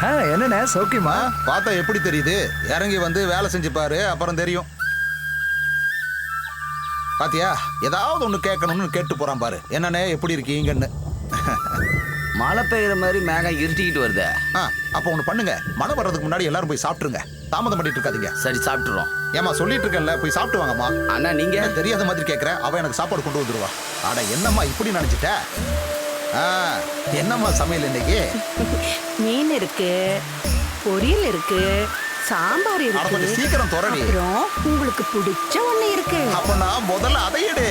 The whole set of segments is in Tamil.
என்னண்ணே சௌக்கியமா? பார்த்தா எப்படி தெரியுது? இறங்கி வந்து வேலை செஞ்சு பாரு, அப்புறம் தெரியும். பாத்தியா, ஏதாவது ஒண்ணு கேட்கணும்னு கேட்டு போறான் பாரு. என்னண்ணே எப்படி இருக்கீங்கன்னு. மழை பெய்யுற மாதிரி மேகம் இருட்டிக்கிட்டு வருதே. அப்ப ஒண்ணு பண்ணுங்க, மழை வர்றதுக்கு முன்னாடி எல்லாரும் போய் சாப்பிட்டுருங்க. தாமதம் பண்ணிட்டு இருக்காதீங்க. சரி, சாப்பிட்டுறோம். ஏமா சொல்லிட்டு இருக்கேன்ல, போய் சாப்பிட்டு வாங்கம்மா. அண்ணா நீங்க தெரியாத மாதிரி கேட்கற, அவ எனக்கு சாப்பாடு கொண்டு வந்துருவா. அட என்னம்மா இப்படி நினைச்சிட்ட? என்னம்மா சமையல் இன்னைக்கு? மீன் இருக்கு, பொரியல் இருக்கு, சாம்பார் இருக்கு. கொஞ்சம் சீக்கிரம் தொடரி. அப்புறம் உங்களுக்கு பிடிச்ச ஒண்ணு இருக்கு. அப்ப நான் முதல்ல அதை எடு.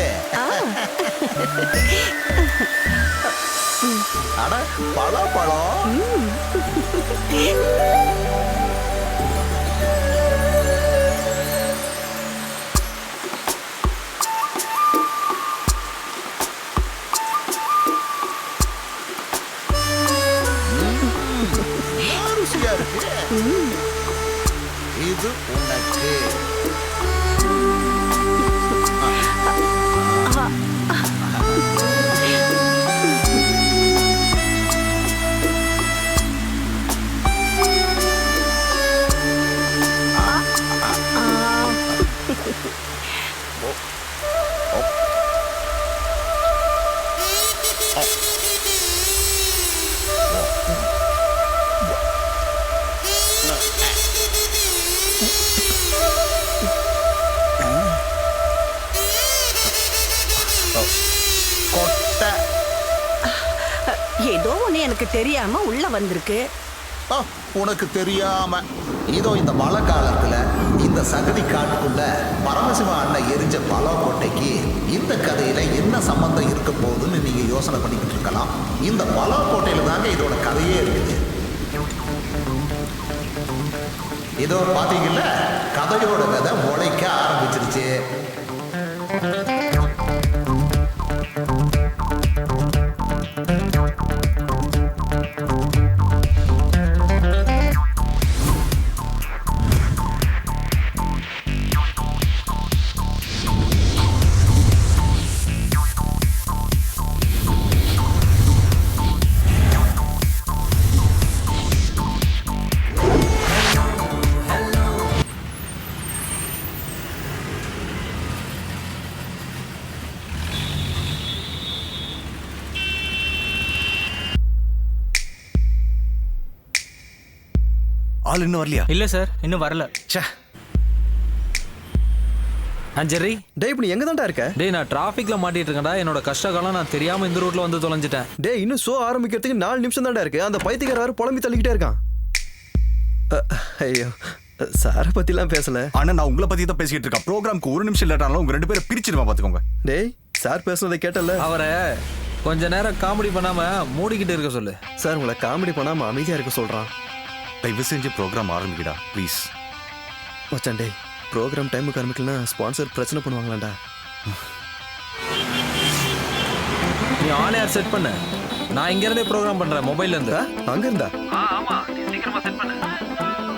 அட பழம். ருசியா இருக்கு. இது உனக்கு. ஏதோ ஒண்ணு எனக்கு தெரியாம உள்ள வந்திருக்கு. உனக்கு தெரியாம இதோ இந்த மழை காலத்துல இந்த சகதி காட்டுக்குள்ள பரமசிவ அண்ணன் எரிஞ்ச பலாக்கோட்டைக்கு இந்த கதையில என்ன சம்பந்தம் இருக்க போகுதுன்னு நீங்க யோசனை பண்ணிக்கிட்டு இருக்கலாம். இந்த பலாக்கோட்டையில தாங்க இதோட கதையே இருக்குது. இதோ பாத்தீங்கல்ல, கதையோட விதை முளைக்க ஆரம்பிச்சிருச்சு. ஆள் இன்னும் வரலையா? இல்ல சார், இன்னும் வரல. ஜெர்ரி, டேய் இப்ப நீ எங்க தான்டா இருக்க? டேய் நான் டிராஃபிக்ல மாட்டிட்டு இருக்கேன்டா. என்னோட கஷ்ட காலம் நான் தெரியாம இந்த ரூட்ல வந்து தொலைஞ்சிட்டேன். டேய் இன்னும் ஷோ ஆரம்பிக்கிறதுக்கு 4 நிமிஷம் தான்டா இருக்கு. அந்த பைத்தியக்கார வேற புலம்பி தள்ளிக்கிட்டே இருக்கான். ஐயோ, சார பத்திலாம் பேசல. ஆனா நான் உங்களை பத்தி தான் பேசிக்கிட்டு இருக்கேன். ப்ரோக்ராம்க்கு 1 நிமிஷம் லேட்டானாலும் உங்க 2 பேரை பிரிச்சிருவா பாத்துக்கோங்க. டேய் சார் பேசுனதை கேட்டல. அவரை கொஞ்ச நேரம் காமெடி பண்ணாம மூடிக்கிட்டு இருக்க சொல்லு. சார் உங்களை காமெடி பண்ணாம அமைதியா இருக்க சொல்றான். தயவு செஞ்சு ப்ரோக்ராம் ஆரம்பிக்கடா ப்ளீஸ். மச்சான் டேய், ப்ரோக்ராம் டைமுக்கு ஆரம்பிக்கலனா ஸ்பான்சர் பிரச்சனை பண்ணுவாங்களாண்டா. நீ ஆன் ஏர் செட் பண்ணு. நான் இங்க இருந்தே ப்ரோக்ராம் பண்றேன் மொபைல்ல இருந்து. அங்க இருந்தா? ஆமா, சீக்கிரமா செட் பண்ணு.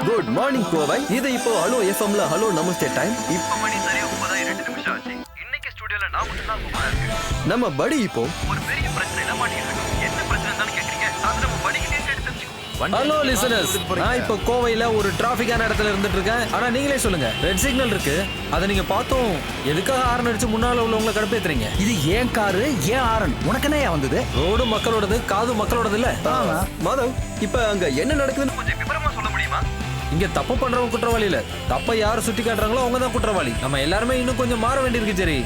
Good morning Kovai. இது இப்போ ஹலோ எஃப்எம்ல ஹலோ நமஸ்தே டைம். இப்போ மணி சரியா 9:02 நிமிஷம் ஆச்சு. இன்னைக்கு ஸ்டுடியோல நான் மட்டும் தான் கூப்பிடா இருக்கேன். நம்ம படி இப்போ ஒரு பெரிய பிரச்சனையில மாட்டிட்டு இருக்கோம். என்ன பிரச்சனைன்னு கேக்குறீங்க? அது நம்ம படிக்கு எடுத்து தெரிஞ்சுக்கோ. ஹலோ லிசனர்ஸ், நான் இப்போ கோவையில ஒரு டிராஃபிக்கான இடத்துல இருந்துட்டு இருக்கேன். ஆனா நீங்களே சொல்லுங்க, ரெட் சிக்னல் இருக்கு, அதை நீங்க பார்த்தோம் எதுக்காக ஹார்ன் அடிச்சு முன்னால உள்ளவங்களை கடுப்பேத்துறீங்க? இது ஏன் காரு, ஏன் ஆரன்? உனக்கு என்ன வந்தது? ரோடு மக்களோடது, காது மக்களோடது இல்ல. மாதவ், இப்ப அங்க என்ன நடக்குதுன்னு கொஞ்சம் விவரமா சொல்ல முடியுமா? இங்க தப்பு பண்றவங்க குற்றவாளி இல்ல, தப்ப யாரு சுட்டி காட்டுறாங்களோ அவங்க தான் குற்றவாளி. நம்ம எல்லாருமே இன்னும் கொஞ்சம் மாற வேண்டியிருக்கு. சரி,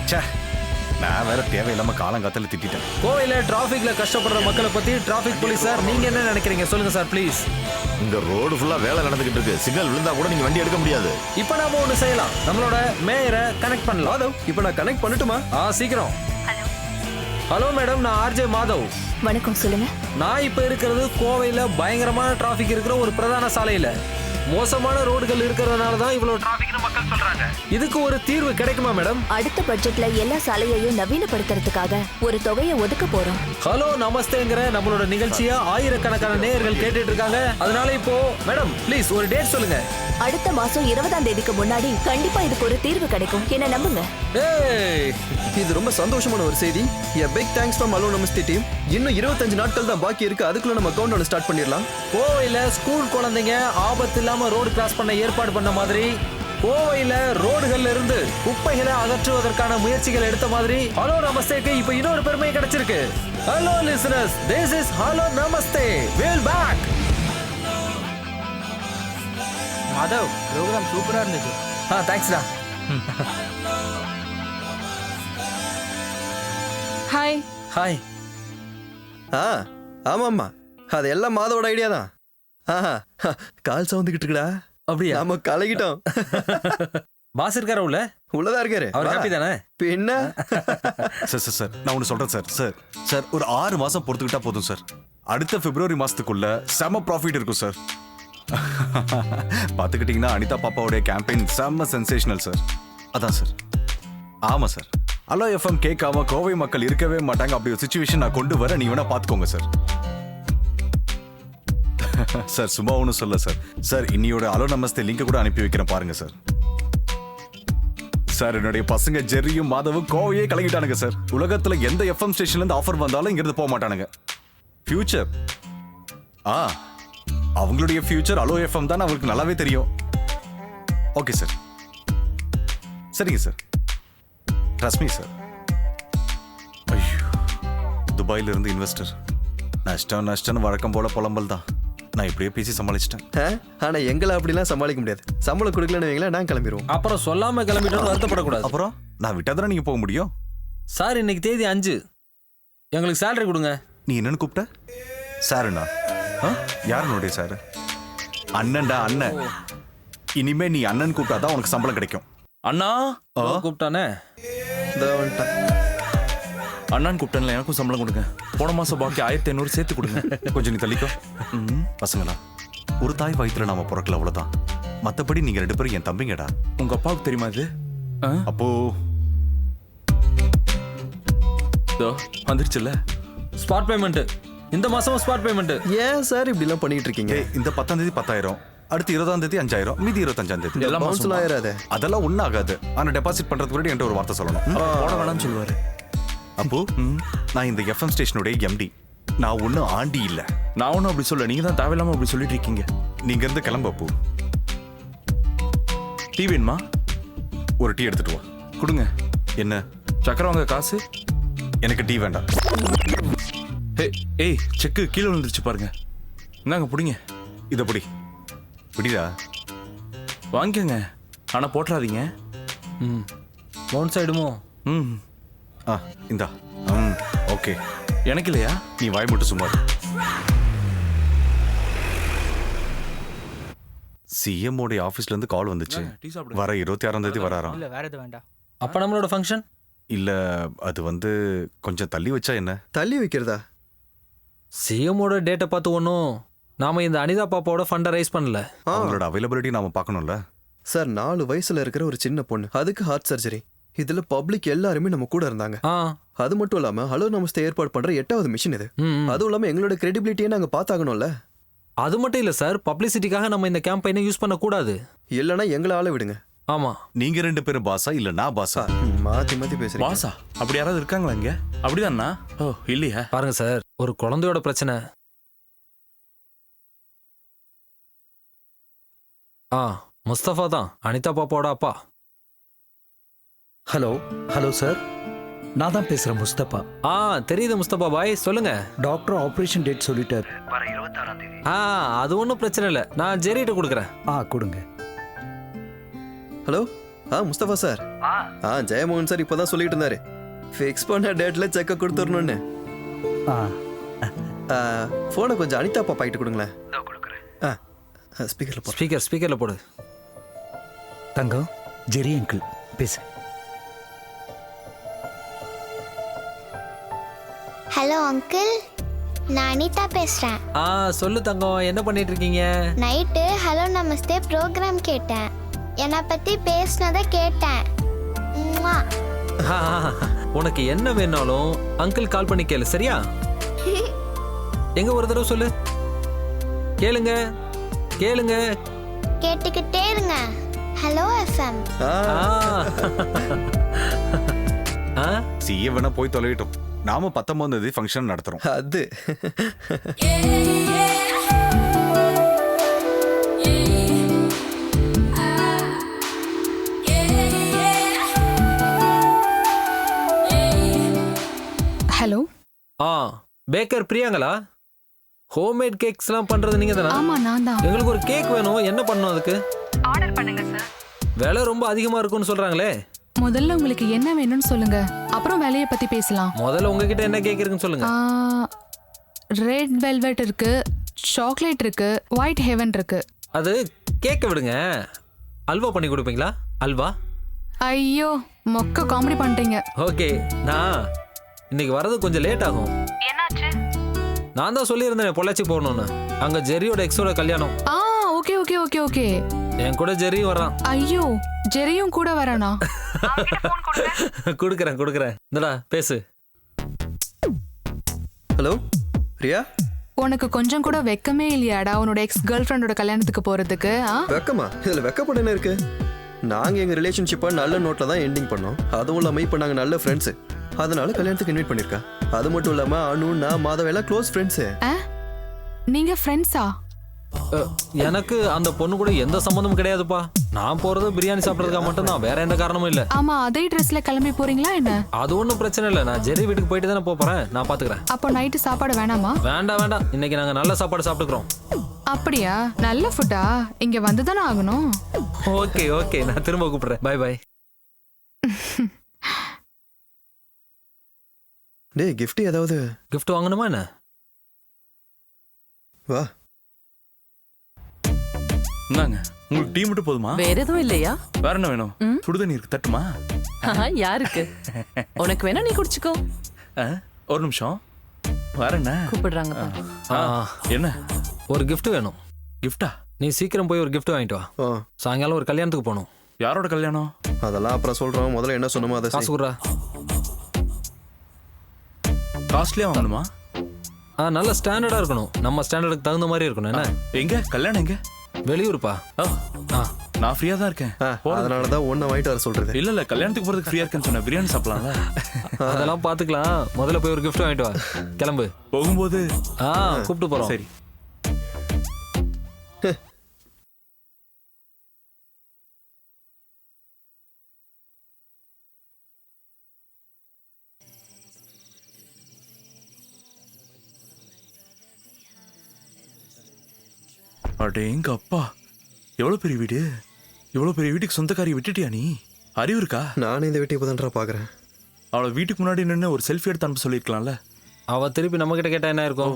நான் வேற தேவையில்லாம காலங்காத்தால திட்டிட்டேன். கோவையில டிராஃபிக்ல கஷ்டப்படுற மக்களை பத்தி டிராஃபிக் போலீஸ் சார் நீங்க என்ன நினைக்கிறீங்க சொல்லுங்க சார் ப்ளீஸ். இந்த ரோடு ஃபுல்லா வேலை நடந்துகிட்டு இருக்கு. சிக்னல் விழுந்தா கூட நீங்க வண்டி எடுக்க முடியாது. இப்போ நாம ஒண்ணு செய்யலாம், நம்மளோட மேயரை கனெக்ட் பண்ணலாம். மாதவ், இப்போ நான் கனெக்ட் பண்ணட்டுமா? சீக்கிரம். ஹலோ மேடம், நான் ஆர்ஜே மாதவ். வணக்கம், சொல்லுங்க. நான் இப்ப இருக்கிறது கோவையில பயங்கரமான டிராஃபிக் இருக்கிற ஒரு பிரதான சாலையில. மோசமான ரோடுகள் இருக்கிறதுனால தான் இவ்வளவு டிராஃபிக்னு மக்கள் சொல்றாங்க. இதுக்கு ஒரு தீர்வு கிடைக்குமா மேடம்? அடுத்த பட்ஜெட்ல எல்லா சாலையையும் நவீனப்படுத்துறதுக்காக ஒரு தொகையை ஒதுக்க போறோம். ஹலோ நமஸ்தேங்கிற நம்மளோட நிகழ்ச்சியா ஆயிரக்கணக்கான நேயர்கள் கேட்டுட்டு இருக்காங்க. அதனால இப்போ மேடம் ப்ளீஸ் ஒரு டேட் சொல்லுங்க. அடுத்த மாசம் 20ஆம் தேதிக்கு முன்னாடி கண்டிப்பா இதுக்கு ஒரு தீர்வு கிடைக்கும். என்ன நம்புங்க. ஏய், இது ரொம்ப சந்தோஷமான ஒரு செய்தி. A big thanks from Hello Namaste team. இன்னும் 25 நாட்கள் தான் பாக்கி இருக்கு. அதுக்குள்ள நம்ம கவுண்டவுன் ஸ்டார்ட் பண்ணிடலாம். கோவையில ஸ்கூல் குழந்தைங்க ஆபத்து இல்லாம ரோடு கிராஸ் பண்ண ஏற்பாடு பண்ண மாதிரி, கோவையில ரோடுகள்ல இருந்து குப்பைகளை அகற்றுவதற்கான முயற்சிகள் எடுத்த மாதிரி ஹலோ நமஸ்தேக்கு இப்ப இன்னொரு பெருமை கிடைச்சிருக்கு. Hello listeners, this is hello namaste. we'll back. Madhav, program சூப்பரா இருந்துச்சு. தேங்க்ஸ்டா. ஹாய். ஹாய். ஆமாம்மா, அது எல்லாம் மாதவோட ஐடியா தான். கால் சவுந்துக்கிட்டு இருக்குடா. அப்படியா? நாம கலகிட்டோம். பாஸ் இருக்காரா உள்ள? உள்ளதா இருக்காரு. அவர் ஹாப்பி தானே? பின்ன சார் நான் ஒன்று சொல்றேன் சார் ஒரு 6 மாசம் பொறுத்துக்கிட்டா போதும் சார். அடுத்த பிப்ரவரி மாசத்துக்குள்ள செம ப்ராஃபிட் இருக்கும் சார். பார்த்துக்கிட்டீங்கன்னா அனிதா பாப்பாவுடைய கேம்பெயின் செம்ம சென்சேஷனல் சார். அதான் சார். ஆமா சார். ஹலோ எஃப்எம் கேட்காம கோவை மக்கள் இருக்கவே மாட்டாங்க. அப்படி ஒரு சுச்சுவேஷன் நான் கொண்டு வர, நீ வேணா பார்த்துக்கோங்க சார். சார் சும்மா ஒன்றும் சொல்ல சார். சார் இன்னியோட ஹலோ நமஸ்தே லிங்க் கூட அனுப்பி வைக்கிறேன் பாருங்க சார். சார் என்னுடைய பசங்க ஜெர்ரியும் மாதவும் கோவையே கலங்கிட்டானுங்க சார். உலகத்துல எந்த எஃப்எம் ஸ்டேஷன்ல இருந்து ஆஃபர் வந்தாலும் இங்கிருந்து போக மாட்டானுங்க. ஃபியூச்சர் அவங்களுடைய ஃபியூச்சர் ஹலோ எஃப்எம் தான் அவங்களுக்கு நல்லாவே தெரியும். Okay sir. சரிங்க சார். Trust me sir. ஐயோ, துபாயில இருந்து இன்வெஸ்டர். நஷ்டம் வழக்கம் போல புலம்பல் தான். நான் இப்படியே பேசி சமாளிச்சிட்டேன். ஆனா எங்களை அப்படிலாம் சமாளிக்க முடியாது. சம்பளம் கொடுக்கலன்னு வைங்களேன், நான் கிளம்பிடுவோம். அப்புறம் சொல்லாம கிளம்பிட்டோம் வருத்தப்படக்கூடாது. அப்புறம் நான் விட்டாதானே நீங்க போக முடியும். சார் இன்னைக்கு தேதி 5. எங்களுக்கு சேலரி கொடுங்க. நீ என்னன்னு கூப்பிட்ட? சாருண்ணா? யாருனுடைய சாரு? அண்ணன்டா, அண்ணன். இனிமே நீ அண்ணன் கூப்பிட்டாதான் உனக்கு சம்பளம் கிடைக்கும். அண்ணா கூப்பிட்டானே. அண்ணான்னு கூப்பிட்டேன்ல, எனக்கும் சம்பளம் கொடுங்க. போன மாசம் பாக்கி 1500 சேர்த்து கொடுங்க. கொஞ்சம் நீ தள்ளிக்கோ. பசங்களா, ஒரு தாய் வயிற்றுல நாம பிறக்கல, அவ்வளவுதான். மத்தபடி நீங்க 2 பேரும் என் தம்பிங்கடா. உங்க அப்பாவுக்கு தெரியுமா இது? அப்போ வந்துருச்சுல்ல ஸ்பாட் பேமெண்ட். இந்த மாசமும் ஸ்பாட் பேமெண்ட். ஏன் சார் இப்படி எல்லாம் பண்ணிட்டு இருக்கீங்க? இந்த 10ஆம் தேதி 10,000, அடுத்து 20ஆம் தேதி 5,000, மீதி 25ஆம் தேதி. எல்லாம் பவுன்ஸ்ல ஆயிராதே. அதெல்லாம் ஒன்றும் ஆகாது. ஆனா டெபாசிட் பண்றதுக்கு முன்னாடி என்கிட்ட ஒரு வார்த்தை சொல்லணும். போட வேணாம்னு சொல்லுவாரு. அப்போ நான் இந்த எஃப்எம் ஸ்டேஷனுடைய எம்டி. நான் ஒன்றும் ஆண்டி இல்லை. நான் ஒன்றும் அப்படி சொல்ல, நீங்க தான் தேவையில்லாம அப்படி சொல்லிட்டு இருக்கீங்க. நீங்க இருந்து கிளம்பு. அப்போ டீ வேணுமா? ஒரு டீ எடுத்துட்டு வா. கொடுங்க. என்ன? சக்கரை வாங்க காசு. எனக்கு டீ வேண்டாம். ஏய், செக்கு கீழே விழுந்துருச்சு பாருங்க. இந்தாங்க பிடிங்க. இதை பிடி. பிடிடா. வாங்கிக்கங்க, ஆனா போட்டுறாதீங்க. பவுன்ஸ் ஆயிடுமோ? இந்தா. ஓகே. எனக்கு இல்லையா? நீ வாய் மட்டும் சும்மா. சிஎம் உடைய ஆபீஸ்ல இருந்து கால் வந்துச்சு. வர 26ஆம் தேதி வராராம். இல்ல வேற எது வேண்டாம். அப்ப நம்மளோட ஃபங்க்ஷன் இல்ல, அது வந்து கொஞ்சம் தள்ளி வச்சா என்ன? தள்ளி வைக்கிறதா? சிஎம்மோட டேட்டை பார்த்து ஒன்றும் நாம இந்த அனிதா பாப்பாவோட ஃபண்டை ரைஸ் பண்ணல. அவங்களோட அவைலபிலிட்டி நாம பார்க்கணும்ல சார். 4 வயசுல இருக்கிற ஒரு சின்ன பொண்ணு, அதுக்கு ஹார்ட் சர்ஜரி. இதுல பப்ளிக் எல்லாருமே நம்ம கூட இருந்தாங்க. அது மட்டும் இல்லாம ஹலோ நமஸ்தே ஏற்பாடு பண்ற 8வது மிஷன் இது. அதுவும் இல்லாம எங்களோட கிரெடிபிலிட்டியை நாங்க பார்த்தாகணும்ல. அது மட்டும் இல்ல சார், பப்ளிசிட்டிக்காக நம்ம இந்த கேம்பெயினை யூஸ் பண்ண கூடாது. இல்லனா எங்களை ஆள விடுங்க. ஆமா. நீங்க 2 பேரும் பாஸா இல்ல நான் பாஸா? மாத்தி மாத்தி பேசுறீங்க. பாஸா? அப்படி யாராவது இருக்காங்களா இங்க? அப்படிதானா? ஓ இல்லையா? பாருங்க சார், ஒரு குழந்தையோட பிரச்சனை. முஸ்தபா தான் அனிதா பாப்பாவோட அப்பா. ஹலோ சார், நான் தான் பேசுறேன் முஸ்தபா. தெரியுது முஸ்தபா பாய், சொல்லுங்க. டாக்டர் ஆபரேஷன் டேட் சொல்லிட்டார். வர 26ஆம் தேதி. அது ஒன்றும் பிரச்சனை இல்லை, நான் ஜெரிட்ட கொடுக்குறேன். கொடுங்க. Hello, Mustafa sir. Jeyamohan sir இப்பதான் சொல்லிட்டு இருந்தாரு, ஃபிக்ஸ் பண்ண டேட்ல செக்க கொடுத்துடணும்னு. போனை கொஞ்சம் அனிதா பாப்பா கிட்ட கொடுங்களேன். ஸ்பீக்கர்ல போடு. தங்கம், ஜெரி அங்கிள் பேசு. Hello uncle. நான் அனிதா பேசுறேன். சொல்லு தங்கம், என்ன பண்ணிட்டு இருக்கீங்க? நைட்டு ஹலோ நமஸ்தே ப்ரோக்ராம் கேட்டேன். என்னை பத்தி பேசினதை கேட்டேன். உம்மா. உனக்கு என்ன வேணாலும் அங்கிள் கால் பண்ணி கேளு, சரியா? எங்க ஒரு தடவை சொல்லு. கேளுங்க கேளுங்க. கேட்டுக்கிட்டே இருங்க. Hello FM. சிஏ வேணா போய் தொலைவிட்டோம். நாம 19 ஃபங்க்ஷன் நடத்துறோம். அது ஹலோ. பேக்கர் பிரியாங்களா? ஹோம்மேட் கேக்ஸ்லாம் பண்றது நீங்க தானா? ஆமா, நான் தான். எங்களுக்கு ஒரு கேக் வேணும். என்ன பண்ணணும் அதுக்கு? ஆர்டர் பண்ணுங்க சார். விலை ரொம்ப அதிகமா இருக்கும்னு சொல்றாங்களே. முதல்ல உங்களுக்கு என்ன வேணும்னு சொல்லுங்க, அப்புறம் விலைய பத்தி பேசலாம். முதல்ல உங்ககிட்ட என்ன கேக் இருக்குன்னு சொல்லுங்க. ரெட் வெல்வெட் இருக்கு, சாக்லேட் இருக்கு, ஒயிட் ஹெவன் இருக்கு. அது கேக்க விடுங்க. அல்வா பண்ணி கொடுப்பீங்களா? அல்வா? ஐயோ, மொக்க காமெடி பண்றீங்க. ஓகே, நான் இன்னைக்கு வரது கொஞ்சம் லேட் ஆகும். என்னாச்சு? நான் தான் சொல்லியிருந்தேன் பொள்ளாச்சி போகணும்னு. அங்க ஜெரியோட எக்ஸோட கல்யாணம். Okay okay okay okay. என் கூட ஜெரியும் வரான். ஐயோ, ஜெரியும் கூட வரானா? குடுக்கறேன். இந்தடா பேசு. ஹலோ ரியா. உனக்கு கொஞ்சம் கூட வெக்கமே இல்லையாடா உன்னோட எக்ஸ் கேர்ள் ஃப்ரெண்டோட கல்யாணத்துக்கு போறதுக்கு? வெக்கமா? இதுல வெக்கப்பட என்ன இருக்கு? நாங்க எங்க ரிலேஷன்ஷிப்பை நல்ல நோட்ல தான் எண்டிங் பண்ணோம். அதுவும் இல்லாம இப்ப நாங்க நல்ல ஃப்ரெண்ட்ஸ். அதனால கல்யாணத்துக்கு இன்வைட் பண்ணிருக்கா. அது மட்டும் இல்லாம அனு, நான், மாதவ எல்லாம் க்ளோஸ் ஃப்ரெண்ட்ஸ். நீங்க ஃப்ரெண்ட்ஸா? எனக்கு அந்த பொண்ணு கூட எந்த சம்பந்தமும் கிடையாதுப்பா. நான் போறது பிரியாணி சாப்பிடறதுக்காக மட்டும் தான், வேற எந்த காரணமும் இல்ல. ஆமா, அதே ட்ரெஸ்ல கிளம்பி போறீங்களா என்ன? அது ஒன்றும் பிரச்சனை இல்லை. நான் ஜெரி வீட்டுக்கு போயிட்டு தானே போறேன். நான் பாத்துக்கிறேன். அப்போ நைட்டு சாப்பாடு வேணாமா? வேண்டாம். இன்னைக்கு நாங்க நல்ல சாப்பாடு சாப்பிட்டுக்கிறோம். அப்படியா? நல்ல ஃபுட்டா? இங்க வந்து தானே ஆகணும். ஓகே, நான் திரும்ப கூப்பிடுறேன். பை. டேய், gift ஏதாவது? gift வாங்கணுமா என்ன? வா. என்னங்க, உங்களுக்கு டீ மட்டும் போதுமா? வேற எதுவும் இல்லையா? வேற என்ன வேணும்? சுடுதண்ணி இருக்கு, தட்டுமா? யாருக்கு? உனக்கு வேணா நீ குடிச்சுக்கோ. ஒரு நிமிஷம், வேற என்ன கூப்பிடுறாங்க? என்ன? ஒரு gift வேணும். கிஃப்டா? நீ சீக்கிரம் போய் ஒரு gift வாங்கிட்டு வா. சாயங்காலம் ஒரு கல்யாணத்துக்கு போகணும். யாரோட கல்யாணம்? அதெல்லாம் அப்புறம் சொல்றோம். முதல்ல என்ன சொன்னோமோ அதை காசு குடுறா. காஸ்ட்லியா வாங்கணுமா? நல்ல ஸ்டாண்டர்டா இருக்கணும். நம்ம ஸ்டாண்டர்டுக்கு தகுந்த மாதிரி இருக்கணும். என்ன? எங்க கல்யாணம்? எங்க? வெளியூர்ப்பா. நான் ஃப்ரீயா தான் இருக்கேன். அதனாலதான் ஒன்ன வாங்கிட்டு வர சொல்றது. இல்ல கல்யாணத்துக்கு போறதுக்கு ஃப்ரீயா இருக்கேன்னு சொன்னேன். பிரியாணி சாப்பிடலாம்ல? அதெல்லாம் பாத்துக்கலாம். முதல்ல போய் ஒரு gift வாங்கிட்டு வா. கிளம்பு. போகும்போது கூப்பிட்டு போறோம். சரி. அடே எங்க அப்பா, எவ்வளவு பெரிய வீடு! இவ்வளவு பெரிய வீட்டுக்கு சொந்தக்காரியை விட்டுட்டியா நீ? அறிவு இருக்கா? நானே இந்த வீட்டை இப்பதான்டா பாக்குறேன். அவளை வீட்டுக்கு முன்னாடி நின்று ஒரு செல்ஃபி எடுத்து அனுப்ப சொல்லிருக்கலாம்ல? அவ திருப்பி நம்ம கிட்ட கேட்டா என்ன இருக்கும்?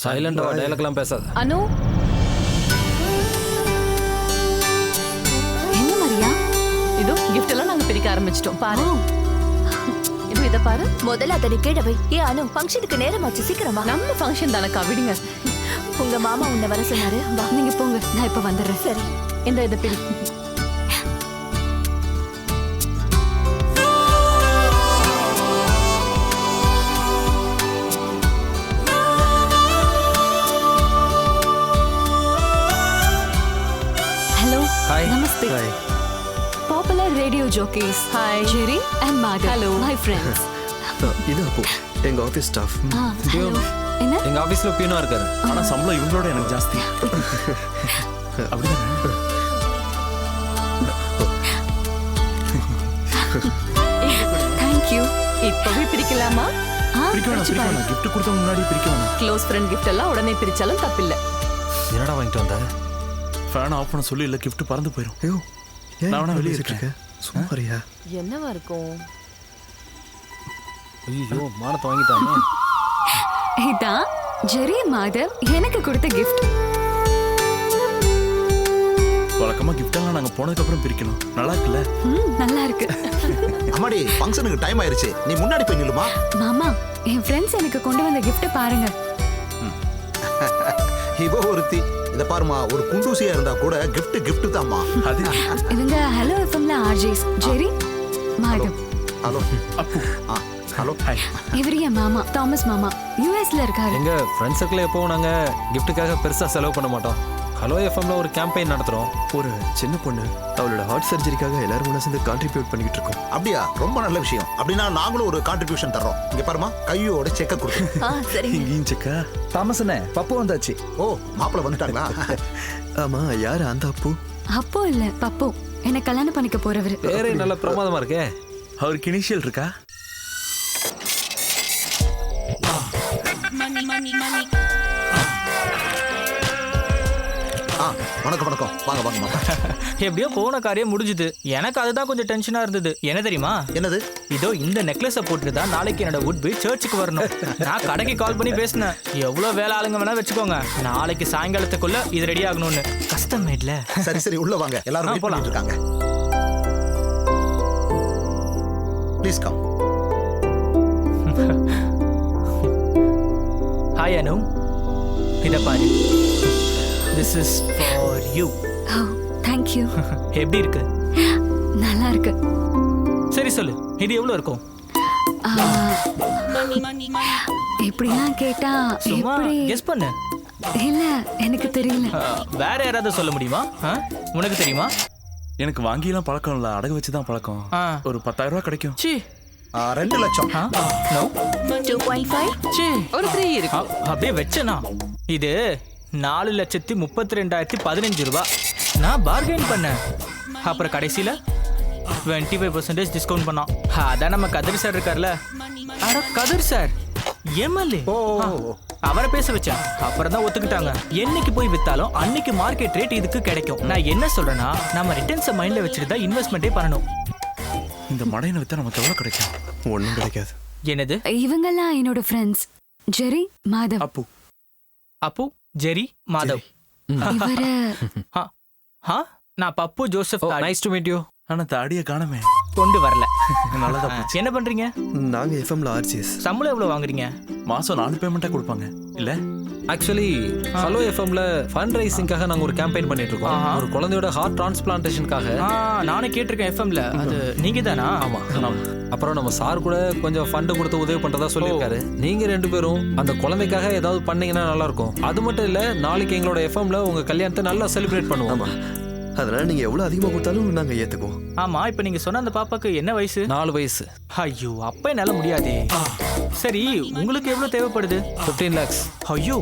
சைலண்டா டயலாக் எல்லாம் பேசாத. அனு, என்ன மரியா? இதோ gift எல்லாம் நாங்க பிரிக்க ஆரம்பிச்சிட்டோம். பாரு. இத பாரு. முதல்ல அதை கீழே வை. அனு, ஃபங்க்ஷனுக்கு நேரமாச்சு, சீக்கிரமா. நம்ம ஃபங்க்ஷன் தானக்கா, விடுங்க. உங்க மாமா உன்னை வர சொன்னாரு. வா, நீங்க போங்க, நான் இப்ப வந்துடுறேன். சரி. இதை பிடி. Hello. Hi. Namaste. Popular radio jockeys. Hi. Jerry and Madhav. Hello. My friends. இது அப்போ எங்க ஆபீஸ் ஸ்டாஃப். என்ன? எங்க ஆபீஸ்ல பியூனா இருக்காரு. ஆனா சம்பளம் இவங்களோட எனக்கு ஜாஸ்தி. அப்படிதானே? Thank you. இப்பவே பிரிக்கலாமா? பிரிக்க வேணாம். gift கொடுத்த முன்னாடி பிரிக்க வேணாம். க்ளோஸ் ஃப்ரெண்ட் gift எல்லாம் உடனே பிரிச்சாலும் தப்பில்ல. என்னடா வாங்கிட்டு வந்த? ஃபேன் ஆஃப் பண்ண சொல்லி இல்ல, gift பறந்து போயிடும். ஐயோ, நான் வேணா வெளியே இருக்கேன். சும்மாரியா? என்னவா இருக்கும்? ஐயோ, மானத்தை வாங்கிட்டானே. இதான் ஜெரி மாதவ் எனக்கு கொடுத்த gift. வழக்கமா gift எல்லாம் நாங்க போனதுக்கு அப்புறம் பிரிக்கணும். நல்லா இருக்குல்ல? நல்லா இருக்கு. அம்மாடி, ஃபங்க்ஷனுக்கு டைம் ஆயிருச்சு. நீ முன்னாடி போய் நில்லுமா. மாமா, என் ஃப்ரெண்ட்ஸ் எனக்கு கொண்டு வந்த gift பாருங்க. இவ ஒருத்தி இத பாருமா, ஒரு குண்டூசியா இருந்தா கூட கிஃப்ட் தாம்மா. அது இவங்க ஹலோ எஃப்எம்ல ஆர்ஜேஸ் Jerry Madhav. Hello Appu. Hello hi. இவர் என் மாமா தாமஸ் மாமா, யூஎஸ்ல இருக்காரு. எங்க ஃப்ரெண்ட்ஸ் சர்க்கிள் எப்பவும் நாங்க கிஃப்ட்டுக்காக பெருசா செலவு பண்ண மாட்டோம். ஹலோ எஃப்எம்ல ஒரு கேம்பெயின் நடத்துறோம். ஒரு சின்ன பொண்ணு அவளோட ஹார்ட் சர்ஜரிக்காக எல்லாரும் ஒண்ணா சேர்ந்து கான்ட்ரிபியூட் பண்ணிட்டு இருக்கோம். அப்படியா? ரொம்ப நல்ல விஷயம். அப்படின்னா நாங்களும் ஒரு கான்ட்ரிபியூஷன் தர்றோம். இங்க பாருமா, கையோட செக்க கொடுத்து. சரி. இங்கேயும் செக்கா? தாமஸ் அண்ணே, பப்பு வந்தாச்சு. ஓ, மாப்பிள்ள வந்துட்டாங்களா? ஆமா, யாரு அந்த அப்பு? அப்போ இல்ல பப்பு, என்ன கல்யாணம் பண்ணிக்க போறவரு. பேரே நல்ல பிரமாதமா இருக்கே. அவருக்கு இனிஷியல் இருக்கா? வணக்கம் வணக்கம், வாங்க வாங்க மாமா. எப்படியோ போன காரியம் முடிஞ்சுது. எனக்கு அதுதான் கொஞ்சம் டென்ஷனா இருந்தது. என்ன தெரியுமா? என்னது? இதோ இந்த நெக்லஸ போட்டு தான் நாளைக்கு என்னோட உட்பி சர்ச்சுக்கு வரணும். நான் கடைக்கு கால் பண்ணி பேசினேன். எவ்வளவு வேலை ஆளுங்க வேணா வச்சுக்கோங்க, நாளைக்கு சாயங்காலத்துக்குள்ள இது ரெடி ஆகணும்னு. கஷ்டம் மேட்ல. சரி சரி, உள்ள வாங்க, எல்லாரும் போலாம் இருக்காங்க. Please come. ஹாய் அனு, இத பாரு. This is for you. Oh, thank you. எப்படி இருக்கு? நல்லா இருக்கு. சரி சொல்லு, இது எவ்வளவு இருக்கும்? எப்படிலாம் கேட்டா சும்மா எப்படி? கெஸ் பண்ணு. இல்ல, எனக்கு தெரியல. வேற யாராவது சொல்ல முடியுமா? உனக்கு தெரியுமா? எனக்கு வாங்கியெல்லாம் பழக்கம் இல்ல, அடகு வச்சுதான் பழக்கம். ஒரு 10,000 ரூபாய் கிடைக்கும். சி 2 லட்சம். நோ 2.5. சி ஒரு 3 இருக்கு. அப்படியே வெச்சனா இது 4,32,015 ரூபாய். நான் பார்கெயின் பண்ணேன். அப்புறம் கடைசியில 25% டிஸ்கவுண்ட் பண்ணான். அதான் நம்ம கதிர் சார் இருக்கார்ல. அட கதிர் சார் எம்எல்ஏ, அவரை பேச வச்சேன். அப்புறம் தான் ஒத்துக்கிட்டாங்க. என்னைக்கு போய் வித்தாலும் அன்னைக்கு மார்க்கெட் ரேட் இதுக்கு கிடைக்கும். நான் என்ன சொல்றேன்னா, நம்ம ரிட்டர்ன்ஸை மைண்ட்ல வச்சுட்டு தான் இன்வெஸ்ட்மெண்ட்டே பண்ணணும். இந்த மடையனை வித்தா நமக்கு எவ்வளவு கிடைக்கும்? ஒண்ணும் கிடைக்காது. என்னது? இவங்கெல்லாம் என்னோட friends. Jerry Madhav. Appu. Appu Jerry Madhav. இவரு நான் Pappu Joseph. Nice to meet you. ஆனா தாடிய காணமே. கொண்டு வரல. நல்லதா. என்ன பண்றீங்க? நாங்க எஃப்எம்ல ஆர்ஜிஎஸ். சம்பளம் எவ்வளவு வாங்குறீங்க? மாசம் 4 பேமெண்டா கொடுப்பாங்க இல்ல? ஆக்சுவலி ஹலோ எஃப்எம்ல ஃபண்ட் ரைசிங்காக நாங்க ஒரு கேம்பெயின் பண்ணிட்டு இருக்கோம். ஒரு குழந்தையோட ஹார்ட் டிரான்ஸ்பிளான்டேஷனுக்காக. நானே கேட்டிருக்கேன் எஃப்எம்ல. அது நீங்க தானா? ஆமா. அப்புறம் நம்ம சார் கூட கொஞ்சம் ஃபண்ட் கொடுத்து உதவி பண்றதா சொல்லியிருக்காரு. நீங்க 2 பேரும் அந்த குழந்தைக்காக ஏதாவது பண்ணீங்கன்னா நல்லா இருக்கும். அது மட்டும் இல்ல, நாளைக்கு எங்களோட எஃப்எம்ல உங்க கல்யாணத்தை நல்லா செலிப்ரேட் பண்ணுவோம். அதனால நீங்க எவ்வளவு அதிகமா கொடுத்தாலும் நாங்க ஏத்துக்குவோம். ஆமா, இப்ப நீங்க சொன்ன அந்த பாப்பாக்கு என்ன வயசு? 4 வயசு. ஐயோ, அப்ப என்னால முடியாதே. சரி, உங்களுக்கு எவ்வளவு தேவைப்படுது? 15 lakhs. ஐயோ,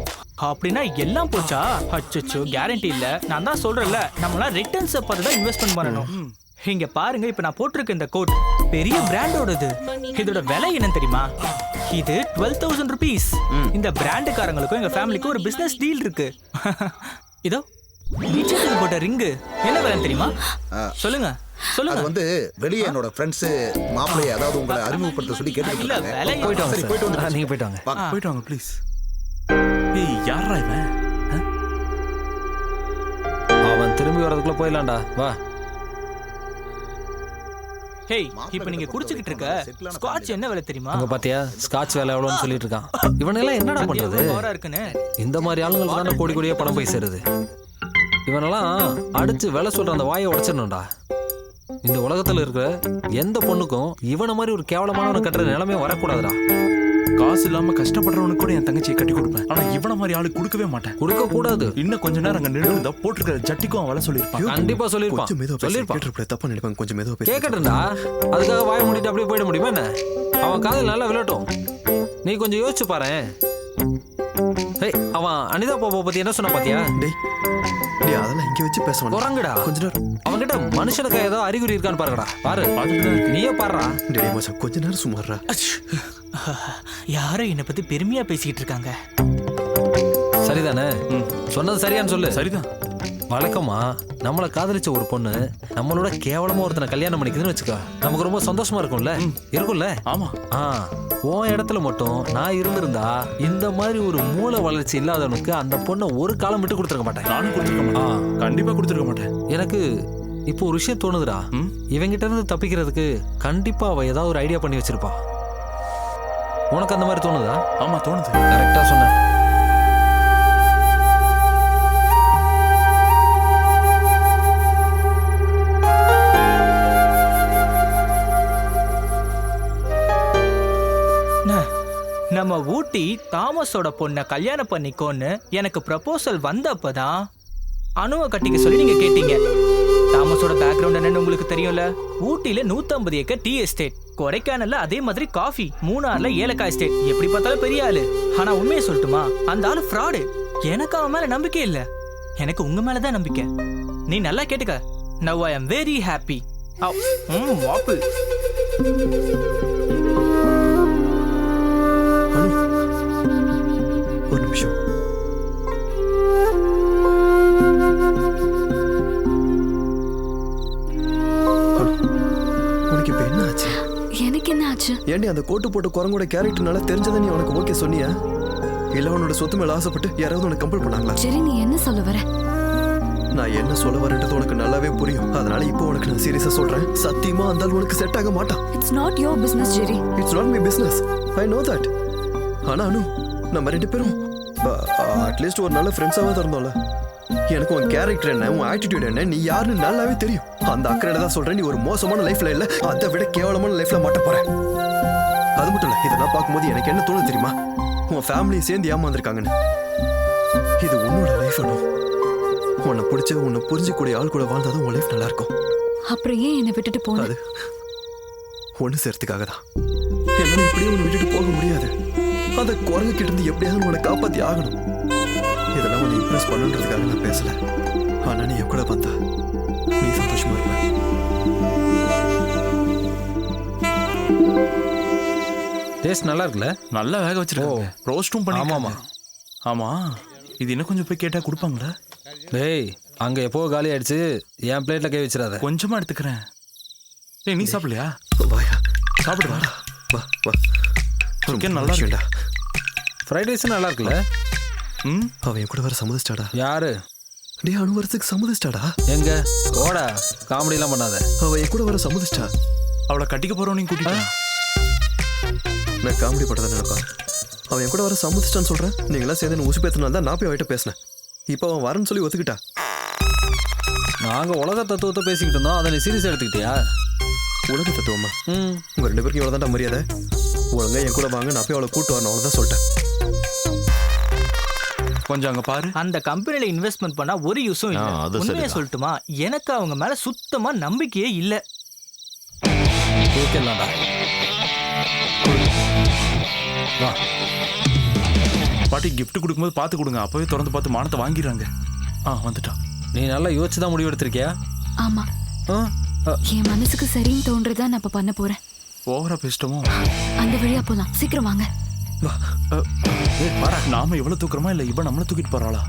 அப்படின்னா எல்லாம் போச்சா? அச்சோ, கேரண்டி இல்ல. நான் தான் சொல்றேன்ல, நம்மளாம் ரிட்டர்ன்ஸ் பார்த்து தான் இன்வெஸ்ட்மெண்ட் பண்ணணும். இங்க பாருங்க, இப்ப நான் போட்டிருக்க இந்த கோட் பெரிய பிராண்டோடது. இதோட விலை என்னன்னு தெரியுமா? இது 12,000 rupees. இந்த பிராண்டுக்காரங்களுக்கும் எங்க ஃபேமிலிக்கும் ஒரு பிசினஸ் டீல் இருக்கு. இதோ நிச்சயத்துக்கு போட்ட ரிங்கு என்ன விலை தெரியுமா? சொல்லுங்க சொல்லுங்க. அது வந்து வெளியே என்னோட ஃப்ரெண்ட்ஸ் மாப்பிளைய அதாவது உங்களை அறிமுகப்படுத்த சொல்லி கேட்டுருக்காங்க. போயிட்டு வாங்க. சரி, போயிட்டு வந்து நீங்க போயிட்டு வாங்க. போயிட்டு வாங்க ப்ளீஸ். ஏய், யாரா இவன்? அவன் திரும்பி வரதுக்குள்ள போயிடலாம்டா. வா. ஹேய், இப்போ நீங்க குடிச்சிட்டு இருக்க ஸ்காட்ச் என்ன விலை தெரியுமா? அங்க பாத்தியா, ஸ்காட்ச் விலை எவ்வளவுன்னு சொல்லிட்டு இருக்கான். இவனெல்லாம் என்னடா பண்றது? இந்த மாதிரி ஆளுங்களுக்கு தானே கோடி கோடியா பணம் போய் சேருது. இவனெல்லாம் அடிச்சு விலை சொல்ற அந்த வாயை உடைச்சிடணும்டா. இந்த உலகத்துல இருக்கிற எந்த பொண்ணுக்கும் இவனை மாதிரி ஒரு கேவலமானவனை கட்டுற நிலைமையே வரக்கூடாதுடா. காசு இல்லாம கஷ்டப்படுறவனுக்கு கூட என் தங்கச்சியை கட்டி கொடுப்பேன். ஆனா இவன மாதிரி ஆளு கொடுக்கவே மாட்டேன். கொடுக்க கூடாது. இன்னும் கொஞ்ச நேரம் அங்க நின்று போட்டுருக்கிற ஜட்டிக்கும் அவளை சொல்லிருப்பான். கண்டிப்பா சொல்லிருப்பான். கொஞ்சம் மெதுவா சொல்லிருப்பான். தப்பா நினைப்பாங்க. கொஞ்சம் மெதுவா பேசு. கேக்கட்டும்டா. அதுக்காக வாய மூடிட்டு அப்படியே போயிட முடியுமா என்ன? அவன் காதல் நல்லா விளட்டும். நீ கொஞ்சம் யோசிச்சு பாரு. அவன் அனிதா பாப்பா பத்தி என்ன சொன்ன பாத்தியா? டேய், அதெல்லாம் இங்க வச்சு பேசணும். குரங்குடா. கொஞ்ச நேரம் அவன்கிட்ட மனுஷனுக்கு ஏதோ அறிகுறி இருக்கான்னு பாருங்கடா. பாரு, நீயே பாருடா. டேய் மச்சான், கொஞ்ச நேரம் சும்மாறா. யாரோ என்ன பத்தி பெருமையா பேசிட்டு இருக்காங்க. சரிதானே? சொன்னது சரியான்னு சொல்லு. சரிதான். வழக்கமா நம்மளை காதலிச்ச ஒரு பொண்ணு நம்மளோட கேவலமா ஒருத்தனை கல்யாணம் பண்ணிக்குதுன்னு வச்சுக்கோ, நமக்கு ரொம்ப சந்தோஷமா இருக்கும்ல? இருக்கும்ல? ஆமா. உன் இடத்துல மட்டும் நான் இருந்திருந்தா இந்த மாதிரி ஒரு மூளை வளர்ச்சி இல்லாதவனுக்கு அந்த பொண்ணை ஒரு காலம் விட்டு கொடுத்துருக்க மாட்டேன். நானும் கொடுத்துருக்க மாட்டேன். கண்டிப்பா கொடுத்துருக்க மாட்டேன். எனக்கு இப்போ ஒரு விஷயம் தோணுதுடா. இவங்கிட்ட இருந்து தப்பிக்கிறதுக்கு கண்டிப்பா அவ ஏதாவது ஒரு ஐடியா பண்ணி வச்சிருப்பா. உனக்கு அந்த மாதிரி தோணுதா? ஆமா, தோணுது. கரெக்டா சொன்ன. ஊட்டி தாமஸோட பொண்ணை கல்யாணம் பண்ணிக்கோன்னு எனக்கு ப்ரப்போசல் வந்தப்பதான் அணுவை கட்டிக்க சொல்லி நீங்க கேட்டீங்க. தாமஸோட பேக்ரவுண்ட் என்னன்னு உங்களுக்கு தெரியும்ல. ஊட்டியில 150 ஏக்கர் டீ எஸ்டேட், கொடைக்கானல்ல அதே மாதிரி காஃபி, மூணார்ல ஏலக்காய் எஸ்டேட். எப்படி பார்த்தாலும் பெரிய ஆளு. ஆனா உண்மையை சொல்லட்டுமா, அந்த ஆளு ஃப்ராடு. எனக்கு அவன் மேல நம்பிக்கை இல்ல, எனக்கு உங்க மேலதான் நம்பிக்கை. நீ நல்லா கேட்டுக்க. Now I am very happy. வாப்பு ஒரு நிமிஷம். உனக்கு இப்ப என்ன ஆச்சு? எனக்கு என்ன ஆச்சு? ஏண்டி அந்த கோட்டு போட்ட குரங்கோட கேரக்டர்னால தெரிஞ்சதை நீ உனக்கு ஓகே சொன்னியா? இல்ல உன்னோட சொத்து மேல ஆசைப்பட்டு யாராவது உனக்கு கம்பல் பண்ணாங்களா? சரி, நீ என்ன சொல்ல வர? நான் என்ன சொல்ல வரேன்றது உனக்கு நல்லாவே புரியும். அதனால இப்போ உனக்கு நான் சீரியஸா சொல்றேன். சத்தியமா அந்த ஆள் உனக்கு செட் ஆக மாட்டான். It's not your business, Jerry. It's not my business. I know that. ஆனா அனு, நம்ம ரெண்டு பேரும் அட்லீஸ்ட் ஒரு நல்ல ஃப்ரெண்ட்ஸாவே இருந்தோம்ல. எனக்கு உன் கேரக்டர் என்ன, உன் ஆட்டிடியூட் என்ன, நீ யாருன்னு நல்லாவே தெரியும். அந்த அக்கறையில தான் சொல்றேன், நீ ஒரு மோசமான லைஃப்ல இல்ல, அதை விட கேவலமான லைஃப்ல மாட்ட போற. அது மட்டும் இல்ல, இதெல்லாம் பார்க்கும்போது எனக்கு என்ன தோணுது தெரியுமா? உன் ஃபேமிலியை சேர்ந்து ஏமாந்துருக்காங்கன்னு. இது உன்னோட லைஃப் அனு. உன்னை பிடிச்ச, உன்னை புரிஞ்சக்கூடிய ஆள் கூட வாழ்ந்தாதான் உன் லைஃப் நல்லா இருக்கும். அப்புறம் ஏன் என்னை விட்டுட்டு போன? அது ஒண்ணு சேர்த்துக்காக தான். என்னால இப்படியே உன்னை விட்டுட்டு போக முடியாது. அந்த குரங்கு கிட்ட இருந்து எப்படியாவது உன்னை காப்பாத்தி ஆகணும். இதெல்லாம் உன்னை இம்ப்ரெஸ் பண்ணுன்றதுக்காக நான் பேசல. ஆனா நீ என் கூட வந்தா நீ சந்தோஷமா இருப்ப. டேஸ்ட் நல்லா இருக்குல்ல? நல்லா வேக வச்சிருக்காங்க. ரோஸ்டும் பண்ணி. ஆமாமா. ஆமா, இது இன்னும் கொஞ்சம் போய் கேட்டா கொடுப்பாங்களா? டேய், அங்க எப்போ காலி ஆயிடுச்சு. என் பிளேட்ல கை வச்சிடாத. கொஞ்சமா எடுத்துக்கிறேன். ஏய், நீ சாப்பிடலையா? வாயா, சாப்பிடு. வா வா வா. சிக்கன் நல்லா இருக்குடா. ஃப்ரைட் ரைஸ் நல்லா இருக்குல்ல? அவன் என் கூட வர சம்மதிச்சிட்டாடா. யாரு? டே, அனு வரதுக்கு சம்மதிச்சிட்டாடா. எங்க ஓடா, காமெடி எல்லாம் பண்ணாத. அவன் என் கூட வர சம்மதிச்சிட்டா. அவளை கட்டிக்க போறோம். நீ கூட்டிட்டு நான் காமெடி பட்டதான் நினைப்பா. அவன் என் கூட வர சம்மதிச்சிட்டான்னு சொல்றேன். நீங்களாம் சேர்ந்து ஊசி பேத்தினால தான் நான் போய் அவட்ட பேசினேன். இப்போ அவன் வரேன்னு சொல்லி ஒத்துக்கிட்டா. நாங்க உலக தத்துவத்தை பேசிக்கிட்டு இருந்தோம், அதை நீ சீரியஸா எடுத்துக்கிட்டியா? உலக தத்துவமா? உங்க ரெண்டு பேருக்கும் இவ்வளவுதான் மரியாதை. ஒழுங்கா என் கூட வாங்க, நான் போய் அவளை கூட்டு வரணும், அவ்வளவுதான் சொல்லிட்டேன். கொஞ்சம் அங்க பாரு. அந்த கம்பெனில இன்வெஸ்ட்மெண்ட் பண்ணா ஒரு யூஸும் இல்ல. உண்மையை சொல்லட்டுமா, எனக்கு அவங்க மேல சுத்தமா நம்பிக்கையே இல்ல. தூக்கலாம்டா. வா பாட்டி, கிஃப்ட் கொடுக்கும்போது பார்த்து கொடுங்க. அப்பவே திறந்து பார்த்து மானத்தை வாங்கிடுறாங்க. வந்துட்டான். நீ நல்லா யோசிச்சு தான் முடிவு எடுத்திருக்கியா? ஆமா, என் மனசுக்கு சரின்னு தோன்றதா நான் இப்ப பண்ண போறேன். ஓவரா பேசிட்டோமோ? அந்த வழியா போலாம், சீக்கிரம் வாங்க. நாம எவ்வளவு தூக்குறோமா இல்ல இவ நம்மள தூக்கிட்டு போறாளா?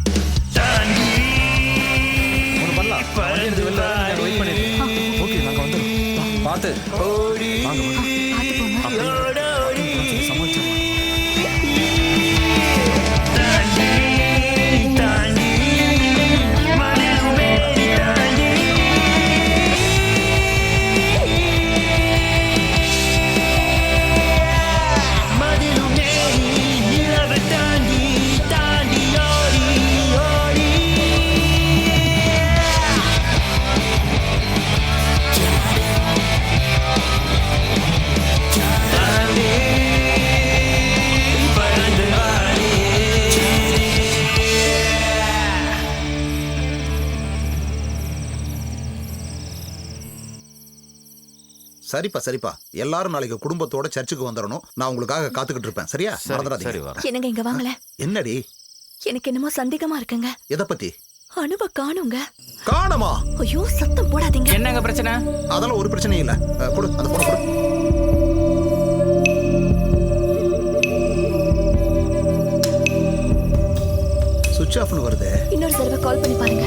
ஓகே, நாங்க வந்துடுறோம். பார்த்து சரிப்பா சரிப்பா, எல்லாரும் நாளைக்கு குடும்பத்தோட சர்ச்சுக்கு வந்துடணும். நான் உங்களுக்காக காத்துக்கிட்டு இருப்பேன். சரியா? என்னங்க இங்க வாங்கல. என்னடி? எனக்கு என்னமோ சந்தேகமா இருக்குங்க. எதை பத்தி? அனுவ காணுங்க. காணுமா? ஐயோ, சத்தம் போடாதீங்க. என்னங்க பிரச்சனை? அதெல்லாம் ஒரு பிரச்சனையும் இல்ல. கொடு அந்த போன் கொடு. சுவிட்ச் ஆஃப்னு வருது. இன்னொரு தடவை கால் பண்ணி பாருங்க.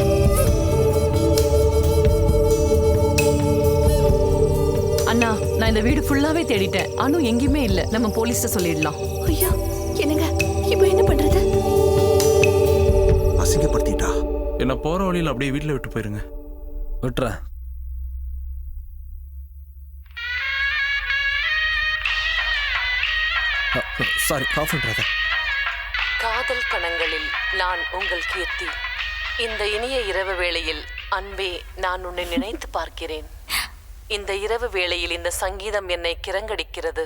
அண்ணா, நான் இந்த வீடு ஃபுல்லாவே தேடிட்டேன். அனு எங்கேயுமே இல்ல. நம்ம போலீஸ்ட்ட சொல்லிடலாம். ஐயோ, என்னங்க இப்போ என்ன பண்றது? அசிங்கப்படுத்திட்டா. என்ன போற வழியில அப்படியே வீட்டுல விட்டு போயிருங்க. விட்டுறேன். சாரி, ஆஃப் பண்றத. காதல் கணங்களில் நான் உங்கள் கீர்த்தி. இந்த இனிய இரவு வேளையில் அன்பே, நான் உன்னை நினைத்து பார்க்கிறேன். இந்த இரவு வேளையில் இந்த சங்கீதம் என்னை கிறங்கடிக்கிறது.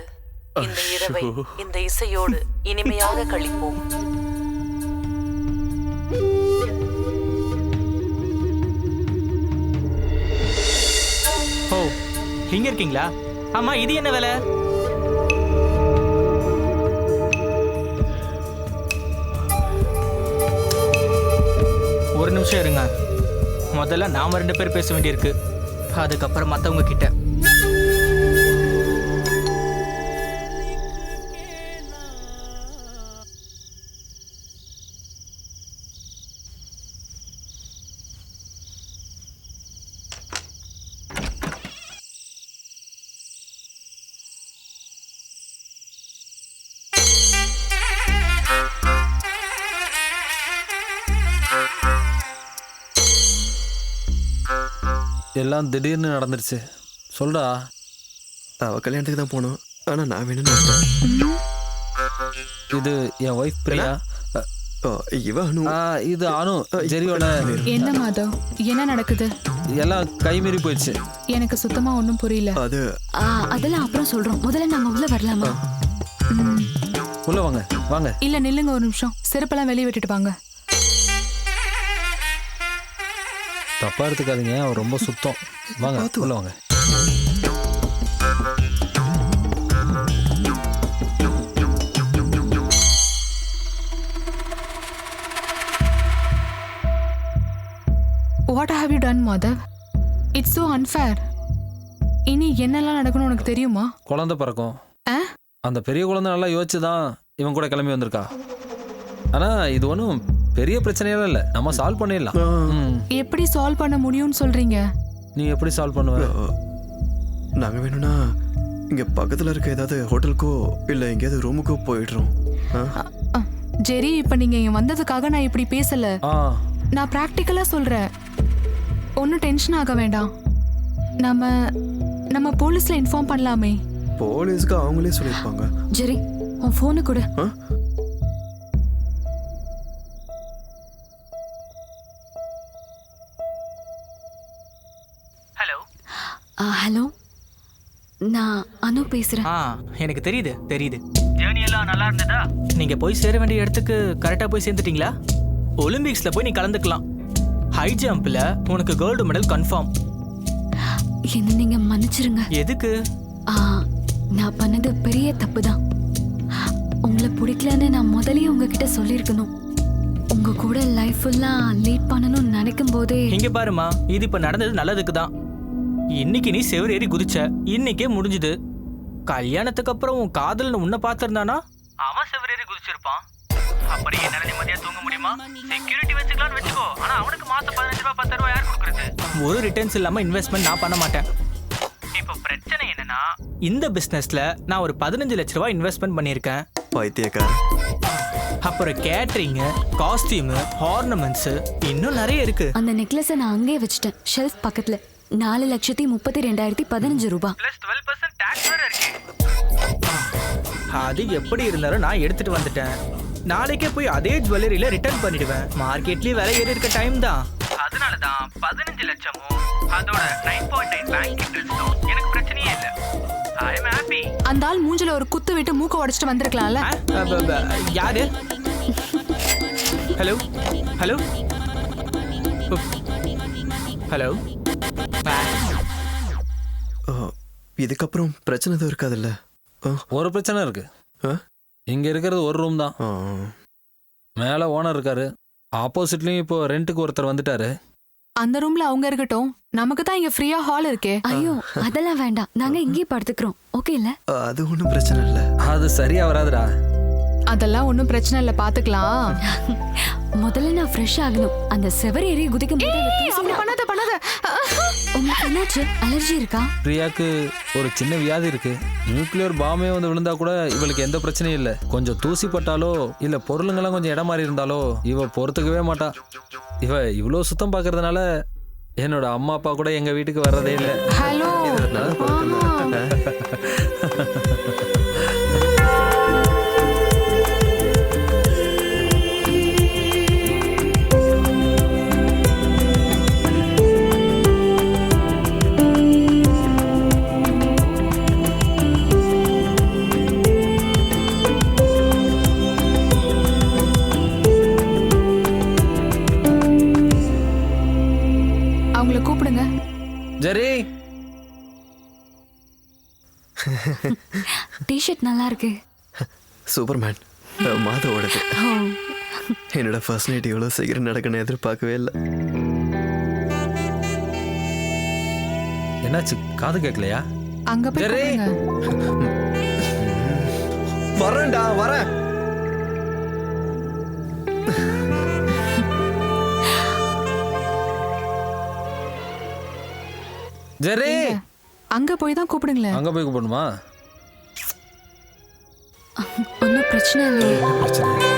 இந்த இரவை இந்த இசையோடு இனிமையாக கழிப்போம். ஓ, இங்க இருக்கீங்களா? ஆமா, இது என்ன வேலை? ஒரு நிமிஷம் இருங்க. முதல்ல நாம 2 பேர் பேச வேண்டியிருக்கு, அதுக்கப்புறம் மத்தவங்க கிட்ட. எல்லாம் திடீர்னு நடந்துருச்சு. சொல்றா. அவ கல்யாணத்துக்கு தான் போனோம், ஆனா நான் வேணும்னு. இது என் ஒய்ஃப் பிரியா. இவ அனு. இது அனு, ஜெரியோட. என்ன மாதவ், என்ன நடக்குது? எல்லாம் கைமீறி போயிடுச்சு. எனக்கு சுத்தமா ஒன்றும் புரியல. அதெல்லாம் அப்புறம் சொல்றோம். முதல்ல நாங்க உள்ள வரலாமா? உள்ள வாங்க வாங்க. இல்ல நில்லுங்க ஒரு நிமிஷம். செருப்பெல்லாம் வெளியே விட்டுட்டு வாங்க. தப்பா எடுத்துக்காதீங்க, அவர் ரொம்ப சுத்தம். வாங்க உள்ள வாங்க. What have you done, Madhav? It's so unfair. இனி என்னெல்லாம் நடக்கணும் உனக்கு தெரியுமா? குழந்தை பிறக்கும். அந்த பெரிய குழந்தை நல்லா யோசிச்சுதான் இவன் கூட கிளம்பி வந்திருக்கா. ஆனா இது ஒன்றும் பெரிய பிரச்சனையெல்லாம் இல்லை, நம்ம சால்வ் பண்ணிடலாம். எப்படி சால்வ் பண்ண முடியும்னு சொல்றீங்க? நீ எப்படி சால்வ் பண்ணுவ? நாங்க வேணும்னா இங்க பக்கத்துல இருக்க ஏதாவது ஹோட்டலுக்கோ இல்ல எங்கேயாவது ரூமுக்கோ போயிடுறோம். ஜெரி, இப்ப நீங்க இங்க வந்ததுக்காக நான் இப்படி பேசல. நான் பிராக்டிக்கலா சொல்றேன். ஒன்னும் டென்ஷன் ஆக வேண்டாம். நம்ம போலீஸ்ல இன்ஃபார்ம் பண்ணலாமே. போலீஸ்க்கு அவங்களே சொல்லிருப்பாங்க. ஜெரி, உன் போனை கொடு. ஹலோ. ஹலோ, நான் அனு பேசுறேன். எனக்கு தெரியுது. ஜேர்னி எல்லாம் நல்லா இருந்ததா? நீங்க போய் சேர வேண்டிய இடத்துக்கு கரெக்டா போய் சேர்ந்துட்டீங்களா? ஒலிம்பிக்ஸ்ல போய் நீ கலந்துக்கலாம். ஹை ஜம்ப்ல உனக்கு கோல்டு மெடல் கன்ஃபார்ம். என்ன நீங்க மன்னிச்சிருங்க. எதுக்கு? நான் பண்ணது பெரிய தப்பு தான். உங்களை பிடிக்கலன்னு நான் முதல்லயே உங்ககிட்ட சொல்லியிருக்கணும். உங்க கூட லைஃப் ஃபுல்லா லீட் பண்ணணும்னு நினைக்கும் போதே. இங்க பாருமா, இது இப்ப நடந்தது நல்லதுக்கு தான். இன்னைக்கு நீ செவர் ஏறி குதிச்ச, இன்னைக்கே முடிஞ்சுது. கல்யாணத்துக்கு அப்புறம் உன் காதல்னு உன்னை பார்த்திருந்தானா அவன் செவர் ஏறி குதிச்சிருப்பான். அப்படி என்னால நிம்மதியா தூங்க முடியுமா? செக்யூரிட்டி வச்சுக்கலாம்னு வச்சுக்கோ, ஆனா அவனுக்கு மாசம் 15 ரூபாய் 10 ரூபாய் யார் கொடுக்கறது? ஒரு ரிட்டர்ன்ஸ் இல்லாம இன்வெஸ்ட்மெண்ட் நான் பண்ண மாட்டேன். இப்போ பிரச்சனை என்னன்னா, இந்த பிசினஸ்ல நான் ஒரு 15 லட்ச ரூபாய் இன்வெஸ்ட்மெண்ட் பண்ணியிருக்கேன். பைத்தியக்கார. அப்புறம் கேட்டரிங், காஸ்டியூம், ஆர்னமெண்ட்ஸ், இன்னும் நிறைய இருக்கு. அந்த நெக்லஸை நான் அங்கேயே வச்சுட்டேன், ஷெல்ஃப் பக்கத்துல. 4,32,15 ரூபாய். +12% டாக்ஸ் வேற இருக்கு. அது எப்படி இருந்தாலும் நான் எடுத்துட்டு வந்துட்டேன். நாளைக்கே போய் அதே ஜுவல்லரியில ரிட்டர்ன் பண்ணிடுவேன். மார்க்கெட்லயே விலை ஏறி இருக்க டைம் தான். அதனால தான் 15 லட்சமும் அதோட 9.9 பேங்க் இன்ட்ரெஸ்டும் எனக்கு பிரச்சனையே இல்ல. ஐ அம் ஹாப்பி. அந்த ஆள் மூஞ்சில ஒரு குத்து விட்டு மூக்க உடைச்சிட்டு வந்திருக்கலாம்ல. யாரு? Hello hello hello. இதுக்கப்புறம் பிரச்சனை எதுவும் இருக்காதுல்ல? ஒரு பிரச்சனை இருக்கு. இங்க இருக்கிறது ஒரு ரூம் தான். மேல ஓனர் இருக்காரு, ஆப்போசிட்லயும் இப்போ ரெண்டுக்கு ஒருத்தர் வந்துட்டாரு. அந்த ரூம்ல அவங்க இருக்கட்டும், நமக்கு தான் இங்க ஃப்ரீயா ஹால் இருக்கே. ஐயோ, அதெல்லாம் வேண்டாம், நாங்க இங்கே படுத்துக்கிறோம். ஓகே இல்ல? அது ஒன்றும் பிரச்சனை இல்லை. அது சரியா வராதுடா. அதெல்லாம் ஒன்றும் பிரச்சனை இல்லை, பாத்துக்கலாம். முதல்ல நான் ஃப்ரெஷ் ஆகணும். அந்த செவர் ஏறி குதிக்கும் போது பண்ணாத. உங்களுக்கு என்னாச்சு? அலர்ஜி இருக்கா? பிரியாக்கு ஒரு சின்ன வியாதி இருக்கு. நியூக்ளியர் பாம்பே வந்து விழுந்தா கூட இவளுக்கு எந்த பிரச்சனையும் இல்லை. கொஞ்சம் தூசி பட்டாலோ இல்ல பொருளுங்கெல்லாம் கொஞ்சம் இடம் மாறி இருந்தாலோ இவ பொறுத்துக்கவே மாட்டா. இவ இவ்வளோ சுத்தம் பார்க்கறதுனால என்னோட அம்மா அப்பா கூட எங்க வீட்டுக்கு வர்றதே இல்லை. ஹலோ. அவங்கள கூப்பிடுங்க. ஜெரி, டிஷர்ட் நல்லா இருக்கு. சூப்பர்மேன் மாதவோடது. என்னோட ஃபர்ஸ்ட் நைட் இவ்வளோ சீக்கிரம் நடக்கணும்னு எதிர்பார்க்கவே இல்லை. என்னாச்சு, காது கேட்கலையா? அங்க போய் ஜெரி, கூப்பிடுங்க. வரேன்டா வரேன். ஜெரி, அங்க போய் தான் கூப்பிடுங்களேன். அங்க போய் கூப்பிடணுமா? ஒன்றும் பிரச்சனை இல்லையே. பிரச்சனை இல்லை.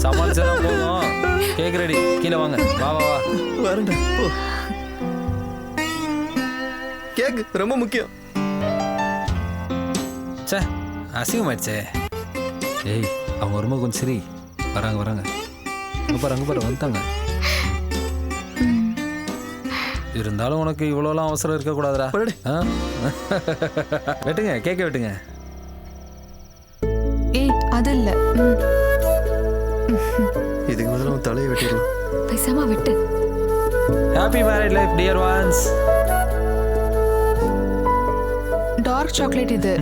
சமாளிச்சா போதும். கேக் ரெடி, கீழே வாங்க. வா வா வா. வரேன்டா போ. கேக் ரொம்ப முக்கியம். சே, அசிங்கமாயிடுச்சே. ஏய், அவங்க வரும்போது கொஞ்சம் சரி. வராங்க வராங்க. அங்கே பாரு வந்துட்டாங்க. இருந்தாலும் உனக்கு இவ்வளோலாம் அவசரம் இருக்கக்கூடாதுடா. வெட்டுங்க, கேக்க வெட்டுங்க. ஏய், அது இல்ல. இதுக்கு முதல்ல உன் தலையை வெட்டிடலாம். பேசாம விட்டு. Happy married life dear ones. Dark chocolate இது.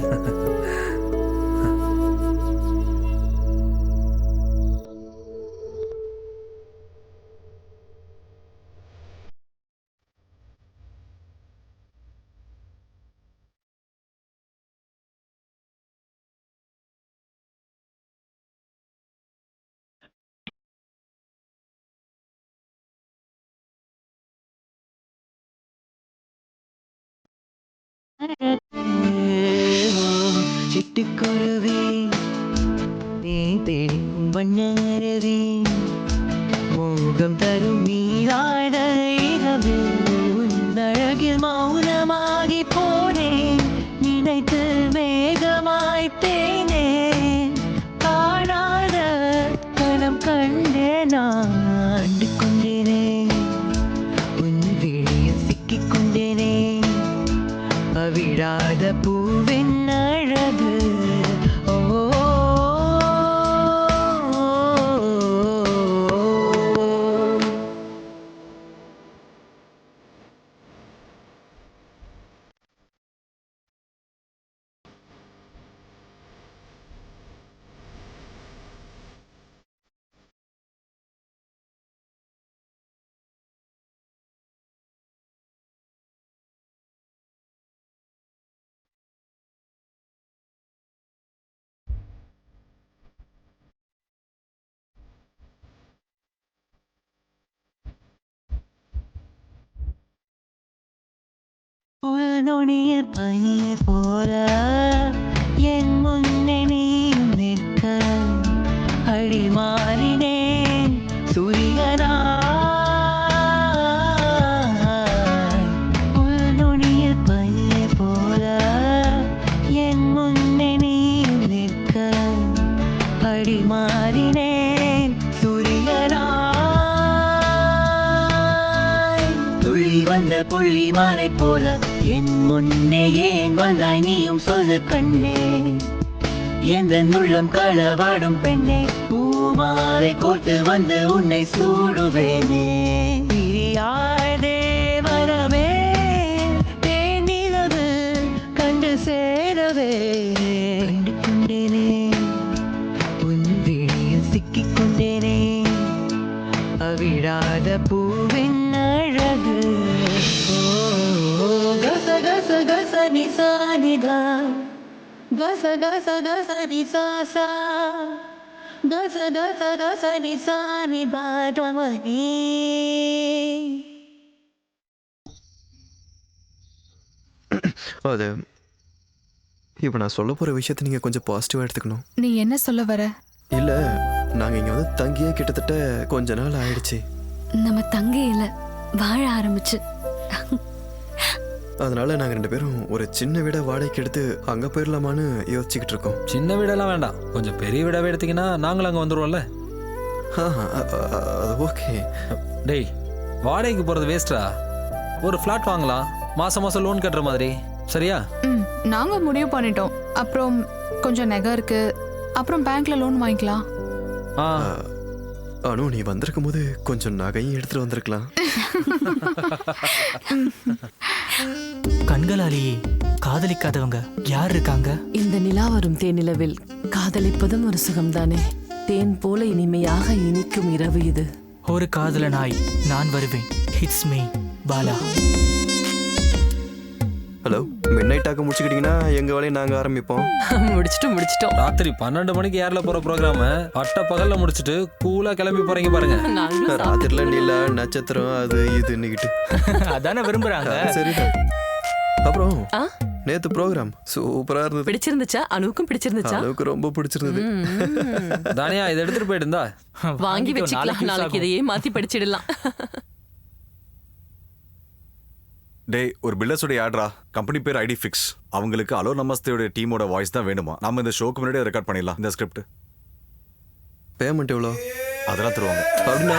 சிட்டுக்குருவி தேடும் வண்ணருவி மோகம் தரும் நீராட இரவு அழகில் மௌனமாகி போனேன் நினைத்து மேகமாய் தேனேன் காணாத கணம் கண்டே நான் ஆண்டு கொண்டேனே உன் விழிய சிக்கிக் கொண்டேனே விழாத பூவின் அழகு. நொடியில் பனியை போல என் முன்னே நீயும் நிற்க அடி மாறினேன் சூரியனாய். நொடியில் பனியை போல என் முன்னே நீயும் நிற்க அடி மாறினேன் சூரியனாய். துள்ளி வந்த புள்ளி மாலை போல என் முன்னே ஏன் வந்தாய் நீயும் சொல்லு கண்ணே. எந்த உள்ளம் களவாடும் பெண்ணே பூமாலை கோர்த்து வந்து உன்னை சூடுவேனே. பிரியாதே வரவே தேனிலவு கண்டு சேரவே கண்டு கொண்டேனே உன் விழியில் சிக்கிக் கொண்டேனே அவிழாத பூவின் அழகு. கச கச கச நிசா நிதா கச கச கச நிசா சா கச கச கச நிசா நிபா துவமணி. அது இப்போ நான் சொல்ல போகிற விஷயத்தை நீங்கள் கொஞ்சம் பாசிட்டிவாக எடுத்துக்கணும். நீ என்ன சொல்ல வர? இல்லை, நாங்கள் இங்கே வந்து தங்கியே கிட்டத்தட்ட கொஞ்ச நாள் ஆயிடுச்சு. நம்ம தங்கையில வாழ ஆரம்பிச்சு. அதனால நாங்கள் 2 பேரும் ஒரு சின்ன வீடை வாடகைக்கு எடுத்து அங்கே போயிடலாமான்னு யோசிச்சுக்கிட்டு இருக்கோம். சின்ன வீடெல்லாம் வேண்டாம், கொஞ்சம் பெரிய வீடாவே எடுத்தீங்கன்னா நாங்களும் அங்கே வந்துடுவோம்ல. அது ஓகே. டேய், வாடகைக்கு போகிறது வேஸ்டா. ஒரு ஃப்ளாட் வாங்கலாம், மாசம் மாசம் லோன் கட்டுற மாதிரி. சரியா? நாங்க முடிவு பண்ணிட்டோம். அப்புறம் கொஞ்சம் நகை இருக்கு, அப்புறம் பேங்க்ல லோன் வாங்கிக்கலாம். அனு, நீ வந்திருக்கும் போது கொஞ்சம் நகையும் எடுத்துட்டு வந்திருக்கலாம். கண்களாலே காதலிக்காதவங்க யார் இருக்காங்க? இந்த நிலா வரும் தேனிலவில் காதலிப்பதும் ஒரு சுகம்தானே. தேன் போல இனிமையாக இனிக்கும் இரவு இது. ஒரு காதலனாய் நான் வருவேன். Hits me Bala. Hello, mid நைட்டாக முடிச்சுக்கிட்டீங்கன்னா எங்க வேலையை நாங்க ஆரம்பிப்போம். முடிச்சிட்டோம். ராத்திரி 12 மணிக்கு ஏர்ல போற ப்ரோக்ராம அட்ட பகல்ல முடிச்சிட்டு கூலா கிளம்பி போறீங்க பாருங்க. ராத்திரில நீல நட்சத்திரம் அது இதுன்னுகிட்டு அதானே விரும்புறாங்க. சரிதான். அப்புறம் நேத்து ப்ரோக்ராம் சூப்பரா இருந்தது. பிடிச்சிருந்துச்சா? அனுவுக்கும் பிடிச்சிருந்துச்சா? அனுவுக்கு ரொம்ப பிடிச்சிருந்தது. தானியா, இதை எடுத்துட்டு போயிட்டு இருந்தா வாங்கி வச்சுக்கலாம். நாளைக்கு இதையே மாத்தி படிச்சிடலாம். டேய், ஒரு பில்டர்ஸோட ஆட்ரா. கம்பெனி பேர் ஐடி ஃபிக்ஸ். அவங்களுக்கு அலோ நமஸ்தேயோட டீமோட வாய்ஸ் தான் வேணுமா. நம்ம இந்த ஷோக்கு முன்னாடி ரெக்கார்ட் பண்ணிடலாம். இந்த ஸ்கிரிப்ட் பேமெண்ட் எவ்வளோ? அதெல்லாம் தருவாங்க. அப்படின்னா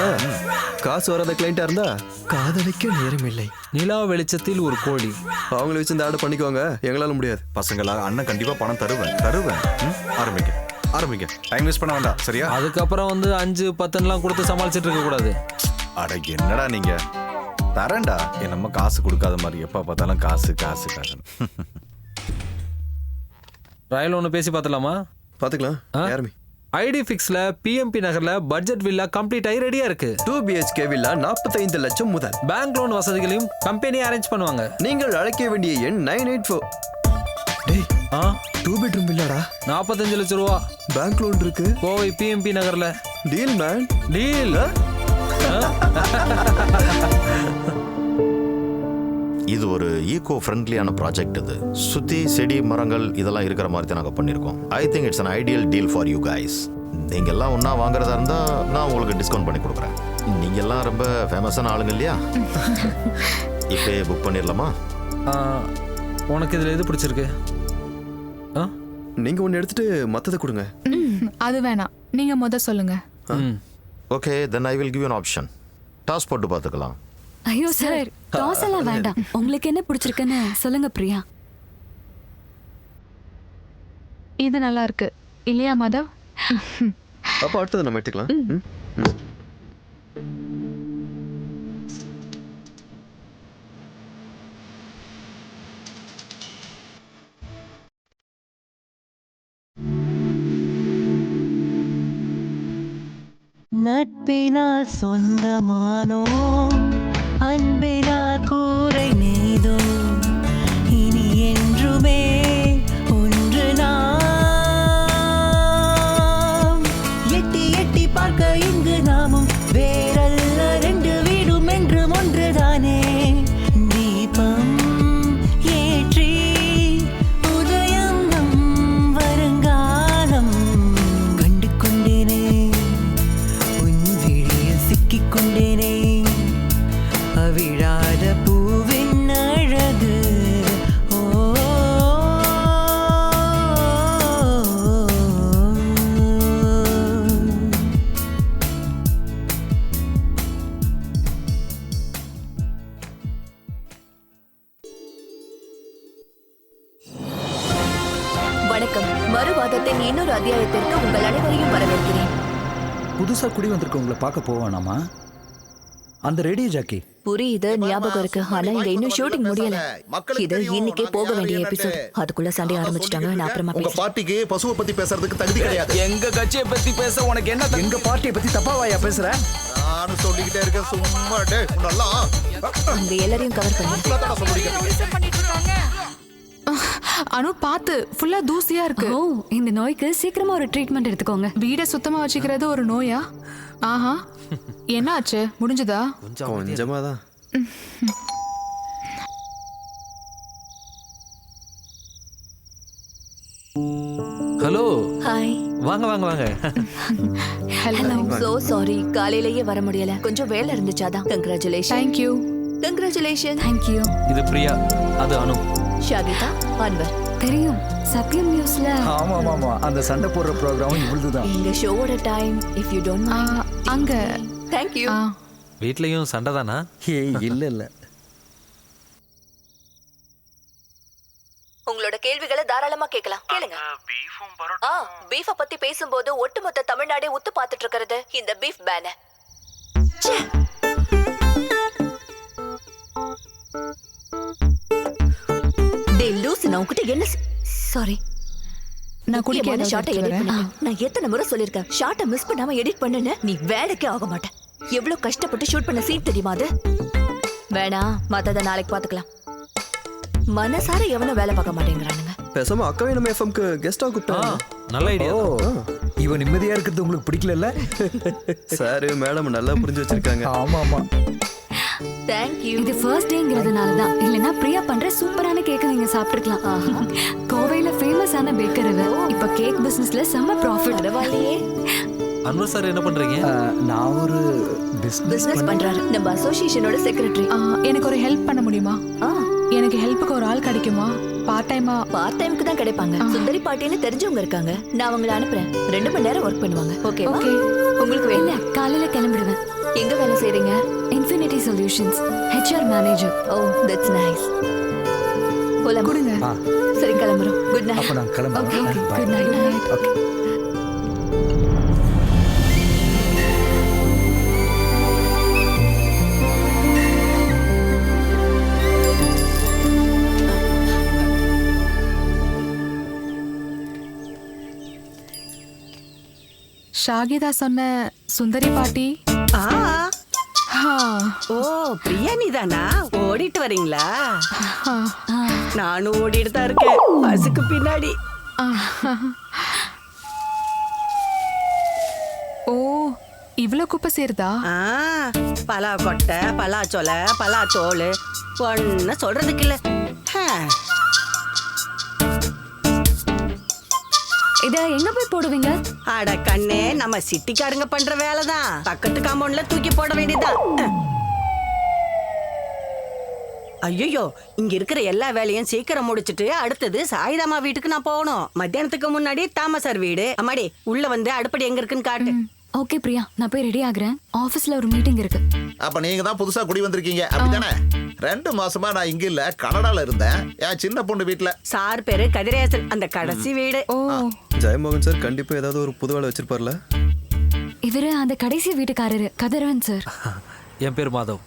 காசு வராத கிளைண்டா இருந்தா காதலிக்க நேரம் இல்லை. நிலா வெளிச்சத்தில் ஒரு கோழி. அவங்கள வச்சு இந்த ஆர்டர் பண்ணிக்குவாங்க, எங்களால முடியாது. பசங்களா, அண்ணன் கண்டிப்பா பணம் தருவேன். ஆரம்பிங்க. டைம் வேஸ்ட் பண்ண வேண்டாம். சரியா? அதுக்கப்புறம் 5-10 கொடுத்து சமாளிச்சிட்டு இருக்க கூடாது. அட என்னடா நீங்க, தரேன்டா. நம்ம காசு கொடுக்காத மாதிரி எப்ப பார்த்தாலும் காசு. ரயில் ஒன்று பேசி பார்த்துலாமா? பார்த்துக்கலாம். யாருமே ஐடி ஃபிக்ஸ்ல பிஎம்பி நகர்ல பட்ஜெட் வில்லா கம்ப்ளீட் ஆகி ரெடியா இருக்கு. 2 BHK வில்லா 45 லட்சம் முதல். பேங்க் லோன் வசதிகளையும் கம்பெனி அரேஞ்ச் பண்ணுவாங்க. நீங்கள் அழைக்க வேண்டிய எண் 984. டேய், 2 பெட்ரூம் வில்லாடா, 45 லட்சம் ரூபா. பேங்க் லோன் இருக்கு. கோவை பிஎம்பி நகர்ல. Deal man, deal. இது ஒரு ஈகோ ஃப்ரெண்ட்லியான ப்ராஜெக்ட். இது சுத்தி செடி மரங்கள் இதெல்லாம் இருக்கிற மாதிரி தான் நாங்கள் பண்ணியிருக்கோம். I think it's an ideal deal for you guys. நீங்கள் எல்லாம் ஒன்றா வாங்குறதா இருந்தால் நான் உங்களுக்கு டிஸ்கவுண்ட் பண்ணி கொடுக்குறேன். நீங்கள் எல்லாம் ரொம்ப ஃபேமஸான ஆளுங்க இல்லையா? இப்போ புக் பண்ணிடலாமா? உனக்கு இதில் எது பிடிச்சிருக்கு? நீங்கள் ஒன்று எடுத்துட்டு மற்றதை கொடுங்க. அது வேணாம், நீங்கள் சொல்லுங்க. Okay, then I will give you an option. Toss போட்டு பார்த்துக்கலாம். ஐயோ சார், டாஸ் எல்லாம் வேண்டாம். உங்களுக்கு என்ன பிடிச்சிருக்குன்னு சொல்லுங்க பிரியா. இது நல்லா இருக்கு இல்லையா மாதவ்? அப்போ அடுத்தது நம்ம எடுத்துக்கலாம். நட்பினால் சொந்தமானோ, அன்பினால் கூரை நீதோ, இனி என்றுமே ஒன்று நாம். எட்டி எட்டி பார்க்க இங்கு நாமும் வேறல்ல, 2 வீடும் என்றும் ஒன்றுதானே. தீபம் ஏற்றி உதயம் நம் வருங்காலம் கண்டு கொண்டேனே, உன் விழியில் சிக்கிக் கொண்டேனே. அவிழாத பூவின் அழகு. வணக்கம். மறுவாதத்தின் இன்னொரு அத்தியாயத்திற்கு உங்கள் அனைவரையும் வரவேற்கிறேன். புதுசா குடி வந்திருக்கவங்களை பார்க்க போவானாமா? அந்த ரேடியோ ஜாக்கி புரியுது, ஞாபகம் இருக்கு. ஆனா இங்க இன்னும் ஷூட்டிங் முடியல. இது இன்னைக்கே போக வேண்டிய எபிசோட். அதுக்குள்ள சண்டை ஆரம்பிச்சிட்டாங்க. நான் அப்புறமா உங்க பார்ட்டிக்கு பசுவை பத்தி பேசுறதுக்கு தகுதி கிடையாது. எங்க கட்சியை பத்தி பேச உனக்கு என்ன? எங்க பார்ட்டியை பத்தி தப்பாவாயா பேசுற? நானும் சொல்லிக்கிட்டே இருக்கேன் சும்மா. டேய், நல்லா அங்க எல்லாரையும் கவர் பண்ணி அனு பார்த்து, ஃபுல்லா தூசியா இருக்கு. ஓ, இந்த நோய்க்கு சீக்கிரமா ஒரு ட்ரீட்மெண்ட் எடுத்துக்கோங்க. வீடை சுத்தமா வச்சுக்கிறது ஒரு நோயா? ஆஹா, என்ன ஆச்சு? முடிஞ்சதா? கொஞ்சமா தான். ஹலோ. ஹாய். வாங்க வாங்க வாங்க. ஹலோ. சோ சாரி, காலையிலேயே வர முடியல. கொஞ்சம் வேலை இருந்துச்சாதான். Congratulation. Thank you. Congratulation. Thank you. இது பிரியா, அது அனு. ஷாகிதா, அன்வர். தெரியும், சத்யம் நியூஸ்ல. ஆமா, அந்த சண்டை போடுற ப்ரோகிராம் இவ்வளவுதான். எங்க ஷோவோட time, if you don't mind. அங்க. Thank you. வீட்லயும் சண்டை தானா? இல்ல உங்களோட கேள்விகளை தாராளமா கேட்கலாம். கேளுங்க. பீஃப பத்தி பேசும்போது ஒட்டுமொத்த தமிழ்நாடே உத்து பார்த்துட்டு இருக்கிறது இந்த பீஃப் பேன. டேய் லூசு, நான் உன்கிட்ட என்ன சாரி நான் குடிக்காத ஷார்ட்டை எடிட் பண்ணேன். நான் எத்தனை முறை சொல்லிருக்கேன் ஷார்ட்டை மிஸ் பண்ணாம எடிட் பண்ணுன்னு. நீ வேலைக்கே ஆக மாட்டேன். எவ்வளவு கஷ்டப்பட்டு ஷூட் பண்ண சீன் தெரியுமா அது? வேணாம், மத்தத நாளைக்கு பாத்துக்கலாம். மனசார எவனும் வேலை பார்க்க மாட்டேங்கிறானுங்க. பேசாம அக்காவே நம்ம எஃப்எம்க்கு கெஸ்டா கூப்பிட்டாங்க. நல்ல ஐடியா. இவன் நிம்மதியா இருக்கிறது உங்களுக்கு பிடிக்கல? சார் மேடம் நல்லா புரிஞ்சு வச்சிருக்காங்க. ஆமா ஆமா. Thank you. இது ஃபர்ஸ்ட் டேங்கிறதுனால தான். இல்லனா பிரியா பண்ற சூப்பரான கேக் நீங்க சாப்பிட்டுக்கலாம். கோவையில ஃபேமஸான பேக்கர் இது. இப்ப கேக் பிசினஸ்ல செம்ம ப்ராஃபிட். பரவாயில்லையே. அன்வர் சார் என்ன பண்றீங்க? நான் ஒரு பிசினஸ் பண்றாரு. நம்ம அசோசியேஷனோட செக்ரட்டரி. எனக்கு ஒரு ஹெல்ப் பண்ண முடியுமா? எனக்கு ஹெல்ப்புக்கு ஒரு ஆள் கிடைக்குமா? பார்ட் டைமுக்கு தான் கிடைப்பாங்க. சுந்தரி பாட்டின்னு தெரிஞ்சவங்க இருக்காங்க. நான் அவங்கள அனுப்புறேன். 2 மணி நேரம் ஒர்க் பண்ணுவாங்க. ஓகே. உங்களுக்கு வேணும்? காலையில கிளம்பிடுவேன். எங்க வேலை செய்றீங்க? Infinity solutions HR manager. Oh that's nice. போலாம். கொடுங்க. சரி கிளம்புறோம். Good night. அப்ப நான் கிளம்புறேன். Okay good night. Okay. Shahida சொன்ன சுந்தரி பாட்டி. ஓ பிரியாணி தானா? ஓடிட்டு வரீங்களா? நானும் ஓடிட்டு தான் இருக்கேன் பஸ்ஸுக்கு பின்னாடி. ஓ இவ்வளவு குப்பை சேருதா? பலா கொட்டை, பலா சொலை, பலா தோல் ஒன்னு சொல்றதுக்கு இல்ல. இத எங்க போய் போடுவீங்க? அட கண்ணே, நம்ம சிட்டிக்காரங்க பண்ற வேலைதான். பக்கத்து காம்பவுண்ட்ல தூக்கி போட வேண்டியதுதான். ஐயோ, இங்க இருக்கிற எல்லா வேலையும் சீக்கிரம் முடிச்சிட்டு அடுத்தது சாயிதாமா வீட்டுக்கு நான் போகணும். மத்தியானத்துக்கு முன்னாடி தாமசார் வீடு. அம்மாடி உள்ள வந்து அடுப்படி எங்க இருக்குன்னு காட்டு. ஓகே பிரியா, நான் போய் ரெடி ஆகுறேன். ஆபீஸ்ல ஒரு மீட்டிங் இருக்கு. அப்ப நீங்க தான் புதுசா குடி வந்திருக்கீங்க அப்படிதானே? 2 மாசமா நான் இங்க இல்ல, கனடால இருந்தேன். என் சின்ன பொண்ணு வீட்டுல. சார் பேரு கதிரேசன். அந்த கடைசி வீடு. ஜெயமோகன் சார் கண்டிப்பா ஏதாவது ஒரு புது வேலை வச்சிருப்பார்ல. இவரு அந்த கடைசி வீட்டுக்காரரு கதிரவன் சார். என் பேர் மாதவ்.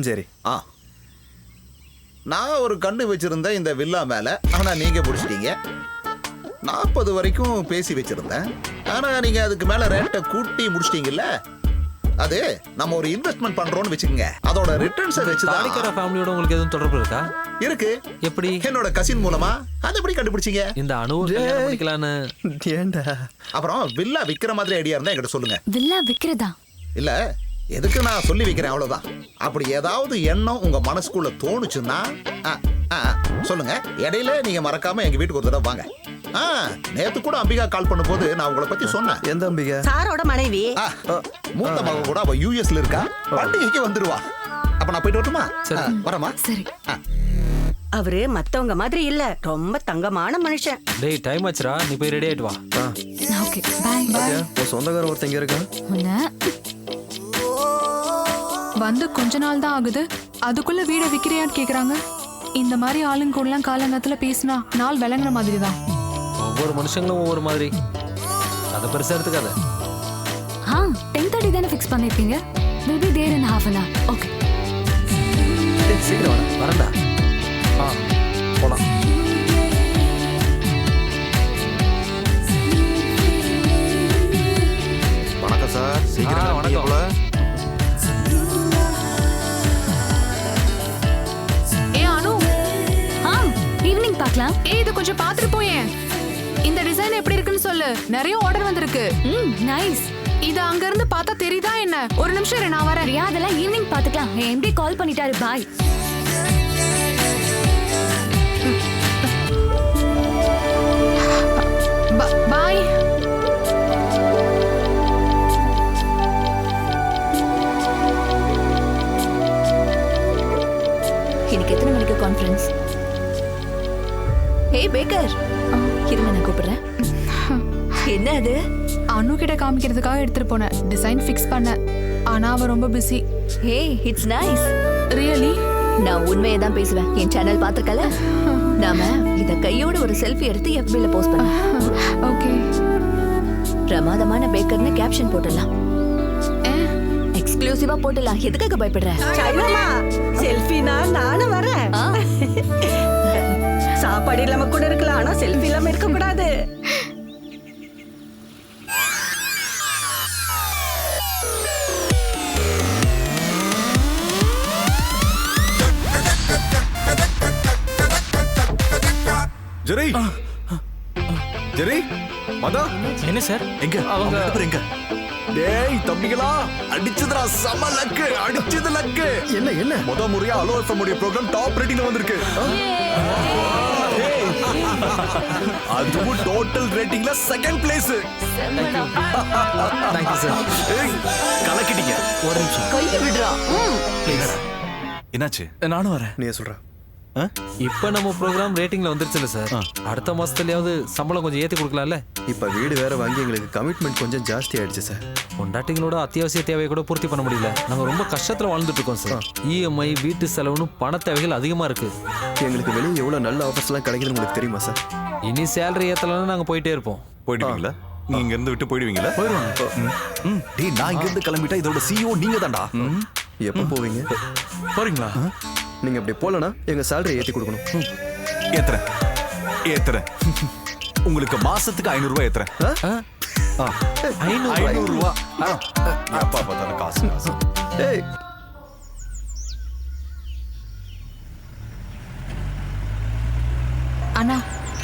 சரி. நான் ஒரு கண்ணு வச்சிருந்தேன் இந்த வில்லா மேல. ஆனா நீங்க பிடிச்சிட்டீங்க. 40 வரைக்கும் பேசி வச்சிருந்தேன். ஆனா நீங்க அதுக்கு மேல ரேட்டை கூட்டி முடிச்சிட்டீங்கல்ல. அது நம்ம ஒரு இன்வெஸ்ட்மெண்ட் பண்றோம்னு வெச்சுக்கங்க. அதோட ரிட்டர்ன்ஸ் வெச்சுதான். தாடிக்கார ஃபேமிலியோட உங்களுக்கு எதுவும் தொடர்பு இருக்கா? இருக்கு. எப்படி? என்னோட கசின் மூலமா. அது எப்படி கண்டுபிடிச்சீங்க? இந்த அணுவை கல்யாணம் பண்ணிக்கலான்னு. ஏண்டா? அப்புறம் வில்லா விக்கிற மாதிரி ஐடியா இருந்தா என்கிட்ட சொல்லுங்க. வில்லா விக்கிறதா? இல்ல, எதுக்கு நான் சொல்லி வைக்கிறேன் அவ்வளவுதான். அப்படி ஏதாவது எண்ணம் உங்க மனசுக்குள்ள தோணுச்சுன்னா சொல்லுங்க. இடையில நீங்க மறக்காம எங்க வீட்டுக்கு ஒரு தடவை வாங்க. நேத்து கூட அம்பிகா கால் பண்ணும்போது நான் உங்களை பத்தி சொன்னேன். எந்த அம்பிகா? சாரோட மனைவி. மூத்த மகன் கூட அவ யூஎஸ்ல இருக்கா. பண்டிகைக்கு வந்துருவா. அப்ப நான் போயிட்டு வரட்டுமா? வரமா? சரி. அவரு மத்தவங்க மாதிரி இல்ல, ரொம்ப தங்கமான மனுஷன். டேய் டைம் ஆச்சுடா, நீ போய் ரெடி ஆயிட்டு வா. Okay bye. ஒரு சொந்தக்கார ஒருத்தங்க இருக்கா. வந்து கொஞ்ச நாள் தான் ஆகுது, அதுக்குள்ள வீட விக்கிறியான்னு கேக்குறாங்க. இந்த மாதிரி ஆளுங்க கூடலாம் காலங்கத்துல பேசினா நாள் விளங்குற மாதிரி தான். ஒவ்வொரு மனுஷங்களும் ஒவ்வொரு மாதிரி. அதை பெருசா எடுத்துக்காத. 10:30 தானே ஃபிக்ஸ் பண்ணிருக்கீங்க. We'll be there in half an hour. Okay. சீக்கிரம் வரேன்டா. போலாம். வணக்கம் சார். சீக்கிரம் வணக்கம். ஈவினிங் பார்க்கலாம். இது கொஞ்சம் பாத்துட்டு போயேன். இந்த டிசைன் எப்படி இருக்குன்னு சொல்லு. நிறைய ஆர்டர் வந்திருக்கு. நைஸ். இது அங்க இருந்து பார்த்தா தெரியுதா என்ன? ஒரு நிமிஷம் இரு, நான் வரேன். ரியா, அதெல்லாம் ஈவினிங் பாத்துக்கலாம். எம்டி கால் பண்ணிட்டாரு. பாய். பாய். இன்னைக்கு எத்தனை மணிக்கு கான்ஃபரன்ஸ்? ஏய் பேக்கர், இருங்க நான் கூப்பிடுறேன். என்ன அது? அனு கிட்ட காமிக்கிறதுக்காக எடுத்துட்டு போனேன். டிசைன் ஃபிக்ஸ் பண்ண. ஆனா அவ ரொம்ப busy. Hey, it's nice. Really? நான் உண்மையை தான் பேசுவேன். என் சேனல் பாத்துக்கல. நாம இத கையோட ஒரு செல்ஃபி எடுத்து FB-ல போஸ்ட் பண்ணலாம். ஓகே. பிரமாதமான பேக்கர்னு கேப்ஷன் போடலாம். எக்ஸ்க்ளூசிவா போடலாம். எதுக்காக பயப்படுற? சைனாமா செல்ஃபினா நானும் வரேன். சாப்பாடு இல்லாம கூட இருக்கலாம், ஆனா செல்ஃபி இல்லாம இருக்க கூடாது. ஜெரி ஜெரி மதா என்ன சார் எங்க அவங்க எங்க? டேய் தம்பிகளா, அடிச்சதுடா, செம லக்கு, அடிச்சது லக்கு. என்ன முத முறையா அலோ எஃப்எம் உடைய ப்ரோகிராம் டாப் ரேட்டிங்ல வந்திருக்கு. அதுவும் டோட்டல் ரேட்டிங்ல செகண்ட் பிளேஸ். Thank you sir. கலக்கிட்டீங்க. ஒரு நிமிஷம் கையை விடுறா. என்னாச்சு? நானும் வரேன். நீ சொல்ற. இப்ப நம்ம ப்ரோக்ராம் ரேட்டிங்ல வந்துருச்சுல சார். அடுத்த மாசத்துலயாவது சம்பளம் கொஞ்சம் ஏத்தி கொடுக்கலாம்ல. இப்ப வீடு வேற வாங்கி எங்களுக்கு கமிட்மெண்ட் கொஞ்சம் ஜாஸ்தி ஆயிடுச்சு சார். பொண்டாட்டிங்களோட அத்தியாவசிய தேவையை கூட பூர்த்தி பண்ண முடியல. நாங்க ரொம்ப கஷ்டத்துல வாழ்ந்துட்டு இருக்கோம் சார். EMI, வீட்டு செலவுன்னு பண தேவைகள் அதிகமா இருக்கு. எங்களுக்கு வெளியே எவ்வளவு நல்ல ஆஃபர்ஸ் எல்லாம் கிடைக்குது உங்களுக்கு தெரியுமா சார்? இனி சேலரி ஏத்தலன்னா நாங்க போயிட்டே இருப்போம். போயிடுவீங்களா? நீங்க இங்க இருந்து விட்டு போயிடுவீங்களா? போயிடுவாங்க. டேய், நான் இங்க இருந்து கிளம்பிட்டா இதோட CEO நீங்க தான்டா. எப்ப போவீங்க? போறீங்களா? நீங்க அப்படி போலனா எங்க சேலரி ஏத்தி கொடுக்கணும். ஏத்துறேன். உங்களுக்கு மாசத்துக்கு 500 ரூபாய் ஏத்துறேன். 500 ரூபாய். அப்பா பார்த்தாலும் காசு. ஏய், அண்ணா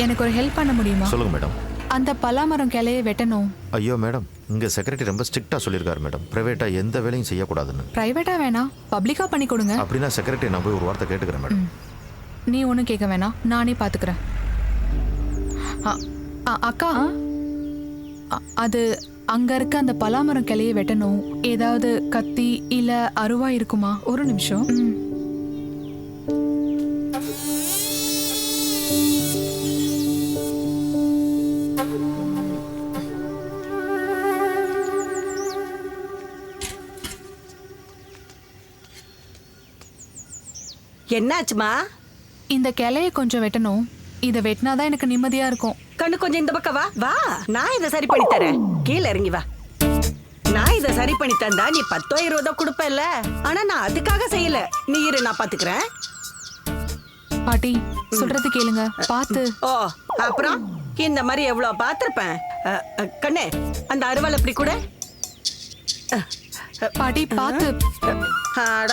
எனக்கு ஒரு ஹெல்ப் பண்ண முடியுமா? சொல்லுங்க மேடம். அந்த பலாமரம் கிளையை வெட்டணும். ஐயோ மேடம், இங்க செக்ரட்டரி ரொம்ப ஸ்ட்ரிக்டா சொல்லியிருக்காரு மேடம். பிரைவேட்டா எந்த வேலையும் செய்யக்கூடாதுன்னு. பிரைவேட்டா வேணாம், பப்ளிக்கா பண்ணி கொடுங்க. அப்படின்னா செக்ரட்டரி நான் போய் ஒரு வார்த்தை கேட்டுக்கிறேன் மேடம். நீ ஒன்றும் கேட்க வேணாம், நானே பார்த்துக்கிறேன். அக்கா, அது அங்க இருக்க அந்த பலாமரம் கிளையை வெட்டணும். ஏதாவது கத்தி இல்ல அருவா இருக்குமா? ஒரு நிமிஷம். என்னாச்சுமா? இந்த கிளையை கொஞ்சம் வெட்டணும். இதை வெட்டினாதான் எனக்கு நிம்மதியா இருக்கும். கண்ணு கொஞ்சம் இந்த பக்கம் வா. வா, நான் இதை சரி பண்ணி தரேன். கீழே இறங்கி வா. நான் இதை சரி பண்ணி தந்தா நீ 10 20 கொடுப்பல. ஆனா நான் அதுக்காக செய்யல. நீ இரு, நான் பாத்துக்கிறேன். பாட்டி சொல்றது கேளுங்க, பார்த்து. ஓ, அப்புறம் இந்த மாதிரி எவ்வளவு பார்த்திருப்பேன். கண்ணே, அந்த அருவாள் எப்படி கூட. பாட்டி பார்த்து. ஆட.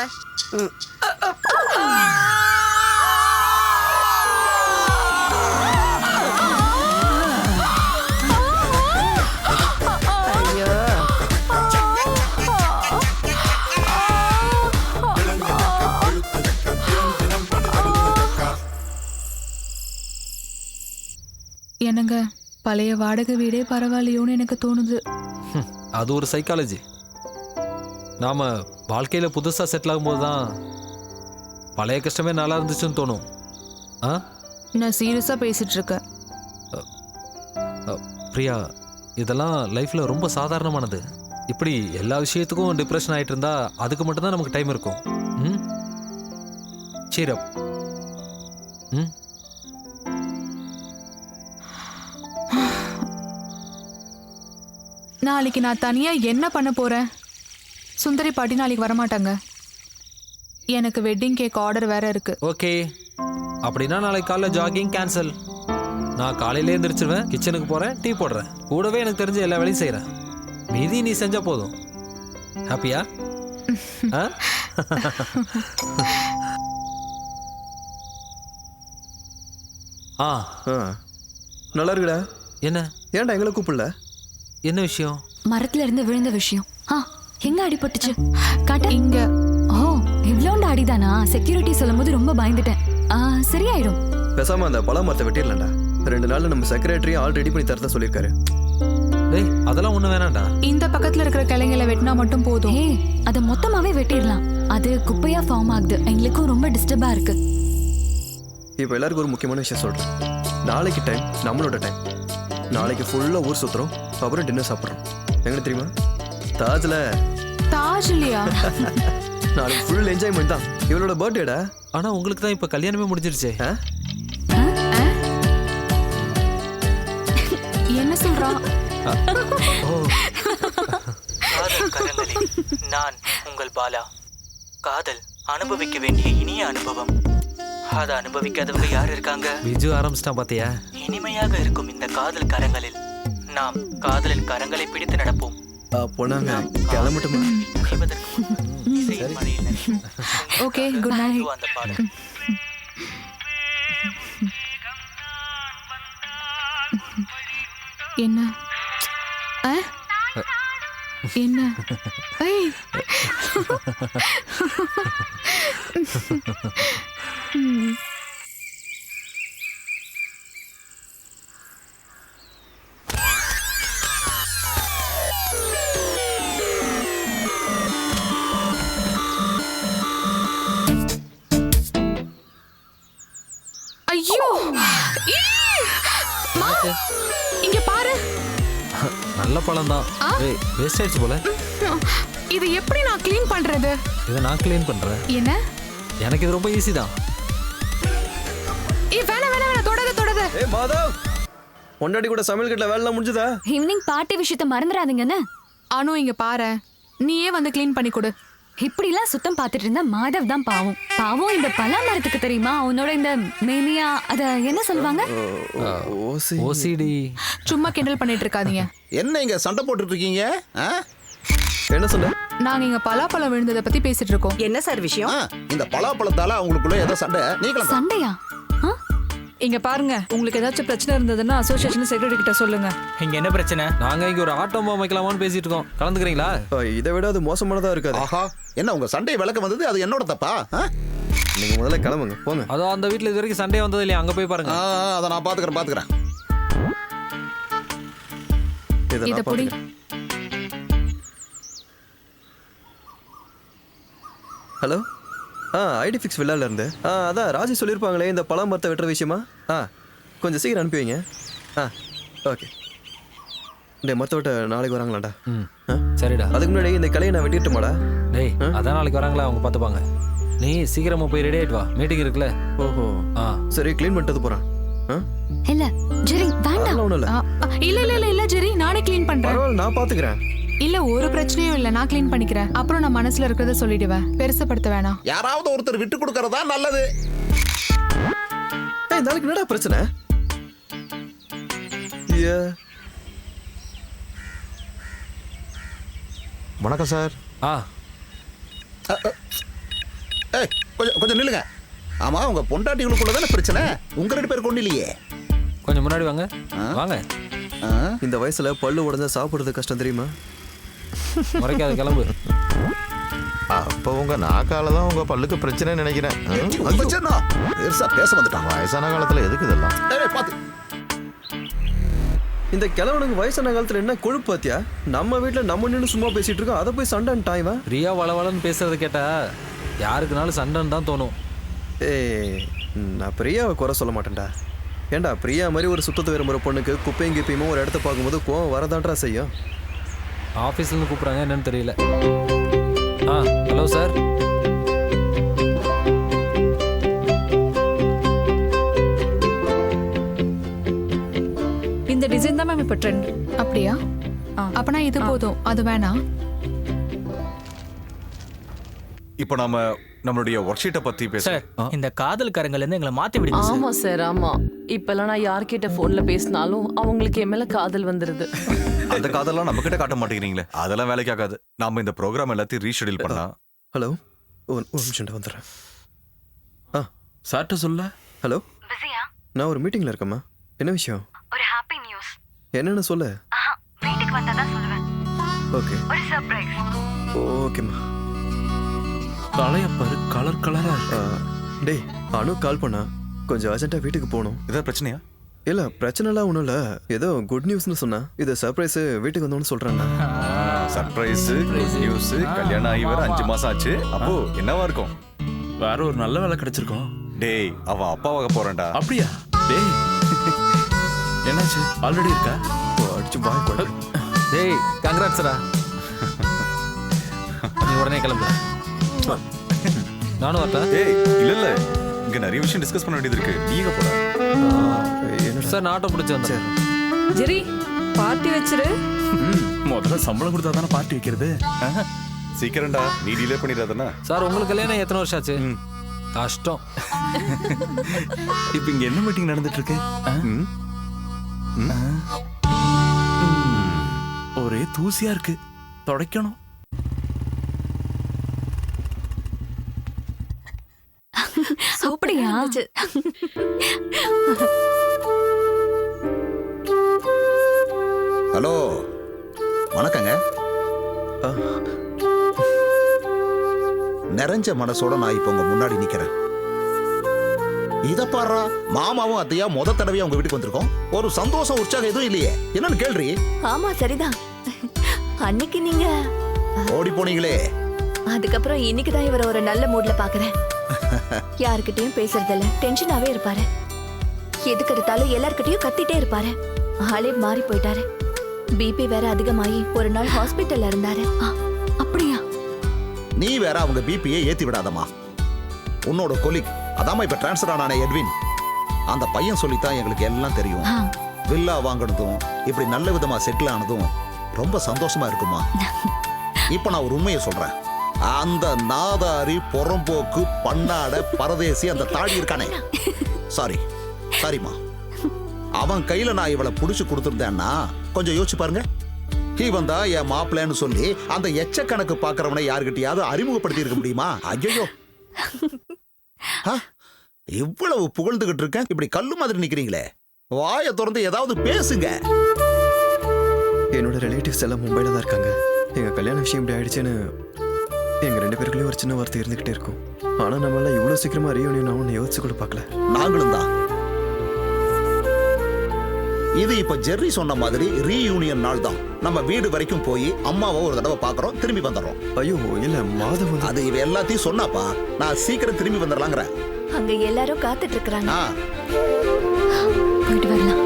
என்னங்க, பழைய வாடகை வீடே பரவாயில்லையோன்னு எனக்கு தோணுது. அது ஒரு சைக்காலஜி. நாம வாழ்க்கையில புதுசா செட்டில் ஆகும்போது தான் பழைய கஷ்டமே நல்லா இருந்துச்சுன்னு தோணும். நான் சீரியஸா பேசிட்டு இருக்கேன். பிரியா, இதெல்லாம் லைஃப்ல ரொம்ப சாதாரணமானது. இப்படி எல்லா விஷயத்துக்கும் டிப்ரெஷன் ஆயிட்டு இருந்தா அதுக்கு மட்டும்தான் நமக்கு டைம் இருக்கும். cheer up. நாளைக்கு நான் தனியா என்ன பண்ண போறேன்? சுந்தரி பாட்டி நாளைக்கு வரமாட்டாங்க. எனக்கு வெட்டிங் கேக் ஆர்டர் வேற இருக்கு. ஓகே, அப்படின்னா நாளைக்கு காலைல ஜாகிங் கேன்சல். நான் காலையிலே எந்திரிச்சிருவேன், கிச்சனுக்கு போறேன், டீ போடுறேன், கூடவே எனக்கு தெரிஞ்ச எல்லா வேலையும் செய்யறேன். மீதி நீ செஞ்சா போதும். ஹாப்பியா? நல்லா இருக்குடா. என்ன? ஏன்டா எங்களை கூப்பிடல? என்ன விஷயம்? மரத்துல இருந்து விழுந்த விஷயம். எங்க அடிபட்டுச்சு? காட்ட. இங்க. ஓ, இவ்வளோண்டு அடிதானா? செக்யூரிட்டி சொல்லும் போது ரொம்ப பயந்துட்டேன். சரியாயிடும். பேசாம அந்த பழ மரத்தை வெட்டிடலாம்டா. 2 நாள்ல நம்ம செக்ரட்டரி ஆல் ரெடி பண்ணி தரதா சொல்லியிருக்காரு. டேய், அதெல்லாம் ஒண்ணு வேணாம்டா. இந்த பக்கத்துல இருக்கிற கிளைங்களை வெட்டினா மட்டும் போதும். அதை மொத்தமாவே வெட்டிடலாம். அது குப்பையா ஃபார்ம் ஆகுது. எங்களுக்கும் ரொம்ப டிஸ்டர்பா இருக்கு. இப்போ எல்லாருக்கும் ஒரு முக்கியமான விஷயம் சொல்றேன். நாளைக்கு டைம் நம்மளோட டைம். நாளைக்கு ஃபுல்லா ஊர் சுத்துறோம், அப்புறம் டின்னர் சாப்பிட்றோம். எங்களுக்கு தெரியுமா? தாஜ்ல. தாஜ் இல்லையா? நாளைக்கு ஃபுல் என்ஜாய்மெண்ட் தான். இவளோட பர்த்டேடா. ஆனா உங்களுக்கு தான் இப்ப கல்யாணமே முடிஞ்சிருச்சே. என்ன சொல்றா? காதல் கரங்களில் நான் உங்கள் பாலா. காதல் அனுபவிக்க வேண்டிய இனிய அனுபவம். அதை அனுபவிக்காதவங்க யார் இருக்காங்க? பிஜு ஆரம்பிச்சிட்டான் பாத்தியா? இனிமையாக இருக்கும் இந்த காதல் கரங்களில் நாம் காதலின் கரங்களை பிடித்து நடப்போம். போனாங்க கிளம்பட்டுமா? Okay, good night. அந்த பாடல் என்ன என்ன? ஐய். ஐயோ, இங்க பாரு. நல்ல பழம் தான். வேஸ்ட் ஆயிடுச்சு போல. இது எப்படி நான் க்ளீன் பண்றது? இதை நான் க்ளீன் பண்றேன். என்ன? எனக்கு இது ரொம்ப ஈஸி தான். வேணாம் தொடாத. ஏய் மாதவ், பொண்டாட்டி கூட சமையல் கட்டல வேலை முடிஞ்சதா? ஈவினிங் பார்ட்டி விஷயத்தை மறந்துடாதீங்கன்னு. அனு இங்க பாரு, நீயே வந்து க்ளீன் பண்ணி கொடு. இப்படிலாம் சுத்தம் பார்த்துட்டு இருந்தா மாதவ் தான் பாவம். இந்த பலா மரத்துக்கு தெரியுமா அவனோட இந்த மேனியா, அத என்ன சொல்லுவாங்க? ஓசிடி. சும்மா கிண்டல் பண்ணிட்டு இருக்காதீங்க. என்ன இங்க சண்டை போட்டுட்டு இருக்கீங்க? என்ன சொன்ன? நாங்க இங்க பலாப்பழம் விழுந்ததை பத்தி பேசிட்டு இருக்கோம். என்ன சார் விஷயம்? இந்த பலாப்பழத்தால அவங்களுக்குள்ள ஏதோ சண்டை. நீங்களும் சண்டையா? இங்க பாருங்க, உங்களுக்கு ஏதாச்சும் பிரச்சனை இருந்ததுன்னா அசோசியேஷன் செக்ரட்டரி கிட்ட சொல்லுங்க. இங்க என்ன பிரச்சனை? நாங்க இங்க ஒரு ஆட்டோமா வைக்கலாமான்னு பேசிட்டு இருக்கோம். கலந்துக்கிறீங்களா? இதை விட அது மோசமானதா இருக்காது. ஆஹா, என்ன உங்க சண்டை விளக்க வந்தது? அது என்னோட தப்பா? நீங்க முதல்ல கிளம்புங்க, போங்க. அதோ அந்த வீட்ல இது வரைக்கும் சண்டே வந்தது இல்லையா, அங்க போய் பாருங்க. அதை நான் பாத்துக்கிறேன். இத புடி. ஹலோ, ஐடி ஃபிக்ஸ் வில்லால இருந்து. அதான் ராஜி சொல்லியிருப்பாங்களே இந்த பழம் மரத்தை வெட்டுற விஷயமா. கொஞ்சம் சீக்கிரம் அனுப்பி வைங்க. ஓகே. இந்த மரத்தை வெட்ட நாளைக்கு வராங்களாடா? சரிடா. அதுக்கு முன்னாடி இந்த கலையை நான் வெட்டிட்டுமாடா? டேய், அதான் நாளைக்கு வராங்களா, அவங்க பார்த்துப்பாங்க. நீ சீக்கிரமா போய் ரெடி ஆயிட்டு வா, மீட்டிங் இருக்குல்ல. ஓஹோ, சரி, க்ளீன் பண்ணிட்டு போறேன். இல்ல ஜெரி, வேண்டாம். இல்ல ஜெரி, நானே க்ளீன் பண்றேன். பரவாயில்ல, நான் பாத்துக்கிறேன். இல்ல, ஒரு பிரச்சனையும் இல்ல, நான் க்ளீன் பண்ணிக்கிறேன். அப்புறம் நான் மனசுல இருக்கிறத சொல்லிடுவேன், பெருசுப்படுத்த வேணாம். யாராவது ஒருத்தர் விட்டு கொடுக்கறதா நல்லது. நாளைக்கு என்னடா பிரச்சனை? வணக்கம் சார். கொஞ்சம் நில்லுங்க. ஆமா, உங்க பொண்டாட்டிகளுக்குள்ள தானே பிரச்சனை. உங்க 2 பேருக்கு ஒண்ணு இல்லையே. கொஞ்சம் முன்னாடி வாங்க. வாங்க. இந்த வயசுல பல்லு உடஞ்சா சாப்பிடுறது கஷ்டம் தெரியுமா? முறைக்காத, கிளம்பு. அப்போ உங்க நாக்கால தான் உங்க பல்லுக்கு பிரச்சனை நினைக்கிறேன். பேச வந்துட்டான். வயசான காலத்துல எதுக்கு இதெல்லாம்? இந்த கிழவனுக்கு வயசான காலத்துல என்ன கொழுப்பு பாத்தியா? நம்ம வீட்டுல நம்ம நின்று சும்மா பேசிட்டு இருக்கோம், அதை போய் சண்டைன்னு டாய்வா. பிரியா வளவளன்னு பேசுறத கேட்டா யாருக்குனாலும் சண்டைன்னு தான் தோணும். நான் பிரியாவை குறை சொல்ல மாட்டேன்டா. ஏண்டா, பிரியா மாதிரி ஒரு சுத்தத்தை விரும்புகிற பொண்ணுக்கு குப்பையும் கிப்பையுமோ ஒரு இடத்த பார்க்கும்போது கோவம் வரதான்றா செய்யும். ஆஃபீஸ்லேருந்து கூப்பிட்றாங்க, என்னன்னு தெரியல. Hello sir. இந்த டிசைன் தான் மேம் இப்போ ட்ரெண்ட். அப்படியா? அப்பனா இது போதும், அது வேணாம். இப்போ நாம நம்மளுடைய ஒர்க் ஷீட்டை பத்தி பேசலாம். இந்த காதல் கரங்கள்ல இருந்து எங்களை மாத்தி விடுங்க சார். ஆமா சார், ஆமா. இப்பெல்லாம் நான் யார்கிட்ட போன்ல பேசினாலும் அவங்களுக்கு என் மேல காதல் வந்துருது. அந்த காதெல்லாம் நம்ம கிட்ட காட்ட மாட்டேங்கிறீங்களே, அதெல்லாம் வேலைக்கு ஆகாது. நாம இந்த ப்ரோக்ராம் எல்லாத்தையும் ரீஷெடியூல் பண்ணா. ஹலோ, ஒரு நிமிஷம் வந்துடுறேன். சார்ட்ட சொல்ல. ஹலோ, நான் ஒரு மீட்டிங்ல இருக்கேம்மா. என்ன விஷயம்? ஒரு ஹாப்பி நியூஸ். என்னன்னு சொல்லு. வீட்டுக்கு வந்தா தான் சொல்லுவேன். ஓகே. ஒரு சர்ப்ரைஸ். ஓகேம்மா. தலையப்பாரு கலர் கலரா. டேய், அனு கால் பண்ணா, கொஞ்சம் அர்ஜென்ட்டா வீட்டுக்கு போகணும். ஏதாவது பிரச்சனையா? இல்ல, பிரச்சனைலாம் ஒன்றும் இல்லை. ஏதோ குட் நியூஸ்னு சொன்னா. இது சர்ப்ரைஸ், வீட்டுக்கு வந்தோன்னு சொல்றாங்க. Surprise, good news. கல்யாணம் ஆகி வேற 5 மாசம் ஆச்சு. அப்போ என்னவா இருக்கும்? வேற ஒரு நல்ல வேலை கிடைச்சிருக்கோம். டேய், அவ அப்பாவாக போறேன்டா. அப்படியா? டேய், என்னாச்சு? ஆல்ரெடி இருக்கா? அடிச்சு பாய் கொடு. டேய், கங்க்ராட்ஸ்டா. நீ உடனே கிளம்பு. நானும் வரட்டேன். ஏய் இல்ல இங்க நிறைய விஷயம் டிஸ்கஸ் பண்ண வேண்டியது இருக்கு. நீங்க போற. சார் நான் ஆட்டோ பிடிச்சி வந்தேன். ஜெரி பார்ட்டி வச்சிரு. முதல்ல சம்பளம் கொடுத்தா தானே பார்ட்டி வைக்கிறது. சீக்கிரம்டா, நீ டிலே பண்ணிடாதனா. சார் உங்களுக்கு கல்யாணம் எத்தனை வருஷம் ஆச்சு? கஷ்டம். இப்போ இங்க என்ன மீட்டிங் நடந்துட்டு இருக்கு? ஒரே தூசியா இருக்கு, துடைக்கணும். அப்படியா? ஹலோ, வணக்கங்க. நிறைஞ்ச மனசோட நான் இப்ப உங்க முன்னாடி நிக்கிறேன். இத பாரு, மாமாவும் அத்தையா முத தடவையா உங்க வீட்டுக்கு வந்திருக்கோம். ஒரு சந்தோஷம் உற்சாகம் எதுவும் இல்லையே, என்னன்னு கேள்றி? ஆமா சரிதான். அன்னைக்கு நீங்க ஓடி போனீங்களே, அதுக்கப்புறம் இன்னைக்கு தான் இவரை ஒரு நல்ல மூட்ல பாக்குறேன். யாருக்கிட்டையும் பேசுறதில்ல, டென்ஷனாவே இருப்பாரு. எதுக்கு எடுத்தாலும் எல்லார்கிட்டயும் கத்திட்டே இருப்பாரு. ஆளே மாறி போயிட்டாரு. பிபி வேற அதிகமாயி ஒரு நாள் ஹாஸ்பிட்டல்ல இருந்தாரு. அப்படியா? நீ வேற அவங்க பிபியை ஏத்தி விடாதமா. உன்னோட கொலிக் அதாம இப்ப டிரான்ஸ்ஃபர் ஆனானே எட்வின், அந்த பையன் சொல்லித்தான் எங்களுக்கு எல்லாம் தெரியும். வில்லா வாங்கினதும் இப்படி நல்ல விதமா செட்டில் ஆனதும் ரொம்ப சந்தோஷமா இருக்குமா. இப்ப நான் ஒரு உண்மையை சொல்றேன். அந்த நாதாரி புறம்போக்கு பண்ணாட பரதேசி அந்த தாடி இருக்கானே, சாரிமா, அவன் கையில நான் இவளை புடிச்சு கொடுத்துருந்தேன்னா கொஞ்சம் யோசிச்சு பாருங்க. இவன் தான் என் மாப்பிள்ளைன்னு சொல்லி அந்த எச்சக்கணக்கு பாக்குறவனை யாருக்கிட்டையாவது அறிமுகப்படுத்தி இருக்க முடியுமா? ஐயோ, இவ்வளவு புகழ்ந்துகிட்டு இருக்கேன், இப்படி கல்லு மாதிரி நிக்கிறீங்களே. வாயை திறந்து ஏதாவது பேசுங்க. என்னோட ரிலேட்டிவ்ஸ் எல்லாம் மும்பைல தான் இருக்காங்க. எங்க கல்யாண விஷயம் இப்படி ஆயிடுச்சுன்னு எங்க 2 பேருக்குள்ளேயும் ஒரு சின்ன வார்த்தை இருந்துகிட்டே இருக்கும். ஆனா நம்ம எல்லாம் இவ்வளவு சீக்கிரமா ரீயூனியன் ஆகும்னு யோசிச்சு கூட பார்க்கல. நாங்களும் தான். இது இப்ப ஜெர்ரி சொன்ன மாதிரி ரீயூனியன் நாள் தான். நம்ம வீடு வரைக்கும் போய் அம்மாவை ஒரு தடவை பாக்குறோம், திரும்பி வந்துடுறோம். ஐயோ இல்ல, மாதம் அது இவ எல்லாத்தையும் சொன்னாப்பா. நான் சீக்கிரம் திரும்பி வந்துடலாங்கிற. அங்க எல்லாரும் காத்துட்டு இருக்காங்க. போயிட்டு வரலாம்.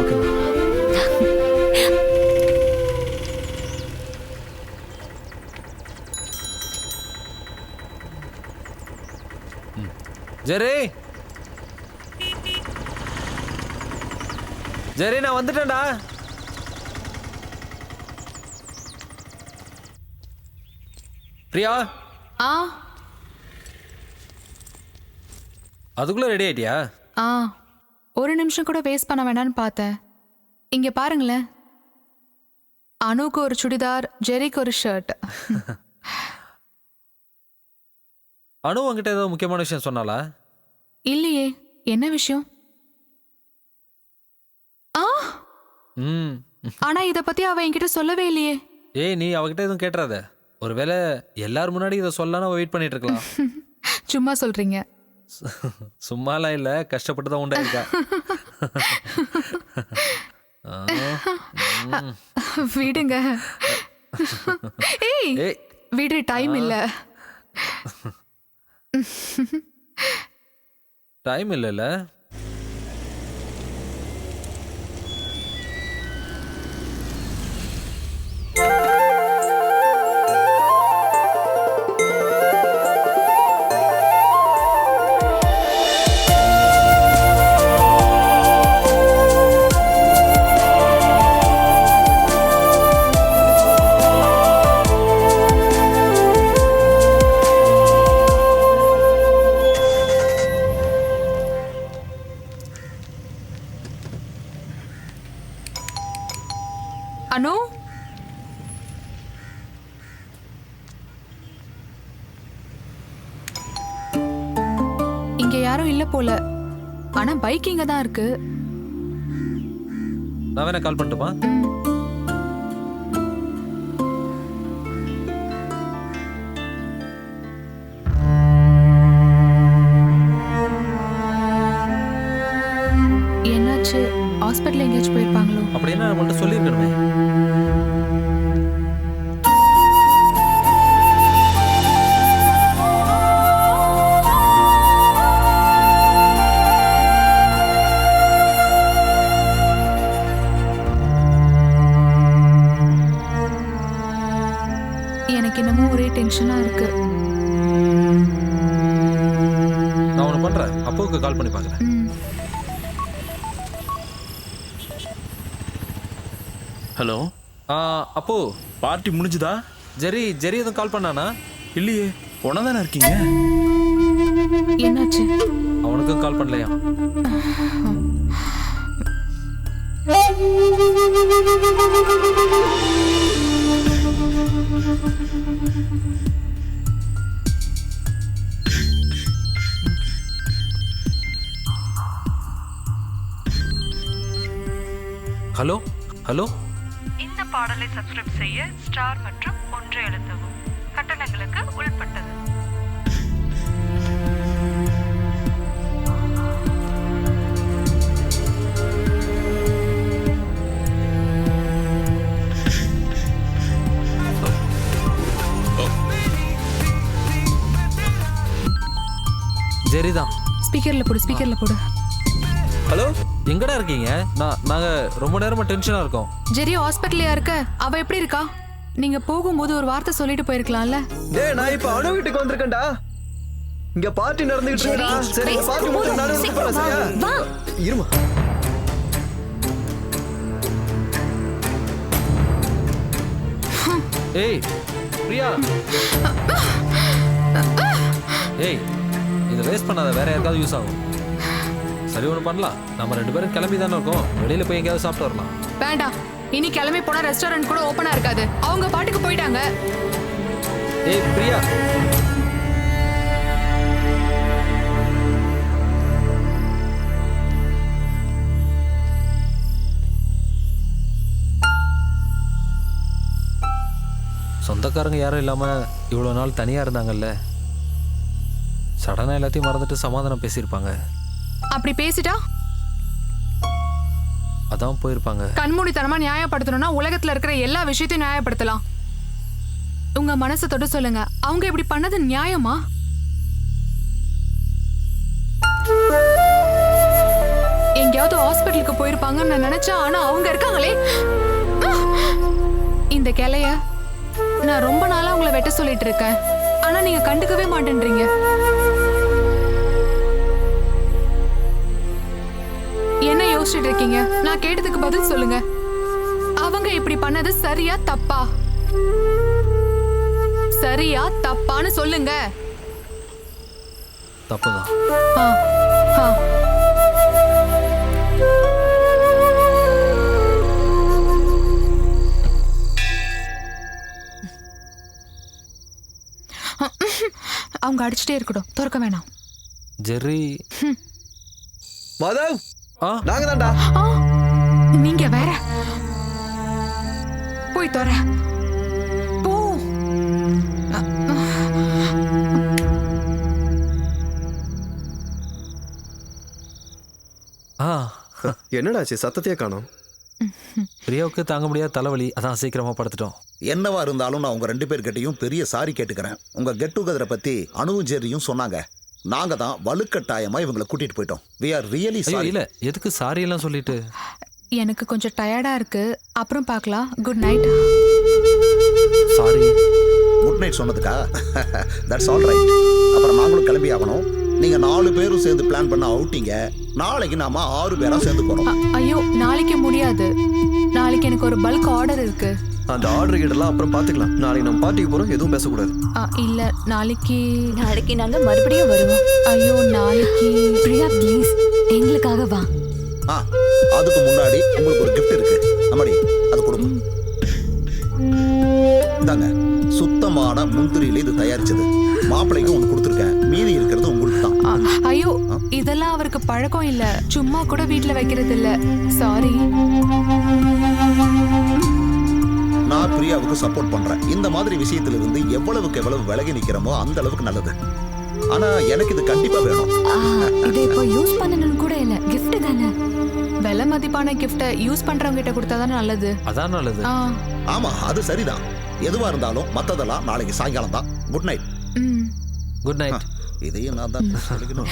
ஓகே. ஜெரி, ஜெரி நான் வந்துட்டேன்டா. பிரியா. அதுக்குள்ள ரெடி ஆயிட்டியா? ஒரு நிமிஷம் கூட வேஸ்ட் பண்ண வேண்டாம்னு பார்த்தேன். இங்க பாருங்களேன், அனுக்கு ஒரு சுடிதார், ஜெரிக்கு ஒரு ஷர்ட். அனு உங்ககிட்ட ஏதோ முக்கியமான விஷயம் சொன்னாலா? இல்லையே, என்ன விஷயம்? ஆனா இத பத்தி அவ என்கிட்ட சொல்லவே இல்லையே. ஏய், நீ அவகிட்ட எதுவும் கேட்டுறாத. ஒருவேளை எல்லாரும் முன்னாடி இதை சொல்லலாம் வெயிட் பண்ணிட்டு இருக்கலாம். சும்மா சொல்றீங்க. சும்மாலாம் இல்ல, கஷ்டப்பட்டு தான் உண்டாயிருக்கா. விடுங்க. ஏய் விடு, டைம் இல்ல. டைம் இல்லைல்ல? அனு, இங்க யாரும் இல்ல போல. ஆனா பைக் இங்க தான் இருக்கு. நான் வேணா கால் பண்ணட்டுமா? என்னாச்சு? ஹாஸ்பிட்டல் எங்கேயாச்சும் போயிருப்பாங்களோ? அப்படின்னா நம்மள்ட்ட சொல்லியிருக்கணுமே. எனக்கு என்னமோ ஒரே டென்ஷனா இருக்கு. நான் ஒன்று பண்றேன், அப்பாவுக்கு கால் பண்ணி பார்க்குறேன். ஹலோ. அப்போ பார்ட்டி முடிஞ்சுதா? ஜெரி எதுவும் கால் பண்ணானா? இல்லையே, ஒன்னா தானே இருக்கீங்க. என்னாச்சு? அவனுக்கும் கால் பண்ணலையா? Hello hello. இந்த பாடலை சப்ஸ்கிரைப் செய்ய ஸ்டார் மற்றும் 1 அழுத்தவும். கட்டணங்களுக்கு உள்பட்டது. ஜெரிதான். ஸ்பீக்கர்ல போடு. ஹலோ, எங்கடா இருக்கீங்க? நாங்க ரொம்ப நேரமா டென்ஷனா இருக்கோம். ஜெரி ஹாஸ்பிட்டல்லையா இருக்க? அவ எப்படி இருக்கா? நீங்க போகும்போது ஒரு வார்த்தை சொல்லிட்டு போயிருக்கலாம்ல. டேய், நான் இப்ப அனு வீட்டுக்கு வந்திருக்கேன்டா. இங்க பார்ட்டி நடந்துகிட்டு இருக்குடா. சரி, பார்ட்டி முடிஞ்சு நானே வந்து போறேன். சரியா? இருமா. ஏய் பிரியா. ஏய், இதை வேஸ்ட் பண்ணாத, வேற யாருக்காவது யூஸ் ஆகும். சரி, ஒன்று பண்ணலாம். நம்ம 2 பேரும் கிளம்பி தானே இருக்கோம், வெளியில போய் எங்கேயாவது சாப்பிட்டு வரலாம். வேண்டாம், இனி கிளம்பி போனா ரெஸ்டாரண்ட் கூட ஓப்பனா இருக்காது. அவங்க பாட்டுக்கு போயிட்டாங்க. ஏய் பிரியா. சொந்தக்காரங்க யாரும் இல்லாம இவ்வளவு நாள் தனியா இருந்தாங்கல்ல, சடனா எல்லாத்தையும் மறந்துட்டு சமாதானம் பேசியிருப்பாங்க. அப்படி பேசிட்டா அதான் போயிருப்பாங்க. கண்மூடித்தனமா நியாயப்படுத்தணும்னா உலகத்துல இருக்கிற எல்லா விஷயத்தையும் நியாயப்படுத்தலாம். உங்க மனசை தொட்டு சொல்லுங்க, அவங்க இப்படி பண்ணது நியாயமா? எங்கேயாவது ஹாஸ்பிட்டலுக்கு போயிருப்பாங்கன்னு நான் நினைச்சேன். ஆனா அவங்க இருக்காங்களே. இந்த கிளைய நான் ரொம்ப நாளா உங்களை வெட்ட சொல்லிட்டு இருக்கேன், ஆனா நீங்க கண்டுக்கவே மாட்டேன்றீங்க. என்ன யோசிச்சுட்டு இருக்கீங்க? நான் கேட்டதுக்கு பதில் சொல்லுங்க. அவங்க இப்படி பண்ணது சரியா தப்பா? சரியா தப்பான்னு சொல்லுங்க. தப்புதான். அவங்க அடிச்சுட்டே இருக்கட்டும், திறக்க வேணாம். ஜெர்ரி. மாதவ், நாங்க தான்டா. நீங்க வேற. போய் தர போ. என்னடாச்சு, சத்தத்தையே காணோம். பிரியாவுக்கு தாங்க முடியாத தலைவலி, அதான் சீக்கிரமா படுத்துட்டோம். என்னவா இருந்தாலும் நான் உங்க 2 பேர்கிட்டையும் பெரிய சாரி கேட்டுக்கிறேன். உங்க கெட் டுகெதரை பத்தி அனுவும் ஜெர்ரியும் சொன்னாங்க. நாங்க தான் வலுக்கட்டாயமா இவங்களை கூட்டிட்டு போயிட்டோம். we are really sorry. இல்ல, எதுக்கு சாரி எல்லாம் சொல்லிட்டு? எனக்கு கொஞ்சம் டயர்டா இருக்கு, அப்புறம் பார்க்கலாம். Good night. Sorry. Good night சொன்னதுக்கா? That's all right. அப்புறம் நாங்களும் கிளம்பி ஆகணும். நீங்க 4 பேரும் சேர்ந்து பிளான் பண்ண அவுட்டிங்க. நாளைக்கு நாம 6 பேரா சேர்ந்து போறோம். ஐயோ, நாளைக்கு முடியாது. நாளைக்கு எனக்கு ஒரு பல்க் ஆர்டர் இருக்கு. அந்த ஆர்டர் கிட்டலாம் அப்புறம் பாத்துக்கலாம். நாளைக்கு நம்ம பார்ட்டிக்கு போறோம், எதுவும் பேசக்கூடாது. இல்ல, நாளைக்கு நாங்க மறுபடியும் வருவோம். ஐயோ, நாளைக்கு பிரியா ப்ளீஸ் எங்களுக்காக வா. அதுக்கு முன்னாடி உங்களுக்கு ஒரு கிஃப்ட் இருக்கு. அம்மாடி, அது கொடுங்க. இந்தாங்க, சுத்தமான முந்திரியில இது தயாரிச்சது. மாப்பிள்ளைக்கு ஒன்று கொடுத்துருக்கேன், மீதி இருக்கிறது உங்களுக்கு தான். ஐயோ, இதெல்லாம் அவருக்கு பழக்கம் இல்ல, சும்மா கூட வீட்டுல வைக்கிறது இல்ல. சாரி. நான் பிரியாவுக்கு சப்போர்ட் பண்றேன். இந்த மாதிரி விஷயத்துல இருந்து எவ்வளவுக்கு எவ்வளவு விலகி நிக்கிறோமோ அந்த அளவுக்கு நல்லது. ஆனா எனக்கு இது கண்டிப்பா வேணும். இதை இப்போ யூஸ் பண்ணணும்னு கூட இல்ல, gift தானே. விலை மதிப்பான கிஃப்ட யூஸ் பண்றவங்க கிட்ட கொடுத்தாதான் நல்லது. அதான் நல்லது. ஆமா, அது சரிதான். எதுவா இருந்தாலும் மத்ததெல்லாம் நாளைக்கு சாயங்காலம் தான். Good night. Good night. இதையும் நான் தான் சொல்லிக்கணும்.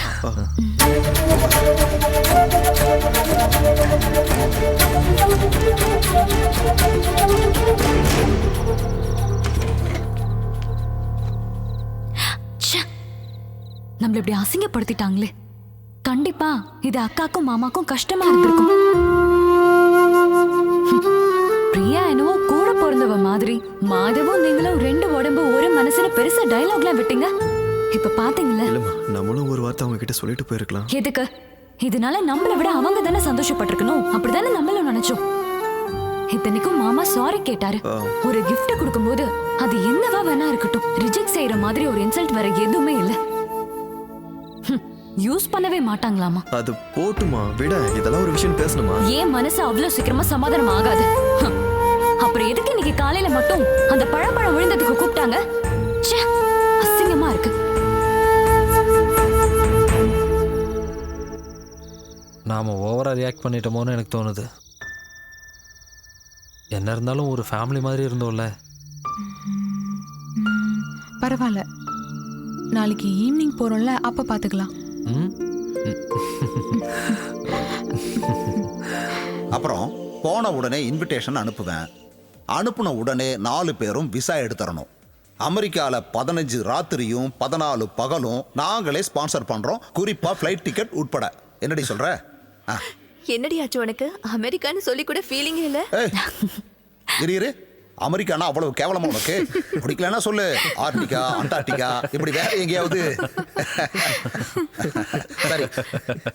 நம்மள இப்படி அசிங்கப்படுத்திட்டாங்களே. கண்டிப்பா இது அக்காக்கும் மாமாக்கும் கஷ்டமா இருந்திருக்கும். பிரியா என்னவோ கூட பிறந்தவ மாதிரி, மாதவும் நீங்களும் 2 உடம்பு ஒரு மனசுல பெருசா டயலாக்லாம் விட்டீங்க. இப்ப பாத்தீங்களா? இல்லம்மா, நம்மளும் ஒரு வார்த்தை அவங்க கிட்ட சொல்லிட்டு போயிருக்கலாம். எதுக்கு? இதனால நம்மளை விட அவங்க தானே சந்தோஷப்பட்டிருக்கணும். அப்படிதானே நம்மளும் நினைச்சோம். இத்தனைக்கும் மாமா சாரி கேட்டாரு. ஒரு கிஃப்ட் கொடுக்கும்போது அது என்னவா வேணா இருக்கட்டும், ரிஜெக்ட் செய்யற மாதிரி ஒரு இன்சல்ட் வேற எதுவுமே இல்ல. யூஸ் பண்ணவே மாட்டாங்களாமா. அது போட்டுமா, விட. இதெல்லாம் ஒரு விஷயம் பேசணுமா? ஏன் மனசு அவ்வளவு சீக்கிரமா சமாதானம் ஆகாது? அப்புறம் எதுக்கு இன்னைக்கு காலையில மட்டும் அந்த பழம் விழுந்ததுக்கு கூப்பிட்டாங்க? அசிங்கமா இருக்கு. நாம ஓவரா ரியாக்ட் பண்ணிட்டோமோன்னு எனக்கு தோணுது. என்ன இருந்தாலும் ஒரு ஃபேமிலி மாதிரி இருந்தோம்ல. பரவாயில்ல, நாளைக்கு ஈவினிங் போறோம்ல, அப்ப பாத்துக்கலாம். அப்புறம் போன உடனே இன்விடேஷன் அனுப்புவேன். அனுப்புன உடனே 4 பேரும் விசா எடுத்துறணும். அமெரிக்காவில் 15 ராத்திரியும் 14 பகலும் நாங்களே ஸ்பான்சர் பண்றோம், குறிப்பா ஃப்ளைட் டிக்கெட் உட்பட. என்னடி சொல்ற? என்னடி ஆச்சு உனக்கு? அமெரிக்கான்னு சொல்லி கூட ஃபீலிங்கே இல்ல. இரு, அமெரிக்கானா அவ்வளவு கேவலமா உனக்கு? பிடிக்கலன்னா சொல்லு, ஆர்டிகா, அண்டார்டிகா, இப்படி வேற எங்கேயாவது. சரி,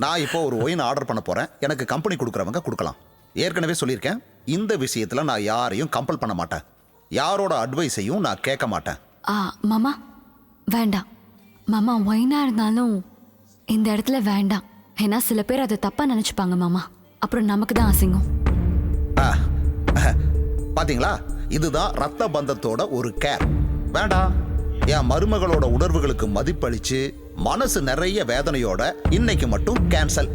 நான் இப்போ ஒரு ஒயின் ஆர்டர் பண்ண போறேன். எனக்கு கம்பெனி கொடுக்குறவங்க கொடுக்கலாம். ஏற்கனவே சொல்லியிருக்கேன், இந்த விஷயத்துல நான் யாரையும் கம்பல் பண்ண மாட்டேன். யாரோட அட்வைஸையும் நான் கேட்க மாட்டேன். மாமா வேண்டாம். மாமா ஒயினா இருந்தாலும் இந்த இடத்துல வேண்டாம். ஏன்னா சில பேர் அதை தப்பா நினைச்சுப்பாங்க மாமா. அப்புறம் நமக்கு தான் அசிங்கம். பாத்தீங்களா, இதுதான் ரத்த பந்தத்தோட ஒரு கேர். வேண்டாம். என் மருமகளோட உணர்வுகளுக்கு மதிப்பளிச்சு மனசு நிறைய வேதனையோட இன்னைக்கு மட்டும் கேன்சல்.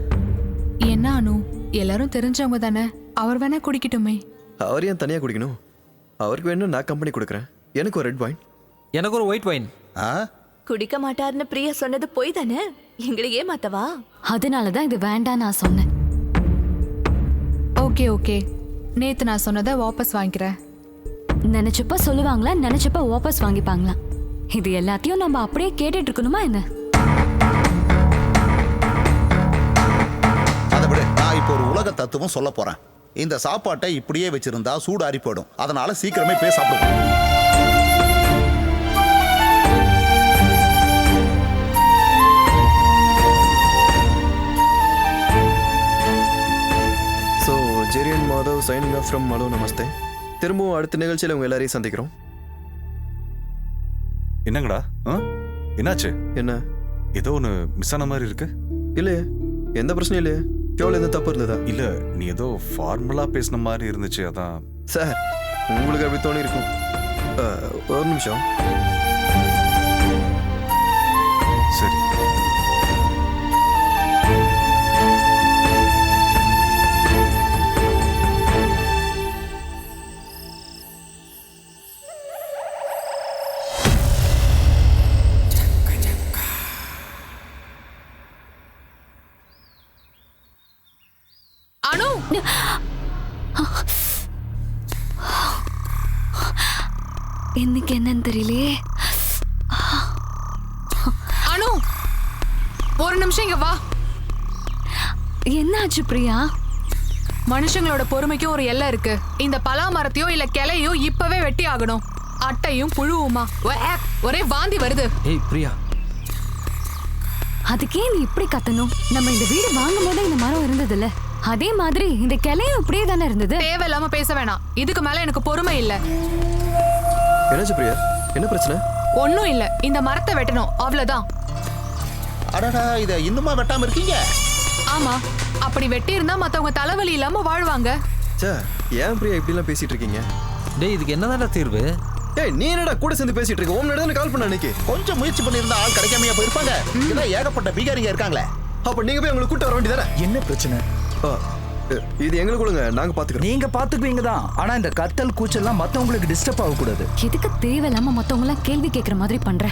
என்ன அனு, எல்லாரும் தெரிஞ்சவங்க தானே, அவர் வேணா குடிக்கட்டுமே. அவர் ஏன் தனியா குடிக்கணும்? அவருக்கு வேணும் நான் கம்பெனி கொடுக்குறேன். எனக்கு ஒரு ரெட் வைன், எனக்கு ஒரு ஒயிட் வைன். குடிக்க மாட்டாருன்னு பிரியா சொன்னது போய் தானே, எங்களை ஏமாத்தவா? அதனாலதான் இது வேண்டாம் நான் சொன்னேன். ஓகே ஓகே, நேத்து நான் சொன்னதை வாபஸ் வாங்கிக்கிறேன். நினைச்சப்ப சொல்லுவாங்களா, நினைச்சப்ப வாபஸ் வாங்கிப்பாங்களா? இது எல்லாத்தையும் நம்ம அப்படியே கேட்டுட்டு இருக்கணுமா என்ன? அதை விட நான் இப்போ ஒரு உலக தத்துவம் சொல்ல போறேன். இந்த சாப்பாட்டை இப்படியே வச்சிருந்தா சூடாரி போயிடும். அதனால சீக்கிரமே போய் சாப்பிடுவோம். So Jerry and Madhav signing off from Hello Namaste. திரும்பவும் அடுத்த நிகழ்ச்சியில் உங்க எல்லாரையும் சந்திக்கிறோம். என்னங்கடா, என்னாச்சு? என்ன ஏதோ ஒன்று மிஸ் ஆன மாதிரி இருக்கு. இல்லையே, எந்த பிரச்சனையும் இல்லையே. எவ்வளோ எதுவும் தப்பு இருந்ததா? இல்ல, நீ ஏதோ ஃபார்முலா பேசின மாதிரி இருந்துச்சு, அதான். சார், உங்களுக்கு அப்படி தோணி இருக்கும். ஒரு நிமிஷம். சரி. அனு, இன்னைக்கு என்னன்னு தெரியலையே. அனு, ஒரு நிமிஷம் இங்க வா. என்னாச்சு பிரியா? மனுஷங்களோட பொறுமைக்கும் ஒரு எல்லை இருக்கு. இந்த பலா மரத்தையோ இல்ல கிளையோ இப்பவே வெட்டி ஆகணும். அட்டையும் புழுவுமா ஒரே வாந்தி வருது. ஏய் பிரியா, அதுக்கே நீ இப்படி கத்தணும்? நம்ம இந்த வீடு வாங்கும் போது இந்த மரம் இருந்தது இல்ல, அதே மாதிரி இந்த கிளையும் இப்படியே தானே இருந்தது. தேவையில்லாம பேச வேணாம். இதுக்கு மேல எனக்கு பொறுமை இல்ல. என்னாச்சு பிரியா, என்ன பிரச்சனை? ஒன்னும் இல்ல, இந்த மரத்தை வெட்டணும், அவ்வளவுதான். அடடா, இத இன்னுமா வெட்டாம இருக்கீங்க? ஆமா, அப்படி வெட்டி இருந்தா மத்தவங்க தலைவலி இல்லாம வாழ்வாங்க. ஏன் பிரியா இப்படி எல்லாம் பேசிட்டு இருக்கீங்க? டேய், இதுக்கு என்னதான்டா தீர்வு? ஏய், நீ என்னடா கூட சேர்ந்து பேசிட்டு இருக்க? உன் நடந்து கால் பண்ண அன்னைக்கு கொஞ்சம் முயற்சி பண்ணிருந்தா ஆள் கிடைக்காமையா போயிருப்பாங்க. இதான் ஏகப்பட்ட பீகாரிங்க இருக்காங்களே. அப்ப நீங்க போய் உங்களுக்கு கூட்ட வர வேண்டியதானே? என்ன பிரச்சனை? இது எங்களுக்கு கொடுங்க, நாங்க பாத்துக்கிறோம். நீங்க பாத்துக்குவீங்க தான், ஆனா இந்த கத்தல் கூச்சல்லாம் மத்தவங்களுக்கு டிஸ்டர்ப் ஆக கூடாது. எதுக்கு தேவையில்லாம மத்தவங்க எல்லாம் கேள்வி கேட்கற மாதிரி பண்ற?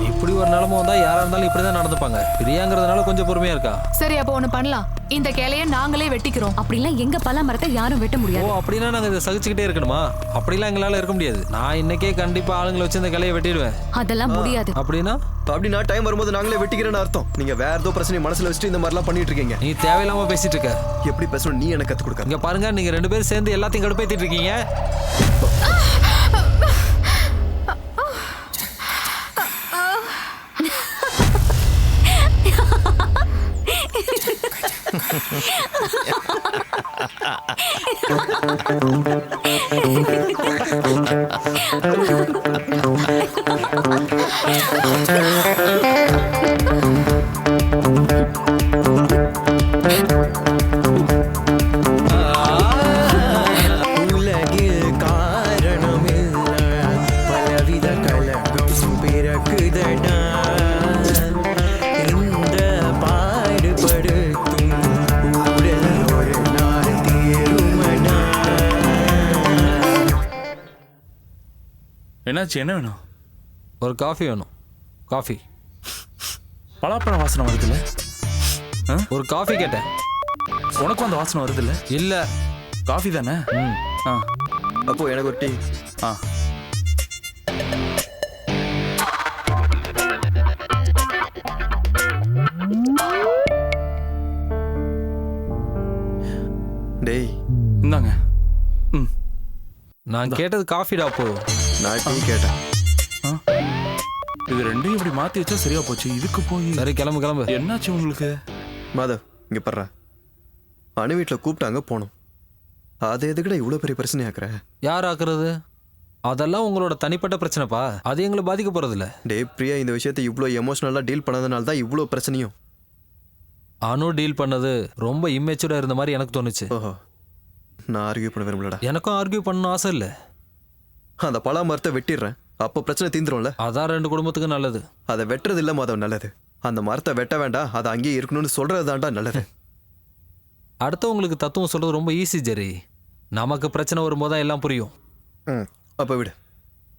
இப்படி ஒரு நிலைமை வந்தா யாரா இருந்தாலும் இப்படிதான் நடந்துப்பாங்க. பிரியாங்கிறதுனால கொஞ்சம் பொறுமையா இருக்கா. சரி, அப்போ ஒண்ணு பண்ணலாம். இந்த கிளைய நாங்களே வெட்டிக்கிறோம். அப்படிலாம் எங்க பலா மரத்தை யாரும் வெட்ட முடியாது. ஓ, அப்படின்னா நாங்க இதை சகிச்சுக்கிட்டே இருக்கணுமா? அப்படிலாம் எங்களால இருக்க முடியாது. நான் இன்னைக்கே கண்டிப்பா ஆளுங்களை வச்சு இந்த கிளையை வெட்டிடுவேன். அதெல்லாம் முடியாது. அப்படின்னா அப்படின்னா டைம் வரும்போது நாங்களே வெட்டிக்கிறேன்னு அர்த்தம். நீங்க வேற ஏதோ பிரச்சனை மனசுல வச்சுட்டு இந்த மாதிரிலாம் பண்ணிட்டு இருக்கீங்க. நீ தேவையில்லாம பேசிட்டு இருக்க. எப்படி பேசணும் நீ எனக்கு கத்து கொடுக்க. இங்க பாருங்க, நீங்க 2 பேரும் சேர்ந்து எல்லாத்தையும் கடுப்பேத்திட்டு இருக்கீங்க. உலகில் காரணமில்ல பலவித கலகம் பிறக்குதடா. இந்த பாடுபடுத்தும் உடல் ஒரு நாள் தீருமடா. என்னாச்சு? என்ன வேணும்? ஒரு காஃபி வேணும். காஃபி. பலாப்பழம் வாசனை வருதுல்ல? ஒரு காஃபி கேட்டேன். உனக்கும் அந்த வாசனை வருதுல்ல? இல்ல, காஃபி தானே. அப்போ எனக்கு ஒரு டீ. டேய் இந்தாங்க. நான் கேட்டது காஃபிடா. போ. நான் டீ கேட்டேன். இது ரெண்டையும் இப்படி மாத்தி வச்சா சரியா போச்சு. இதுக்கு போய் சரி, கிளம்பு கிளம்பு. என்னாச்சு உங்களுக்கு? மாதவ் இங்க பர்ற. அணு வீட்டில் கூப்பிட்டாங்க போனோம். அது எதுக்கிட்ட இவ்வளோ பெரிய பிரச்சனை ஆக்குற? யார் ஆக்குறது? அதெல்லாம் உங்களோட தனிப்பட்ட பிரச்சனைப்பா. அது எங்களை பாதிக்க போறதில்ல. டே பிரியா, இந்த விஷயத்தை இவ்வளோ எமோஷனலாக டீல் பண்ணதுனால தான் இவ்வளோ பிரச்சனையும். அனு டீல் பண்ணது ரொம்ப இம்மெச்சூரா இருந்த மாதிரி எனக்கு தோணுச்சு. ஓஹோ, நான் ஆர்கியூ பண்ண விரும்பலடா. எனக்கும் ஆர்கியூ பண்ணணும் ஆசை இல்லை. அந்த பலா மரத்தை வெட்டிடுறேன், அப்போ பிரச்சனை தீந்துரும்ல. அதான் 2 குடும்பத்துக்கு நல்லது. அதை வெட்டுறது இல்லை மாதவ் நல்லது. அந்த மரத்தை வெட்ட வேண்டாம், அதை அங்கேயே இருக்கணும்னு சொல்றது தான்டா நல்லது. அடுத்தவங்களுக்கு தத்துவம் சொல்றது ரொம்ப ஈஸி ஜெரி. நமக்கு பிரச்சனை வரும்போது தான் எல்லாம் புரியும். அப்போ விடு.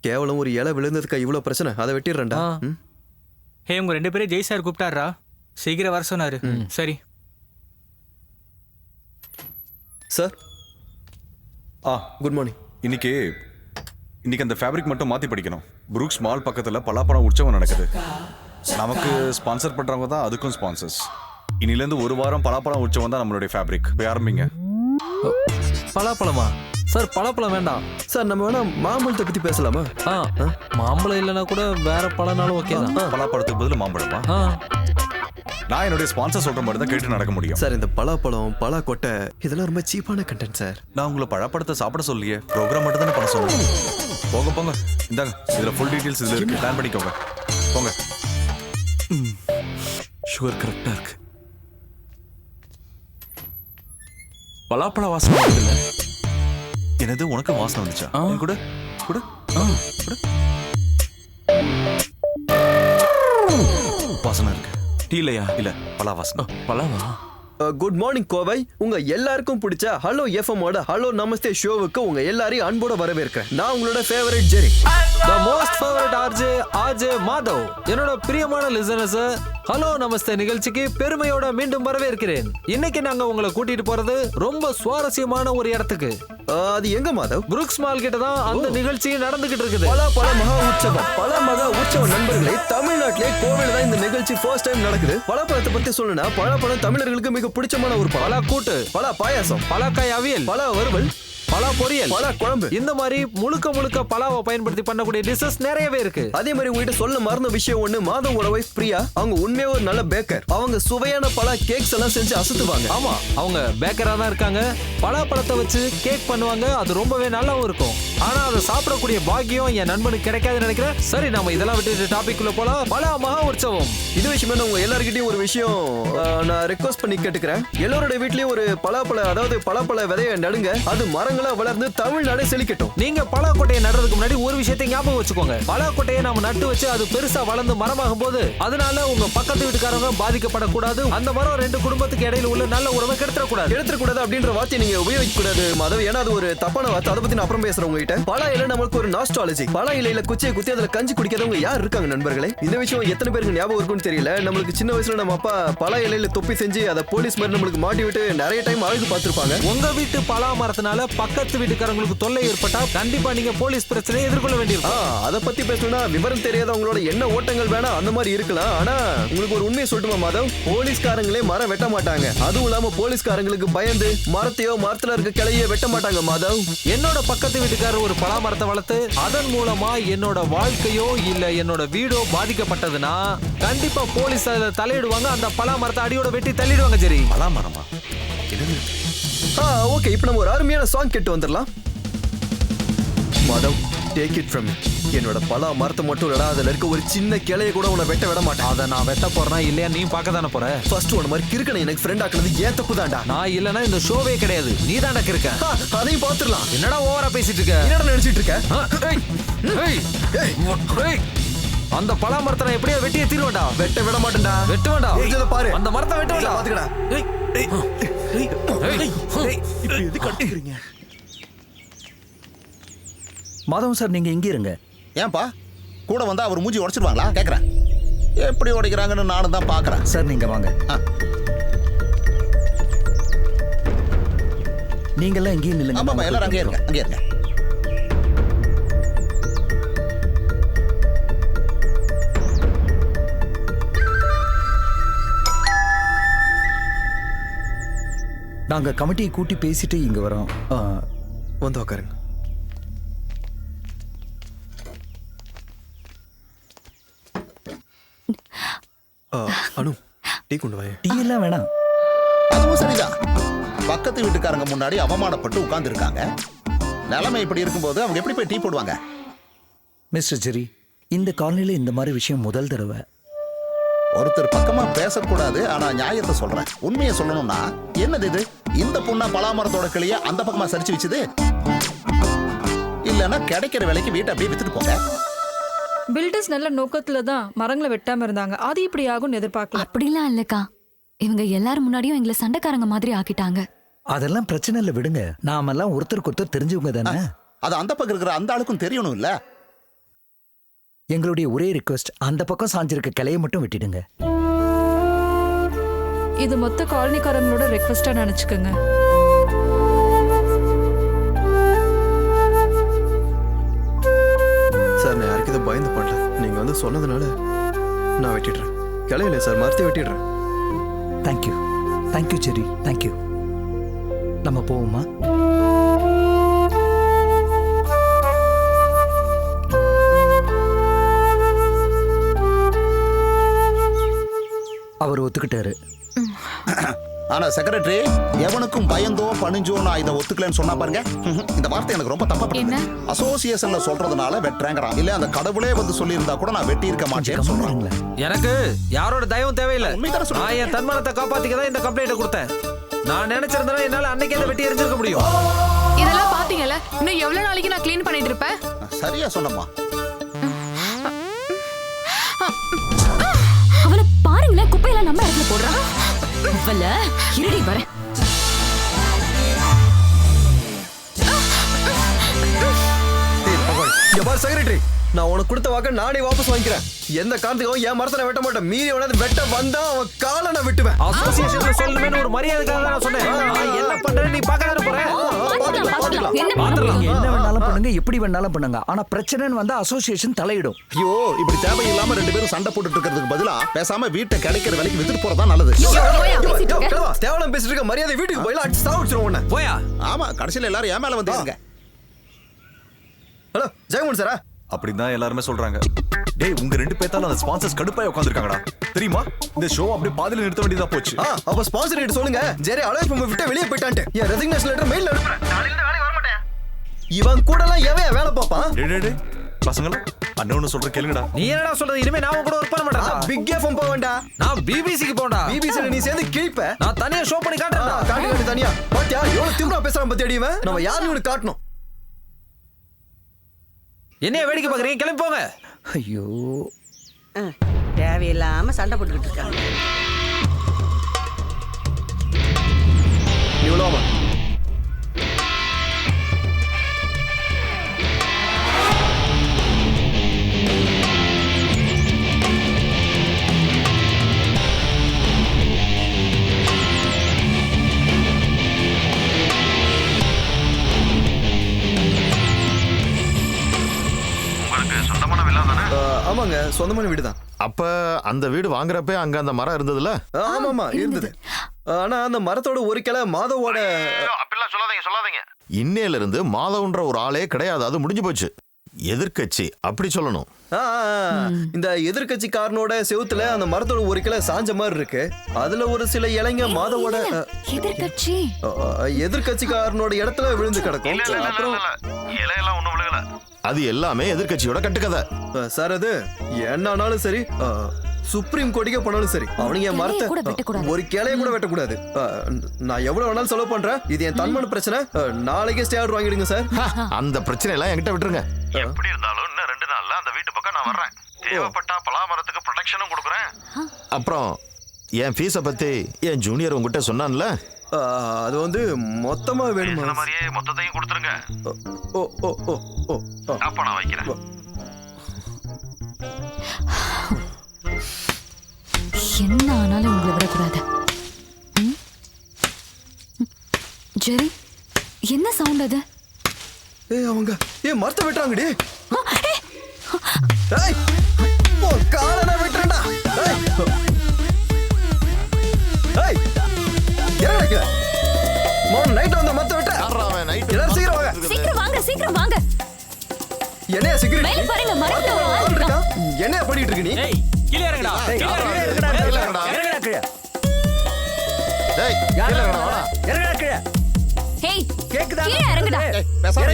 கேவலம் ஒரு இலை விழுந்ததுக்கா இவ்வளோ பிரச்சனை? அதை வெட்டிடுறேன்டா. ஹே, உங்க 2 பேரும் ஜெய் சார் கூப்பிட்டாரா? சீக்கிரம் வர சொன்னாரு. சரி சார். Good morning. இன்னைக்கு அந்த ஃபேப்ரிக் மட்டும் மாற்றி படிக்கணும். புரூக்ஸ் மால் பக்கத்தில் பலாப்பழம் உற்சவம் நடக்குது. நமக்கு ஸ்பான்சர் பண்ணுறவங்க தான் அதுக்கும் ஸ்பான்சர்ஸ். இன்னிலேருந்து 1 வாரம் பலாப்பழம் உற்சவம் தான் நம்மளுடைய ஃபேப்ரிக். போய் ஆரம்பிங்க. பலாப்பழமா? சார் பலாப்பழம் வேண்டாம் சார். நம்ம வேணா மாம்பழத்தை பற்றி பேசலாமா? மாம்பழம் இல்லைன்னா கூட வேற பழனாலும் ஓகே தான். பலாப்பழத்துக்கு பதில் மாம்பழமா? நான் என்னுடைய ஸ்பான்சர் சொல்ற மாதிரி தான் கேட்டு நடக்க முடியும் சார். இந்த பலாப்பழம், பலாக்கொட்டை இதெல்லாம் ரொம்ப சீப்பான கண்டென்ட் சார். நான் உங்களை பழப்பழத்தை சாப்பிட சொல்லியே, ப்ரோக்ராம் மட்டும் தானே பண்ண சொன்னேன். போங்க போங்க, இந்தாங்க, இதுல ஃபுல் டீடைல்ஸ் இதுல இருக்கு. பிளான் பண்ணிக்கோங்க. போங்க. சுகர் கரெக்டா இருக்கு. பலாப்பழ வாசனை வருதுல்ல? என்னது, உனக்கு வாசனை வந்துச்சா? கூட கூட வாசனை இருக்கு. டீ இல்லையா? இல்ல, பலா வாசனை. பலாவா? Good morning Kovai. உங்க எல்லாருக்கும் பிடிச்ச ஹலோ எஃப்எம்மோட ஹலோ நமஸ்தே ஷோவுக்கு உங்க எல்லாரையும் அன்போட வரவேற்கிறேன். நான் உங்களோட favourite Jerry, the most favorite RJ Madhav. என்னோட பிரியமான லிசனர்ஸ், ஹலோ நமஸ்தே நிகழ்ச்சிக்கு பெருமையோட மீண்டும் வரவேற்கிறேன். இன்னைக்கு நாங்க உங்களை கூட்டிட்டு போறது ரொம்ப சுவாரஸ்யமான ஒரு இடத்துக்கு. அது எங்க மாதவ்? புரூக்ஸ் மால் கிட்ட தான் அந்த நிகழ்ச்சி நடந்துகிட்டு இருக்குது. பல மகா உற்சவம். பல மகா உற்சவம் நண்பர்களே, தமிழ்நாட்டிலே கோவில் தான் இந்த நிகழ்ச்சி ஃபர்ஸ்ட் டைம் நடக்குது. பலாப்பழத்தை பத்தி சொல்லணும்னா பலாப்பழம் தமிழர்களுக்கு மிக பிடிச்சமான ஒரு பழம். பலா கூட்டு, பலா பாயாசம், பலாக்காய் அவியல், பலா வறுவல், பலா பொரியல், பலா குழம்பு, இந்த மாதிரி முழுக்க பலாவை பயன்படுத்தி பண்ணக்கூடிய டிஷஸ் நிறையவே இருக்கு. அதே மாதிரி உங்ககிட்ட சொல்ல மறந்த விஷயம் ஒண்ணு, மாதவோட வைஃப் பிரியா, அவங்க உண்மையா ஒரு நல்ல பேக்கர். அவங்க சுவையான பலா கேக்ஸ் எல்லாம் செஞ்சு அசத்துவாங்க. ஆமா, அவங்க பேக்கரா தான் இருக்காங்க. பலாப்பழத்தை வச்சு கேக் பண்ணுவாங்க. அது ரொம்பவே நல்லாவும் இருக்கும். ஆனா அதை சாப்பிடக்கூடிய பாக்கியம் என் நண்பனுக்கு கிடைக்காதுன்னு நினைக்கிறேன். சரி, நாம இதெல்லாம் விட்டு டாபிக் குள்ள போலாம். பலா மகா உற்சவம். இது விஷயமா உங்க எல்லார்கிட்டயும் ஒரு விஷயம் நான் ரெக்வஸ்ட் பண்ணி கேட்டுக்கிறேன். எல்லாரோட வீட்லயும் ஒரு பலாப்பழ, அதாவது பலாப்பழ விதையை நடுங்க. அது மரங்களா வளர்ந்து தமிழ்நாடு செழிக்கட்டும். நீங்க பலாக்கொட்டையை நடுறதுக்கு முன்னாடி ஒரு விஷயத்தை ஞாபகம் வச்சுக்கோங்க. பலாக்கொட்டையை நாம நட்டு வச்சு அது பெருசா வளர்ந்து மரமாகும் போது அதனால உங்க பக்கத்து வீட்டுக்காரங்க பாதிக்கப்படக்கூடாது. அந்த மரம் 2 குடும்பத்துக்கு இடையில உள்ள நல்ல உறவை கெடுத்துடக்கூடாது அப்படின்ற வார்த்தையை நீங்க உபயோகிக்க கூடாது மாதவ். ஏன்னா அது ஒரு தப்பான வார்த்தை. அதை பத்தி நான் அப்புறம் பேசுறேன் உங்ககிட்ட. பலா இலை நமக்கு ஒரு நாஸ்டாலஜி. பலா இலையில குச்சியை குத்தி அதுல கஞ்சி குடிக்காதவங்க யார் இருக்காங்க நண்பர்களே? இந்த விஷயம் எத்தனை பேருக்கு ஞாபகம் இருக்கும்னு தெரியல. நம்மளுக்கு சின்ன வயசுல நம்ம அப்பா பலா இலையில தொப்பி செஞ்சு அதை போலீஸ் மாதிரி நம்மளுக்கு மாட்டி விட்டு நிறைய டைம் அழகு பார்த்திருப்பாங்க. உங்க வீட்டு பலா மரத்தினால பக்கத்து வீட்டுக்காரங்களுக்கு தொல்லை ஏற்பட்டா கண்டிப்பா நீங்க போலீஸ் பிரச்சனையை எதிர்கொள்ள வேண்டியிருக்கும். அதை பத்தி பேசணும்னா விவரம் தெரியாதவங்களோட என்ன ஓட்டங்கள் வேணா அந்த மாதிரி இருக்கலாம். ஆனா உங்களுக்கு ஒரு உண்மையை சொல்லட்டுமா மாதவ், போலீஸ்காரங்களே மரம் வெட்ட மாட்டாங்க. அதுவும் இல்லாம போலீஸ்காரங்களுக்கு பயந்து மரத்தையோ மரத்துல இருக்க கிளையோ வெட்ட மாட்டாங்க மாதவ். என்னோட பக்கத்து வீட்டுக்காரர் ஒரு பலா மரத்தை வளர்த்து அதன் மூலமா என்னோட வாழ்க்கையோ இல்ல என்னோட வீடோ பாதிக்கப்பட்டதுன்னா கண்டிப்பா போலீஸ் அதுல தலையிடுவாங்க. அந்த பலா மரத்தை அடியோட வெட்டி தள்ளிடுவாங்க. சரி, பலா மரமா? ஓகே, இப்போ நம்ம ஒரு அருமையான சாங் கேட்டு வந்துடலாம். Madhav, take it from me. என்னோட பலா மரத்தை மட்டும் இல்லடா, அதுல இருக்க ஒரு சின்ன கிளைய கூட உன்னை வெட்ட விட மாட்டேன். அதை நான் வெட்ட போறேனா இல்லையா நீ பார்க்க தானே போற. ஃபர்ஸ்ட் உன்ன மாதிரி கிறுக்கனை எனக்கு ஃப்ரெண்ட் ஆக்குனது ஏன் தப்பு தான்டா. நான் இல்லனா இந்த ஷோவே கிடையாது. நீ தான்டா கிறுக்க. அதையும் பாத்துடலாம். என்னடா ஓவரா பேசிட்டு இருக்க? என்னடா நினைச்சிட்டு இருக்க? அந்த பலா மரத்தை நான் எப்படியா வெட்டியே தீருவேன்டா. வெட்ட விட மாட்டேன்டா. வெட்ட வேண்டாம். இத பாரு, அந்த மரத்தை வெட்ட வேண்டாம். பாத்துக்கடா. இப்படி எது கட்டிக்கிறீங்க? மாதவன் சார் நீங்க இங்கே இருங்க. ஏன்பா கூட வந்தா அவர் மூஞ்சி உடைச்சிருவாங்களா கேக்குறேன். எப்படி உடைக்கிறாங்கன்னு நானும் தான் பாக்குறேன். சார் நீங்க வாங்க. நீங்க எல்லாம் இங்கேயே நில்லுங்க. ஆமா எல்லாரும் அங்கே இருங்க, அங்கே இருங்க. நாங்க கமிட்டியை கூட்டி பேசிட்டு இங்க வரோம். வந்து உட்காருங்க. அனு, டீ கொண்டு வாங்க. டீ எல்லாம் வேணாம். அதுவும் சரிதான். பக்கத்து வீட்டுக்காரங்க முன்னாடி அவமானப்பட்டு உட்கார்ந்து இருக்காங்க. நிலைமை இப்படி இருக்கும்போது அவங்க எப்படி போய் டீ போடுவாங்க? மிஸ்டர் ஜெரி, இந்த காலனில இந்த மாதிரி விஷயம் முதல் தடவை. ஒருத்தர் பக்கமா பேசக்கூடாது, ஆனா நியாயத்தை சொல்றேன். உண்மையை சொல்லணும்னா என்னது இது? இந்த பொண்ணா பலாமரத்தோட கிளிய அந்த பக்கமா சரிச்சு வச்சுது? இல்லன்னா கிடைக்கிற விலைக்கு வீட்டை அப்படியே வித்துட்டு போங்க. பில்டர்ஸ் நல்ல நோக்கத்துல தான் மரங்களை வெட்டாம இருந்தாங்க. அது இப்படி ஆகும்னு எதிர்பார்க்கல. அப்படிலாம் இல்லக்கா, இவங்க எல்லாரும் முன்னாடியும் எங்களை சண்டைக்காரங்க மாதிரி ஆக்கிட்டாங்க. அதெல்லாம் பிரச்சனை இல்லை, விடுங்க. நாமெல்லாம் ஒருத்தருக்கு ஒருத்தர் தெரிஞ்சவங்க தானே. அது அந்த பக்கம் இருக்கிற அந்த ஆளுக்கும் தெரியணும் இல்ல? எங்களுடைய ஒரே ரிக்வெஸ்ட், அந்த பக்கம் சாஞ்சிருக்க கிளையை மட்டும் வெட்டிடுங்க. இது மொத்த காலனிக்காரங்களோட ரெக்வெஸ்டா நினைச்சுக்கோங்க. சார், நான் யாருக்கு இதை பயந்து பண்ணல. நீங்க வந்து சொன்னதுனால நான் வெட்டிடுறேன். கிளையில சார், மரத்தை வெட்டிடுறேன். தேங்க்யூ, தேங்க்யூ ஜெரி, தேங்க்யூ. நம்ம போவோமா? அவர் ஒத்துக்கிட்டாரு. ஆனா செக்ரட்டரி, எவனுக்கும் பயந்தோ பணிஞ்சோ நான் இதை ஒத்துக்கலன்னு சொன்னா பாருங்க. இந்த வார்த்தை எனக்கு ரொம்ப தப்பா படுது. அசோசியேஷன்ல சொல்றதுனால வெட்டுறாங்கறான். இல்ல அந்த கடவுளே வந்து சொல்லி இருந்தா கூட நான் வெட்டி இருக்க மாட்டேன்னு சொல்றாங்க. எனக்கு யாரோட தயவும் தேவையில்லை. நான் என் தன்மானத்தை காப்பாத்திக்க தான் இந்த கம்ப்ளைண்ட் கொடுத்தேன். நான் நினைச்சிருந்தா என்னால அன்னைக்கு அந்த வெட்டி எரிஞ்சிருக்க முடியும். இதெல்லாம் பாத்தீங்கல்ல, இன்னும் எவ்வளவு நாளைக்கு நான் க்ளீன் பண்ணிட்டு இருப்பேன்? சரியா சொன்னம்மா. அவளை பாருங்களேன், குப்பையெல்லாம் நம்ம இடத்துல போடுறான். இருடி வர. செக்ரட்டரி, நான் உனக்கு கொடுத்த வாக்க நானே வாபஸ் வாங்கிக்கிறேன். எந்த காரணத்துக்கும் என் மரத்தை வெட்ட மாட்டேன். மீறி அவனாவது வெட்ட வந்தா அவன் காலை நான் வெட்டுவேன். அசோசியேஷன்ல சொல்லணும்னு ஒரு மரியாதைக்காக தான் நான் சொன்னேன். நான் என்ன பண்றேன்னு நீ பார்க்க தானே போற. நீங்க என்ன வேணாலும் பண்ணுங்க, எப்படி வேணாலும் பண்ணுங்க. ஆனா பிரச்சனைன்னு வந்தா அசோசியேஷன் தலையிடும். ஐயோ, இப்படி தேவையில்லாம ரெண்டு பேரும் சண்டை போட்டுட்டு இருக்கிறதுக்கு பதிலா பேசாம வீட்டை கிடைக்கிற விலைக்கு வித்துட்டு போறதா நல்லது. தேவலம் பேசிட்டு இருக்க, மரியாதை வீட்டுக்கு போயில அடிச்சு சாவடிச்சிரும் உன்னை. போயா. ஆமா, கடைசியில எல்லாரும் ஏன் மேல வந்துருங்க. ஹலோ ஜெயமோகன் சாரா? அப்படிதான் எல்லாருமே சொல்றாங்க. டேய், உங்க ரெண்டு பேத்தால அந்த ஸ்பான்சர்ஸ் கடுப்பாய் உட்கார்ந்திருக்காங்கடா. தெரியுமா? இந்த ஷோ அப்படியே பாதியில நிறுத்த வேண்டியதா போச்சு. அப்ப ஸ்பான்சர் கிட்ட சொல்லுங்க, ஜெரி அலோய் பண்ண விட்டு வெளியே போயிட்டான்ட்டு. என் ரெசிக்னேஷன் லெட்டர் மெயில்ல அனுப்புறேன். நாளைல இருந்து வேலைக்கு வர மாட்டேன். இவன் கூட எல்லாம் எவன் வேலை பாப்பான்? டேய் பசங்களா, அண்ணன் சொல்ற கேளுங்கடா. நீ என்னடா சொல்றது? இனிமே நான் கூட ஒர்க் பண்ண மாட்டேன். பிக் எஃப்எம் போவேன்டா. நான் பிபிசிக்கு போடா. பிபிசில நீ சேர்ந்து கிழிப்ப. நான் தனியா ஷோ பண்ணி காட்டுறேன்டா. காட்டு தனியா. பாத்தியா எவ்வளவு திமிரா பேசுறான் பத்தி அடிவன். நம்ம யாருன்னு உனக்கு காட்டணும். என்னைய வேடிக்கை பாக்குறீங்க? கிளம்பி போங்க. ஐயோ, தேவையில்லாம சண்டை போட்டுக்கிட்டு இருக்காங்க. இவ்வளோமா? சொந்தமான வீடு தான். அப்ப அந்த வீடு வாங்குறப்ப அங்க அந்த மரம் இருந்ததுல? ஆமாமா இருந்தது. ஆனா அந்த மரத்தோட ஒரு கிளை மாதவோட. அப்படிலாம் சொல்லாதீங்க. இன்னையில இருந்து மாதவன்ற ஒரு ஆளே கிடையாது, அது முடிஞ்சு போச்சு. எதிர்கட்சி அப்படி சொல்லணும். இந்த எதிர்கட்சிக்காரனோட செவுத்துல அந்த மரத்தோட ஒரு கிளை சாஞ்ச மாதிரி இருக்கு. அதுல ஒரு சில இலைங்க மாதவோட எதிர்கட்சிக்காரனோட இடத்துல விழுந்து கிடக்கும். அப்புறம் இலையெல்லாம் ஒண்ணும் விழுகல. அது எல்லாமே எதிர்கட்சியோட கட்டுக்கதை சார். அது என்னானாலும் சரி, சுப்ரீம் கோர்ட்டுக்கே போனாலும் சரி, அவனுங்க மரத்தை ஒரு கிளைய கூட வெட்டக்கூடாது. நான் எவ்வளவு வேணாலும் செலவு பண்றேன். இது என் தன்மான பிரச்சனை. நாளைக்கே ஸ்டே ஆர்டர் வாங்கிடுங்க சார். அந்த பிரச்சனை எல்லாம் என்கிட்ட விட்டுருங்க. எப்படி இருந்தாலும் இன்னும் 2 நாள்ல அந்த வீட்டு பக்கம் நான் வர்றேன். தேவைப்பட்டா பலாமரத்துக்கு ப்ரொடெக்ஷனும் கொடுக்குறேன். அப்புறம் என் ஃபீஸை பத்தி என் ஜூனியர் உங்ககிட்ட சொன்னான்ல, அது வந்து மொத்தமா வேணுமா? இந்த மாதிரியே மொத்தத்தையும் கொடுத்துருங்க. அப்ப நான் வைக்கிறேன். என்ன ஆனாலும் உங்களை விடக்கூடாது. ஜெரி, என்ன சவுண்ட் அது? அவங்க மரத்தை வெட்டுறாங்கடி. காலனா வெட்டுறா. நைட் வந்த மரத்தை வெட்ட. சீக்கிரம் வாங்க. என்னையா செக்யூரிட்டி? மேல பாருங்க, மரத்துல ஒரு ஆள் இருக்கா. என்னையா பண்ணிட்டு இருக்க நீ? கீழ இறங்குடா. ஹேய், கேக்குதா? கீழ இறங்குடா.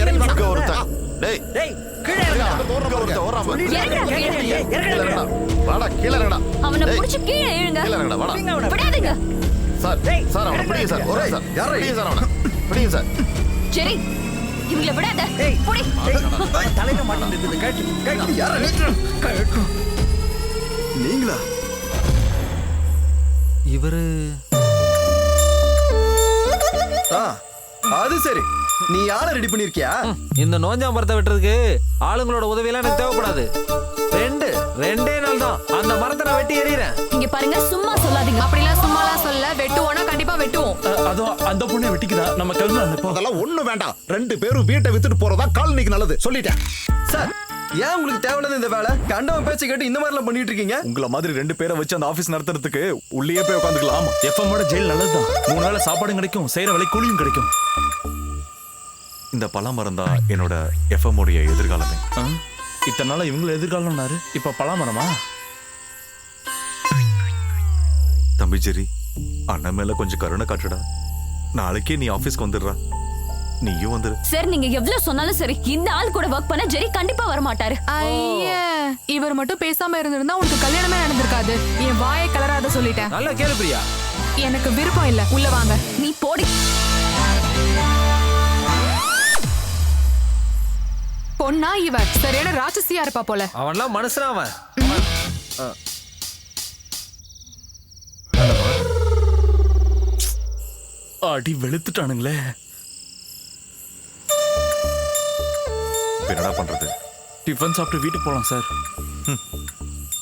இறங்க ஒருத்தன். டேய் கீழ இறங்குடா. வாடா கீழ இறங்குடா. அவனை புடிச்சு கீழ இழுங்க. கீழ இறங்குடா வாடா. விடாதீங்க. சார் அவனை பிடிங்க சார். ஒரே சார். பிடிங்க சார் அவனை. பிடிங்க சார். சரி. இவங்கள விடாத. புடி. தலையில மாட்டிட்டு கேட்டு. யாரா நீங்களா? இவரு அது சரி. நீ யாரை ரெடி பண்ணிருக்கியா? இந்த நோஞ்சாம் மரத்தை வெட்டுறதுக்கு ஆளுங்களோட உதவியெல்லாம் எனக்கு தேவைப்படாது. ரெண்டே நாள் தான் அந்த மரத்தை நான் வெட்டி எறிகிறேன். இங்க பாருங்க, சும்மா சொல்லாதீங்க. அப்படிலாம் சும்மாலாம் சொல்ல. வெட்டுவோனா கண்டிப்பா வெட்டுவோம். அதோ அந்த பொண்ணை வெட்டிக்குதா? நம்ம கிளம்பலாம். அதெல்லாம் ஒண்ணு வேண்டாம். 2 பேரும் வீட்டை வித்துட்டு போறதா காலனிக்கு நல்லது. சொல்லிட்டேன் சார். ஏன் உங்களுக்கு தேவையில்லாத இந்த வேலை? கண்டவன் பேச்சை கேட்டு இந்த மாதிரிலாம் பண்ணிட்டு இருக்கீங்க. உங்களை மாதிரி 2 பேரை வச்சு அந்த ஆபீஸ் நடத்துறதுக்கு உள்ளே போய் உட்காந்துக்கலாம். எஃப்எம்மோட ஜெயில் நல்லதுதான். 3 வேளை சாப்பாடும் கிடைக்கும், செய்யற வேலை கூலியும் கிடைக்கும். இந்த பலாமரம் தான் என்னோட எஃப்எம்மோடைய எதிர்காலமே. இத்தனை நாளா இவங்கள எதிர்காலம்னாரு, இப்ப பலாமரமா? தம்பி ஜெரி, அண்ணன் மேல கொஞ்சம் கருணை காட்டுடா. நாளைக்கே நீ ஆபீஸ்க்கு வந்துடுறா. நீயும் வந்துரு. சரி, நீங்க எவ்வளவு சொன்னாலும் சரி, இந்த ஆள் கூட வர்க் பண்ண ஜெரி கண்டிப்பா வர மாட்டாரு. ஐயா, இவர் மட்டும் பேசாம இருந்திருந்தா உனக்கு கல்யாணமே நடந்திருக்காது. என் வாயை கலராத சொல்லிட்டேன். நல்லா கேளு பிரியா. எனக்கு விருப்பம் இல்ல. உள்ள வாங்க. நீ போடி. பொண்ணா இவ சரியான ராட்சசியா இருப்பா போல. அவன்லாம் மனுஷனா அவன். அடி வெளுத்துட்டானுங்களே. என்னடா பண்றது? டிஃபன் சாப்பிட்டு வீட்டுக்கு போலாம் சார்.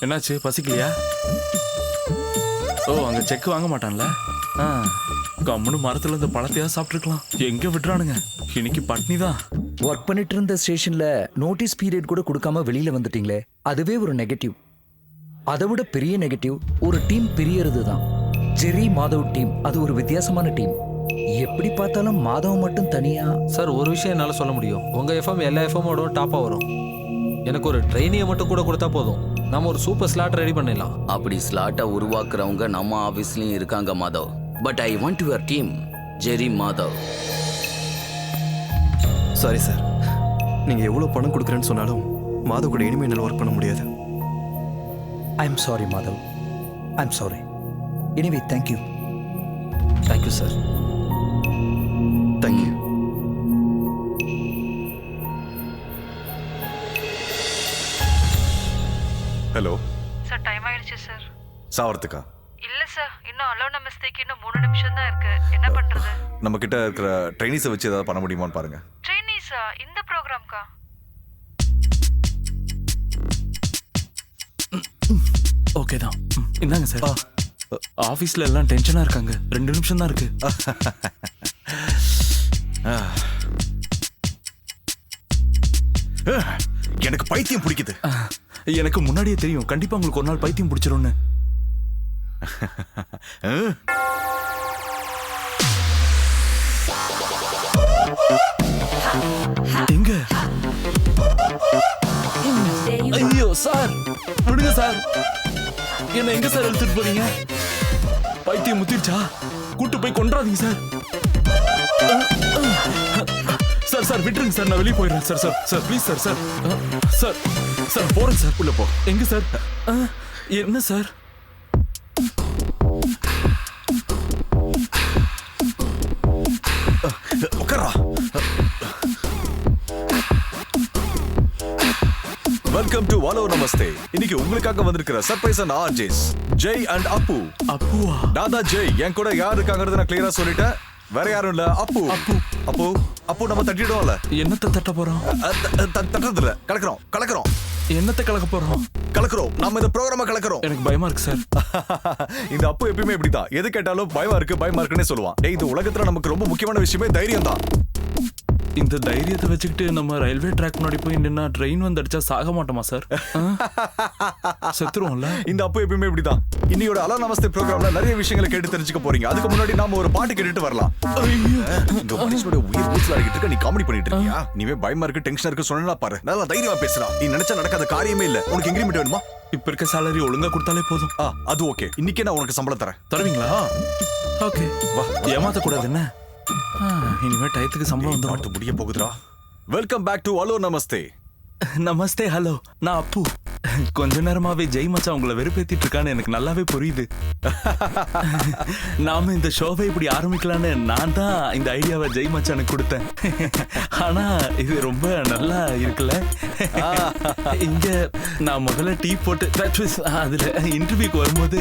என்னாச்சு, பசிக்கலையா? ஓ, அங்க செக் வாங்க மாட்டான்ல. கம்முன்னு மரத்துல இந்த பழத்தையா சாப்பிட்டுருக்கலாம். எங்க விட்டுறானுங்க, இன்னைக்கு பட்னி தான். ஒர்க் பண்ணிட்டு இருந்த ஸ்டேஷன்ல நோட்டீஸ் பீரியட் கூட கொடுக்காம வெளியில வந்துட்டீங்களே, அதுவே ஒரு நெகட்டிவ். அதை விட பெரிய நெகட்டிவ் ஒரு டீம் பிரியறது தான். ஜெரி மாதவ் டீம் அது ஒரு வித்தியாசமான டீம். எப்படி பார்த்தாலும் மாதவ் மட்டும் தனியா. சார், ஒரு விஷயம் என்னால சொல்ல முடியும். உங்க எஃப்எம் எல்லா எஃப்எம்மோட டாப்பா வரும். எனக்கு ஒரு ட்ரெயினியை மட்டும் கூட கொடுத்தா போதும், நம்ம ஒரு சூப்பர் ஸ்லாட் ரெடி பண்ணிடலாம். அப்படி ஸ்லாட்டை உருவாக்குறவங்க நம்ம ஆபீஸ்லயும் இருக்காங்க Madhav. But I want your team, Jerry Madhav. Sorry sir, நீங்க எவ்வளவு பணம் கொடுக்குறேன்னு சொன்னாலும் மாதவ் கூட இனிமே என்னால் ஒர்க் பண்ண முடியாது. I am sorry Madhav, I am sorry. Anyway thank you. Thank you sir. Thank you. Hello sir, time ஆயிடுச்சு சார். சாவறதுக்கா? இல்ல சார், இன்னும் அலோ நமஸ்தேக்கு இன்னும் 3 நிமிஷம் தான் இருக்கு. என்ன பண்றது? நம்ம கிட்ட இருக்கிற ட்ரைனிஸை வச்சு ஏதாவது பண்ண முடியுமான்னு பாருங்க. ட்ரெயினிஸா? இந்த ப்ரோக்ராம்க்கா? ஓகே தான். இந்தாங்க சார். ஆபீஸ்ல எல்லாம் டென்ஷனா இருக்காங்க. 2 நிமிஷம் தான் இருக்கு. எனக்கு பைத்தியம் பிடிக்குது. எனக்கு முன்னாடியே தெரியும் கண்டிப்பா உங்களுக்கு ஒரு நாள் பைத்தியம் பிடிச்சிரும்னு. எங்க? ஐயோ சார், விடுங்க சார். என்ன எங்க சார் எடுத்துட்டு போறீங்க? பைத்தியம் முத்திருச்சா? கூட்டு போய் கொன்றாதீங்க சார். சார் சார் விட்டுருங்க சார், நான் வெளியே போயிடுறேன் sir. Sir sir please sir. Sir sir sir போறேன் சார். உள்ள போ. எங்க சார்? என்ன சார்? உட்காரா. Welcome to Hello Namaste. இன்னைக்கு உங்களுக்காக வந்திருக்கிற surprise and RJs Jai and Appu. அப்புவா? நான் தான் ஜெய். என் கூட யார் இருக்காங்கிறத நான் கிளியரா சொல்லிட்டேன். வேற யாரும் இல்ல, அப்பு. அப்பு அப்பு அப்பு நம்ம தட்டிடுவோம்ல. என்னத்தை தட்ட போறோம்? தட்டுறது இல்ல, கலக்குறோம். என்னத்தை கலக்க போறோம்? கலக்குறோம். நம்ம இந்த ப்ரோகிராம கலக்குறோம். எனக்கு பயமா இருக்கு சார். இந்த அப்பு எப்பயுமே இப்படிதான். எது கேட்டாலும் பயமா இருக்குன்னே சொல்லுவான். டேய், இந்த உலகத்துல நமக்கு ரொம்ப முக்கியமான விஷயமே தைரியம் தான். இந்த தைரியத்தை வச்சுக்கிட்டு நம்ம ரயில்வே ட்ராக் முன்னாடி போய் நின்னா ட்ரெயின் வந்து அடிச்சா சாக மாட்டோமா சார்? செத்துருவோம்ல. இந்த அப்பு எப்பயுமே இப்படிதான். இன்னையோட அலோ நமஸ்தே ப்ரோகிராம்ல நிறைய விஷயங்களை கேட்டு தெரிஞ்சுக்க போறீங்க. அதுக்கு முன்னாடி நாம ஒரு பாட்டு கேட்டுட்டு வரலாம். இந்த மனுஷனோட உயிர் பூச்சல் அடிக்கிட்டு இருக்க, நீ காமெடி பண்ணிட்டு இருக்கியா? நீவே பயமா இருக்கு, டென்ஷனா இருக்கு சொன்னா பாரு. நல்லா தைரியமா பேசலாம். நீ நினைச்சா நடக்காத காரியமே இல்ல. உனக்கு இன்கிரிமெண்ட் வேணுமா? இப்ப இருக்க சாலரி ஒழுங்கா கொடுத்தாலே போதும். அது ஓகே. இன்னைக்கே நான் உனக்கு சம்பளம் தரேன். தருவீங்களா? ஓகே வா. ஏமாத்த கூடாது என்ன? இனிமே டயத்துக்கு சம்பளம் வந்து பாட்டு முடிய போகுதுடா. Welcome back to Hello Namaste. Namaste. Hello, நான் அப்பு. கொஞ்ச நேரமாவே ஜெய் மச்சான் உங்களை வெறுப்பேத்திட்டு இருக்கான்னு எனக்கு நல்லாவே புரியுது. நாம இந்த ஷோவை இப்படி ஆரம்பிக்கலான்னு நான் தான் இந்த ஐடியாவை ஜெய் மச்சானுக்கு கொடுத்தேன். ஆனா இது ரொம்ப நல்லா இருக்குல்ல. இங்க நான் முதல்ல டீ போட்டு அதுல இன்டர்வியூக்கு வரும்போது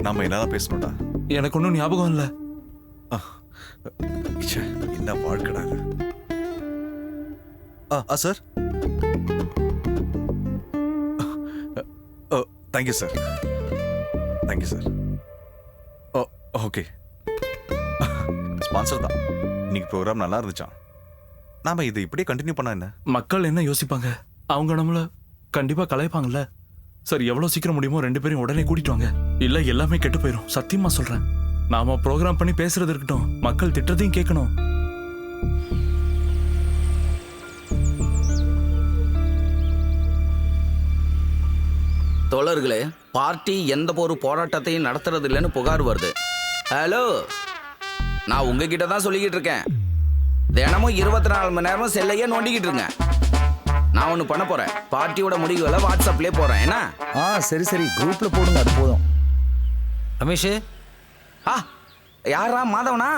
நாம என்னதான் பேசணும்டா? எனக்கு ஒன்றும் ஞாபகம் இல்ல. என்ன வாழ்க்கடா இது? Sir, thank you sir. Thank you sir. Okay. Sponsor தான். இன்னைக்கு ப்ரோக்ராம் நல்லா இருந்துச்சான். நாம இதை இப்படியே கண்டினியூ பண்ணா என்ன? மக்கள் என்ன யோசிப்பாங்க? அவங்க நம்மள கண்டிப்பா கலாய்ப்பாங்கல்ல. சார், எவ்வளவு சீக்கிரம் முடியுமோ 2 பேரையும் உடனே கூட்டிட்டு வாங்க. இல்ல எல்லாமே கெட்டு போயிடும். சத்தியமா சொல்றேன். நாம ப்ரோக்ராம் பண்ணி பேசுறது இருக்கட்டும், மக்கள் திட்டத்தையும் கேட்கணும். தோழர்களே, பார்ட்டி எந்த ஒரு போராட்டத்தையும் நடத்துறது இல்லைன்னு புகார் வருது. ஹலோ, நான் உங்ககிட்ட தான் சொல்லிக்கிட்டு இருக்கேன். தினமும் 24 மணி நேரமும் செல்லையே நோண்டிக்கிட்டு இருக்கேன். நான் ஒன்று பண்ண போறேன். பார்ட்டியோட முடிவுகளை வாட்ஸ்அப்லேயே போறேன். என்ன? சரி சரி, குரூப்ல போடுங்க, அது போதும். ரமேஷ், யாரா? மாதவனா?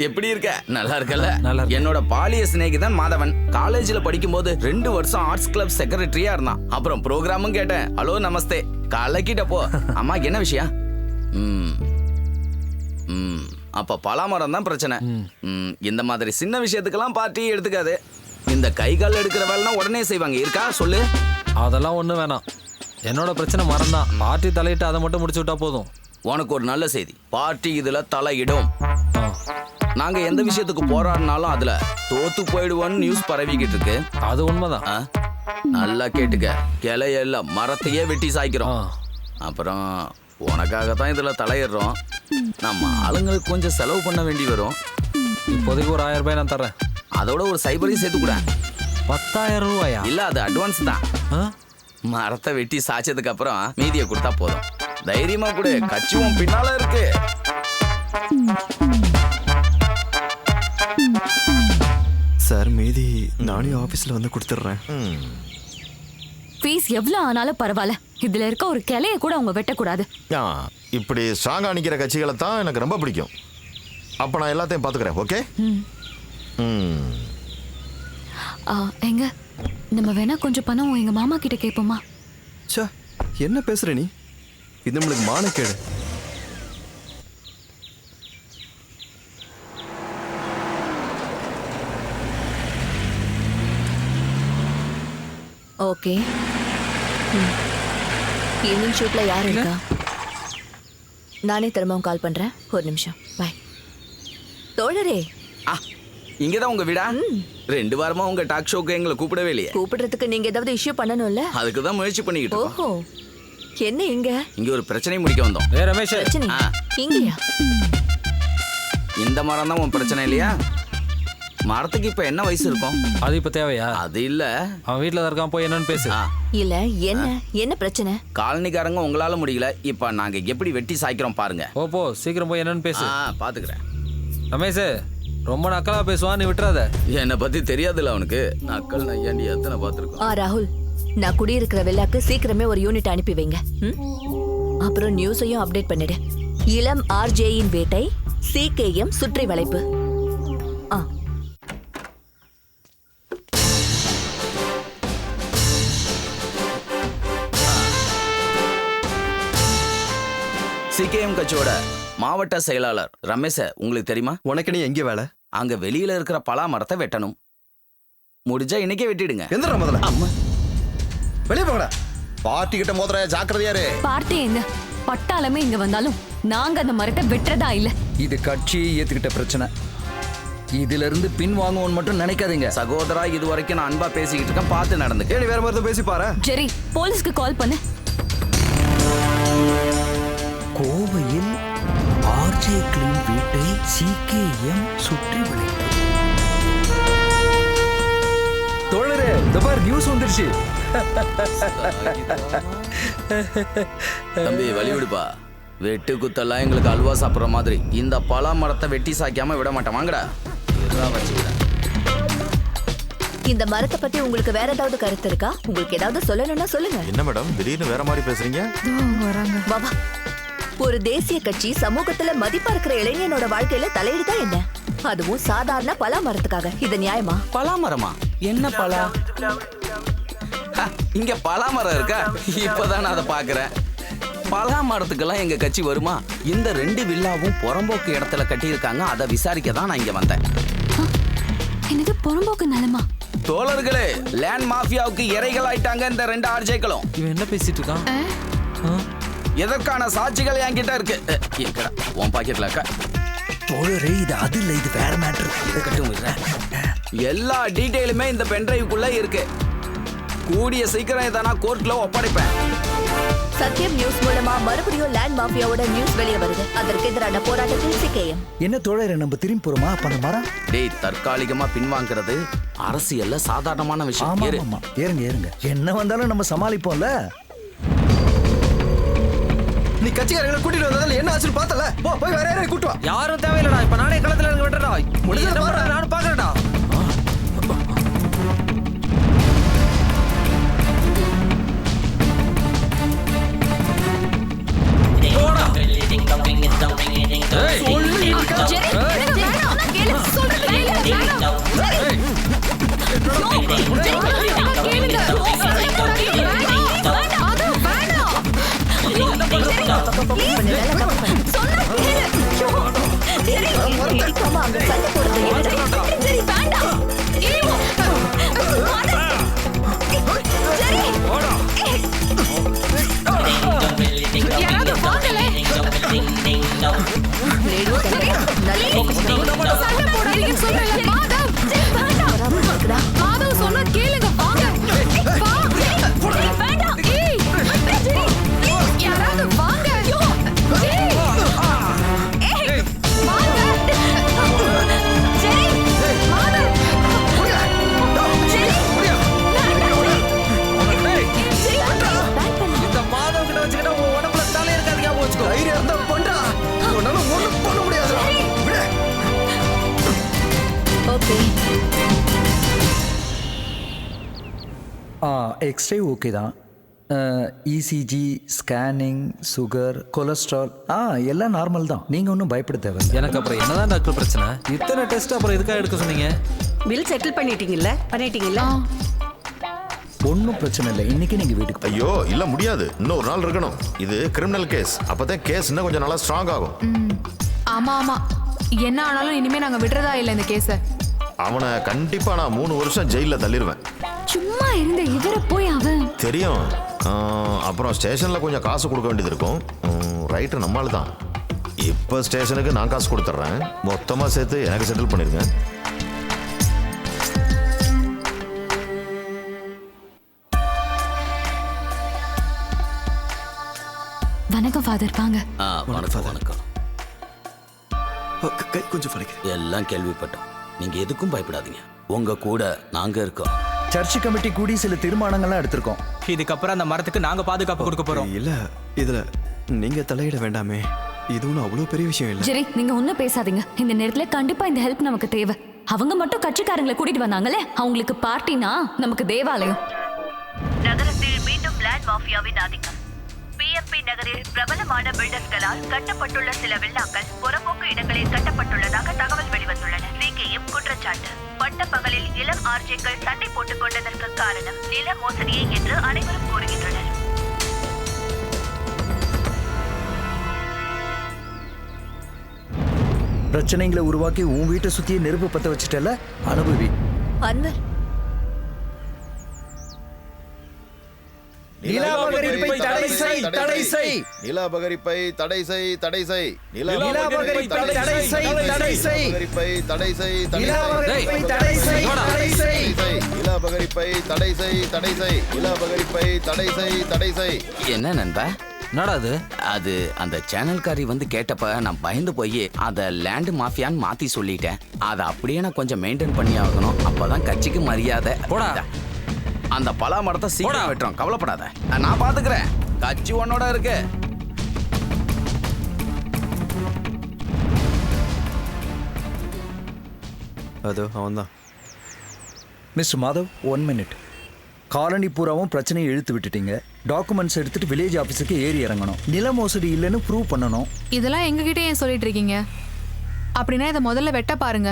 எப்படி இருக்க? நல்லா இருக்கல? என்னோட பாலிய சிநேகிதன் மாதவன். காலேஜில் படிக்கும்போது 2 வருஷம் ஆர்ட்ஸ் கிளப் செக்ரட்டரியா இருந்தான். அப்புறம் ப்ரோக்ராமும் கேட்டேன். ஹலோ நமஸ்தே கலக்கிட்டப்போ. அம்மா என்ன விஷயம்? அப்ப பலாமரம் தான் பிரச்சனை. இந்த மாதிரி சின்ன விஷயத்துக்கெல்லாம் பார்ட்டி எடுத்துக்காது. இந்த கை கால் எடுக்கிற வேலைனா உடனே செய்வாங்க. இருக்கா சொல்லு? அதெல்லாம் ஒன்றும் வேணாம். என்னோட பிரச்சனை மரம் தான். பார்ட்டி தலையிட்டு அதை மட்டும் முடிச்சு விட்டா போதும். உனக்கு ஒரு நல்ல செய்தி. பார்ட்டி இதுல தலையிடும். நாங்க எந்த விஷயத்துக்கு போராடினாலும் அதுல தோத்து போயிடுவோன்னு நியூஸ் பரவிக்கிட்டு இருக்கு. அது உண்மைதான். நல்லா கேட்டுக்க. கிளையெல்லாம் மரத்தையே வெட்டி சாய்க்கிறோம். அப்புறம் உனக்காக தான் இதுல தலையிடுறோம். நம்ம ஆளுங்களுக்கு கொஞ்சம் செலவு பண்ண வேண்டி வரும். இப்போதைக்கு ஒரு 1000 ரூபாய் நான் தரேன். அதோட ஒரு சைபரையும் சேர்த்து கூட. 10,000 ரூபாயா? இல்ல, அது அட்வான்ஸ் தான். மரத்தை வெட்டி சாய்ச்சதுக்கு அப்புறம் மீதியை கொடுத்தா போதும். தைரியமா கூட, கட்சியும் பின்னால இருக்கு. சார், மீதி நானே ஆபீஸ்ல வந்து கொடுத்துட்றேன். ஃபீஸ் எவ்வளவு ஆனாலும் பரவாயில்ல. இதுல இருக்க ஒரு கிளைய கூட அவங்க வெட்டக்கூடாது. இப்படி ஸ்ட்ராங்கா நிக்கிற கட்சிகளை தான் எனக்கு ரொம்ப பிடிக்கும். அப்ப நான் எல்லாத்தையும் பாத்துக்கிறேன். ஓகே. எங்க நம்ம வேணா கொஞ்சம் பணம் எங்க மாமா கிட்ட கேட்போமா? என்ன பேசுற நீ? இது நம்மளுக்கு மானக்கேடு. ஓகே. ஈவினிங் ஷூட்ல யார் இருக்கா? நானே திரும்பவும் கால் பண்றேன். ஒரு நிமிஷம். பை. தோழரே, இங்கதான் உங்க வீடா? 2 வாரமா உங்க டாக் ஷோக்கு எங்களை கூப்பிடவே இல்லையே. கூப்பிடுறதுக்கு நீங்க ஏதாவது இஷ்யூ பண்ணணும்ல? அதுக்கு தான் முயற்சி பண்ணிக்கிட்டு இருக்கோம். ஓஹோ, என்ன இங்க? இங்க ஒரு பிரச்சனை முடிக்க வந்தோம். ரமேஷ், பிரச்சனை இங்கயா? இந்த மரம் தான் உன் பிரச்சனை இல்லையா? மரத்துக்கு இப்ப என்ன வயசு இருக்கும்? அது இப்ப தேவையா? அது இல்ல, அவன் வீட்டுல தான் இருக்கான். போய் என்னன்னு பேசு. இல்ல, என்ன பிரச்சனை? காலனிக்காரங்க உங்களால முடியல, இப்ப நாங்க எப்படி வெட்டி சாய்க்கிறோம் பாருங்க. போ சீக்கிரம் போய் என்னன்னு பேசு. பாத்துக்கிறேன். ரமேஷ், ரொம்ப நக்கலா பேசுவான், நீ விட்டுறாத. என்னை பத்தி தெரியாதுல்ல அவனுக்கு. நக்கல் நையாண்டி எத்தனை பார்த்துருக்கோம். ராகுல், நான் குடியிருக்கிற வில்லாக்கு சீக்கிரமே ஒரு யூனிட் அனுப்பி வைங்க. அப்புறம் நியூஸையும் அப்டேட் பண்ணிடு. இளம் ஆர்ஜேயின் வேட்டை, CKM சுற்றி வளைப்பு. CKM கட்சியோட மாவட்ட செயலாளர் ரமேஷ், உங்களுக்கு தெரியுமா? உனக்கு நீ எங்கே வேலை? அங்க வெளியில இருக்கிற பலா மரத்தை வெட்டணும். முடிஞ்சா இன்னைக்கே வெட்டிடுங்க. எந்திரா முதல்ல. அம்மா, வெளியே போங்கடா. பார்ட்டி கிட்ட மோதுற, ஜாக்கிரதையாரு. பார்ட்டி எங்க? பட்டாளமே இங்க வந்தாலும் நாங்க அந்த மரத்தை வெட்டுறதா இல்ல. இது கட்சி ஏத்துக்கிட்ட பிரச்சனை. இதுல இருந்து பின் வாங்குவோன்னு மட்டும் நினைக்காதீங்க. சகோதரா, இது வரைக்கும் நான் அன்பா பேசிக்கிட்டு இருக்கேன், பார்த்து நடந்துக்க. ஏடி வேற மாதிரி பேசி பாரு. ஜெரி, போலீஸ்க்கு கால் பண்ணு. கோவையில் ஆர்ஜேக்களின் வீட்டை CKM சுற்றி வளைப்பு. தோழரே, இந்த மாதிரி நியூஸ் வந்துருச்சு. தம்பி வழிவிடுப்பா. வெட்டு குத்தெல்லாம் எங்களுக்கு அல்வா சாப்பிட்ற மாதிரி இந்த பலா மரத்தை வெட்டி சாய்க்காம விட மாட்டேன். வாங்கடா, வச்சுக்கிறேன். இந்த மரத்தை பத்தி உங்களுக்கு வேற ஏதாவது கருத்து இருக்கா? உங்களுக்கு ஏதாவது சொல்லணும்னா சொல்லுங்க. என்ன மேடம் திடீர்னு வேற மாதிரி பேசுறீங்க? பாபா, ஒரு தேசிய கட்சி சமூகத்துல மதிப்பா இருக்கிற இளைஞனோட வாழ்க்கையில தலையிடுதா என்ன? அதுவும் சாதாரண பலா மரத்துக்காக. இது நியாயமா? பலா மரமா? என்ன பலா? இங்க பலா மரம் இருக்கா? இப்பதான் நான் அதை பாக்குறேன். பலா மரத்துக்கெல்லாம் எங்க கட்சி வருமா? இந்த 2 வில்லாவும் புறம்போக்கு இடத்துல கட்டியிருக்காங்க. அதை விசாரிக்க தான் நான் இங்க வந்தேன். என்னது புறம்போக்கு நிலமா? தோழர்களே, லேண்ட் மாஃபியாவுக்கு இறைகள் ஆயிட்டாங்க இந்த 2 ஆர்ஜேக்களும். இவன் என்ன பேசிட்டு இருக்கான்? எதற்கான சாட்சிகள் என்கிட்ட இருக்கு. எங்கடா உன் பாக்கெட்ல இருக்கா? தோழரே, இது அது இல்ல, இது வேற மேட்டர். எல்லா டீடைலுமே இந்த பென்டிரைவுக்குள்ள இருக்கு. கூடிய சீக்கிரம் இதை நான் கோர்ட்ல ஒப்படைப்பேன். சத்தியம் நியூஸ் மூலமா மறுபடியும் லேண்ட் மாஃபியாவோட நியூஸ் வெளியே வருது. அதற்கு எதிரான போராட்டத்தில் CKM. என்ன தோழரே, நம்ம திரும்பி போறோமா? அப்ப அந்த மரம் டேய், தற்காலிகமா பின்வாங்கிறது அரசியல்ல சாதாரணமான விஷயம். ஏறுங்க. என்ன வந்தாலும் நம்ம சமாளிப்போம்ல. நீ கட்சிக்காரங்களை கூட்டிட்டு வந்ததால என்ன ஆச்சுன்னு பார்த்தல? போய் வேற யாரையும் கூட்டு வா. யாரும் தேவையில்லடா. இப்ப நானே களத்துல இறங்கி வெட்டறடா. முடிஞ்சத பாரு, நானும் பாக்குறேன்டா. எக்ஸ்ரே ஓகே தான். ECG, ஸ்கேனிங், சுகர், கொலஸ்ட்ரால் எல்லாம் நார்மல் தான். நீங்க ஒன்றும் பயப்பட தேவை. எனக்கு அப்புறம் என்னதான் டாக்டர் பிரச்சனை? இத்தனை டெஸ்ட் அப்புறம் எதுக்காக எடுக்க சொன்னீங்க? பில் செட்டில் பண்ணிட்டீங்கல்ல? ஒன்றும் பிரச்சனை இல்லை. இன்னைக்கு நீங்க வீட்டுக்கு. ஐயோ இல்ல, முடியாது. இன்னொரு நாள் இருக்கணும். இது கிரிமினல் கேஸ். அப்பதான் கேஸ் இன்னும் கொஞ்சம் நல்லா ஸ்ட்ராங் ஆகும். ஆமா, என்ன ஆனாலும் இனிமே நாங்க விடுறதா இல்ல இந்த கேஸ. அவனை கண்டிப்பா நான் 3 வருஷம் ஜெயில தள்ளிடுவேன். சும்மா இருந்த இவரை போய் அவன் தெரியும். அப்புறம் ஸ்டேஷனில் கொஞ்சம் காசு கொடுக்க வேண்டியது இருக்கும். ரைட்டு, நம்மளால தான். இப்போ ஸ்டேஷனுக்கு நான் காசு கொடுத்துட்றேன். மொத்தமாக சேர்த்து எனக்கு செட்டில் பண்ணிடுங்க. வணக்கம் ஃபாதர். வாங்க. வணக்கம். வணக்கம். கை கொஞ்சம் வலிக்குது. எல்லாம் கேள்விப்பட்டோம். நீங்க எதுக்கும் பயப்படாதீங்க. உங்க கூட நாங்க இருக்கோம். சர்ச் கமிட்டி கூடி சில தீர்மானங்கள்லாம் எடுத்திருக்கோம். இதுக்கப்புறம் அந்த மரத்துக்கு நாங்க பாதுகாப்பு கொடுக்க போறோம். இல்ல, இதுல நீங்க தலையிட வேண்டாமே. இது ஒன்றும் அவ்வளோ பெரிய விஷயம் இல்லை. ஜெரி, நீங்க ஒன்னும் பேசாதீங்க. இந்த நேரத்துல கண்டிப்பா இந்த ஹெல்ப் நமக்கு தேவை. அவங்க மட்டும் கட்சிக்காரங்களை கூட்டிட்டு வந்தாங்களே, அவங்களுக்கு பார்ட்டினா நமக்கு தேவாலயம். நகரத்தில் மீண்டும் லேண்ட் மாஃபியாவின் ஆதிக்கம். பிஎம்பி நகரில் பிரபலமான பில்டர்ஸ்களால் கட்டப்பட்டுள்ள சில வில்லாக்கள் புறம்போக்கு இடங்களில் கட்டப்பட்டுள்ளதாக தகவல் வெளிவந்துள்ளன. சிகேஎம் குற்றச்சாட்டு. பட்ட பகலில் இளம் ஆர்ஜேக்கள் சண்டை போட்டுக் கொண்டதற்கு காரணம் நில மோசடியே என்று அனைவரும் கூறுகின்றனர். பிரச்சனைகளை உருவாக்கி உன் வீட்டை சுத்தியே நெருப்பு பத்த வச்சுட்டல, அனுபவி. அன்வர், நிலாபகரிப்பை தடை செய், தடை செய். நிலாபகரிப்பை தடை செய், தடை செய். நிலாபகரிப்பை தடை செய், தடை செய். நிலாபகரிப்பை தடை செய், தடை செய். நிலாபகரிப்பை தடை செய், தடை செய். நிலாபகரிப்பை தடை செய், தடை செய். நிலாபகரிப்பை தடை செய், தடை செய். என்ன நண்பா? நடாது அது அந்த சேனல்காரி வந்து கேட்டப்ப நான் பயந்து போய் அதை லேண்ட் மாஃபியான்னு மாத்தி சொல்லிட்டேன். அதை அப்படியே நான் கொஞ்சம் மெயின்டைன் பண்ணி ஆகணும். அப்பதான் கட்சிக்கு மரியாதை. போடா, அந்த பலா மரத்தை சீக்கிரம் வெட்டுறோம். கவலைப்படாத, நான் பாத்துக்கிறேன். கட்சி உன்னோட இருக்கு. அது அவன்தான். Mister Madhav, 1 minute. காலனி பூராவும் பிரச்சனையை இழுத்து விட்டுட்டீங்க. டாக்குமெண்ட்ஸ் எடுத்துட்டு வில்லேஜ் ஆஃபீஸுக்கு ஏறி இறங்கணும். நில மோசடி இல்லைன்னு ப்ரூவ் பண்ணணும். இதெல்லாம் எங்ககிட்ட ஏன் சொல்லிட்டு இருக்கீங்க? அப்படின்னா இதை முதல்ல வெட்ட பாருங்க.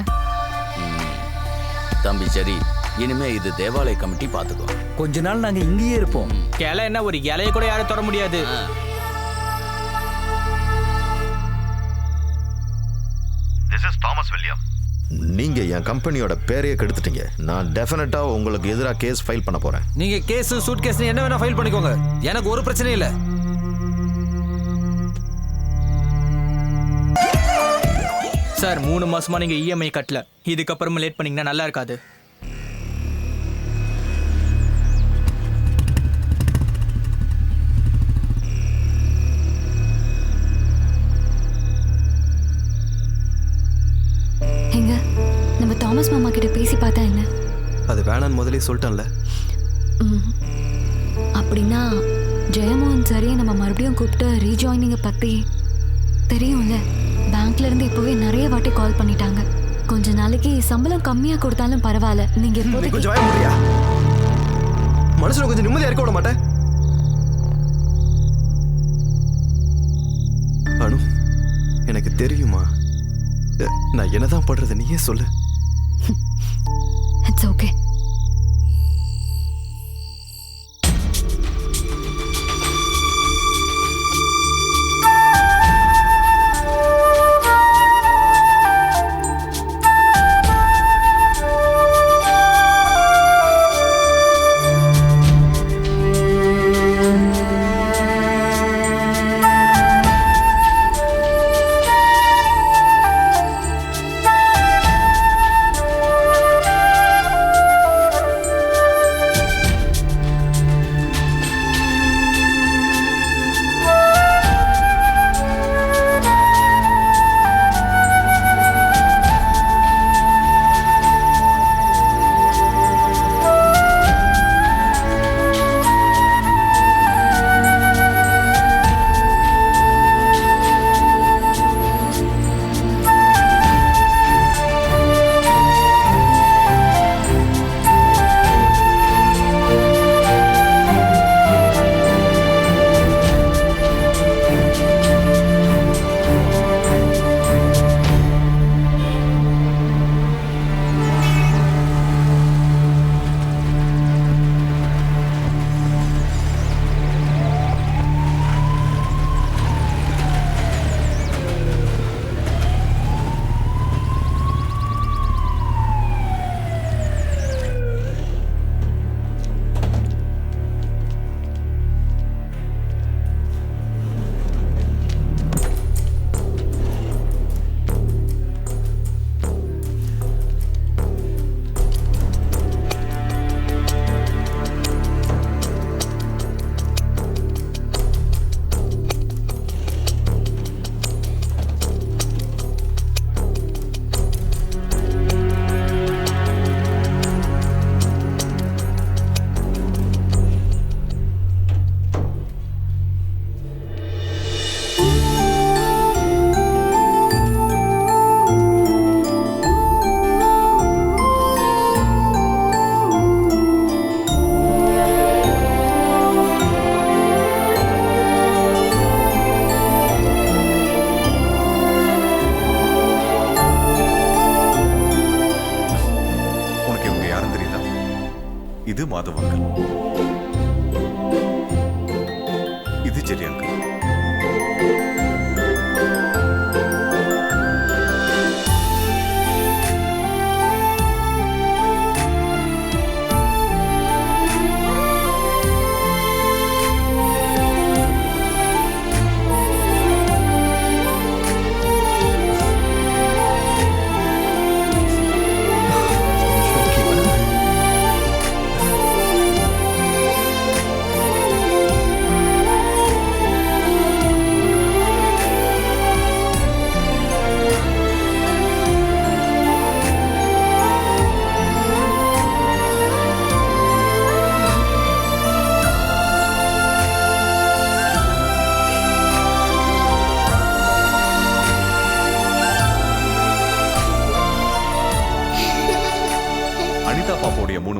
தம்பி சரி, இனிமே இது தேவாலய கமிட்டி பாத்துக்கோ. கொஞ்ச நாள் நாங்க இங்கேயே இருப்போம். கிளை என்ன, ஒரு இலையை கூட யாரும் தொட முடியாது. This is Thomas William. நீங்க என் கம்பெனியோட பேரையே கெடுத்துட்டீங்க. நான் டெஃபினட்டா உங்களுக்கு எதிராக கேஸ் ஃபைல் பண்ண போறேன். நீங்க கேஸ், சூட் கேஸ் என்ன வேணா ஃபைல் பண்ணிக்கோங்க. எனக்கு ஒரு பிரச்சனையும் இல்லை. சார், 3 மாசமா நீங்க இஎம்ஐ கட்டல. இதுக்கப்புறமா லேட் பண்ணீங்கன்னா நல்லா இருக்காது. எங்க நம்ம தாமஸ் மாமா கிட்ட பேசி பார்த்தா என்ன? அது வேணான்னு முதலே சொல்லிட்டேன்ல. அப்படின்னா ஜெயமோகன் சரியை நம்ம மறுபடியும் கூப்பிட்டு ரீஜாயினிங்கை பற்றி தெரியும்ல. பேங்க்ல இருந்து இப்போவே நிறைய வாட்டி கால் பண்ணிட்டாங்க. கொஞ்ச நாளைக்கு சம்பளம் கம்மியாக கொடுத்தாலும் பரவாயில்ல. நீங்க எப்போது கொஞ்சம் வாய முடியா? மனசுல கொஞ்சம் நிம்மதியா இருக்க விட மாட்டேன். அனு, எனக்கு தெரியுமா நான் என்னதான் பண்றது, நீயே சொல்லு. It's okay.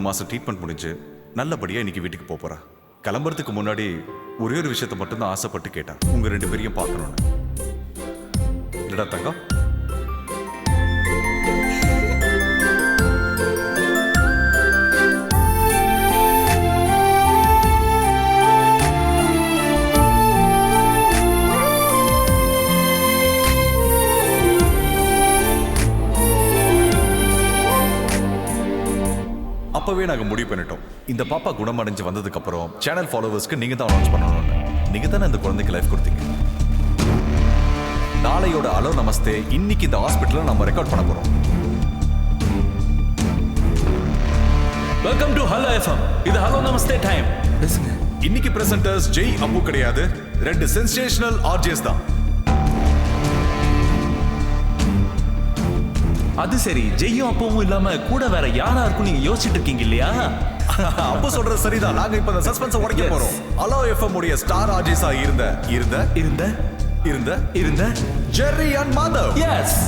மாசம் ட்ரீட்மெண்ட் முடிஞ்சு நல்லபடியா இன்னைக்கு வீட்டுக்கு போறா. கிளம்புறதுக்கு முன்னாடி ஒரே ஒரு விஷயத்த மட்டும்தான் ஆசைப்பட்டு கேட்டான், உங்க 2 பேரையும் பார்க்கணும்னு. இல்லடா தங்கம்? அப்பவே நாங்க முடிவு பண்ணிட்டோம், இந்த பாப்பா குணமடைஞ்சு வந்ததுக்கு அப்புறம் சேனல் ஃபாலோவர்ஸ்க்கு நீங்க தான் அனௌன்ஸ் பண்ணணும்னு. நீங்க தானே இந்த குழந்தைக்கு லைஃப் கொடுத்தீங்க. நாளையோட ஹலோ நமஸ்தே இன்னைக்கு இந்த ஹாஸ்பிட்டல்ல நம்ம ரெக்கார்ட் பண்ண போறோம். Welcome to hello FM. இது ஹலோ நமஸ்தே டைம். இன்னைக்கு பிரசன்டர்ஸ் ஜெய் அப்பு கிடையாது, 2 சென்சேஷனல் ஆர்ஜேஸ் தான். அது சரி, ஜெய்யும் அப்பவும் இல்லாம கூட வேற யாரா இருக்கும் நீங்க யோசிச்சுட்டு இருக்கீங்க இல்லையா? அப்போ சொல்றது சரிதான். நாங்க இப்ப இந்த சஸ்பென்ஸ் உடைக்க போறோம். ஹலோ எஃப்எம் உடைய ஸ்டார் ஆர்ஜேஸா இருந்த ஜெர்ரி அண்ட் மாதவ். எஸ்.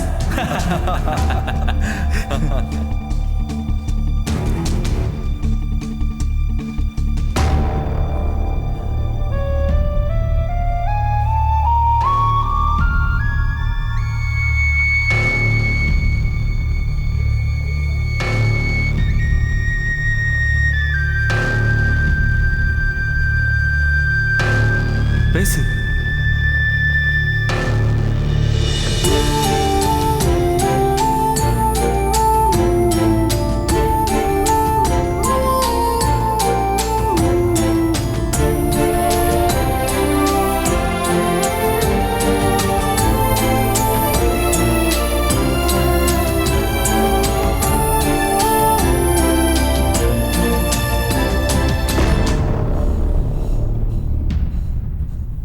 பேசு.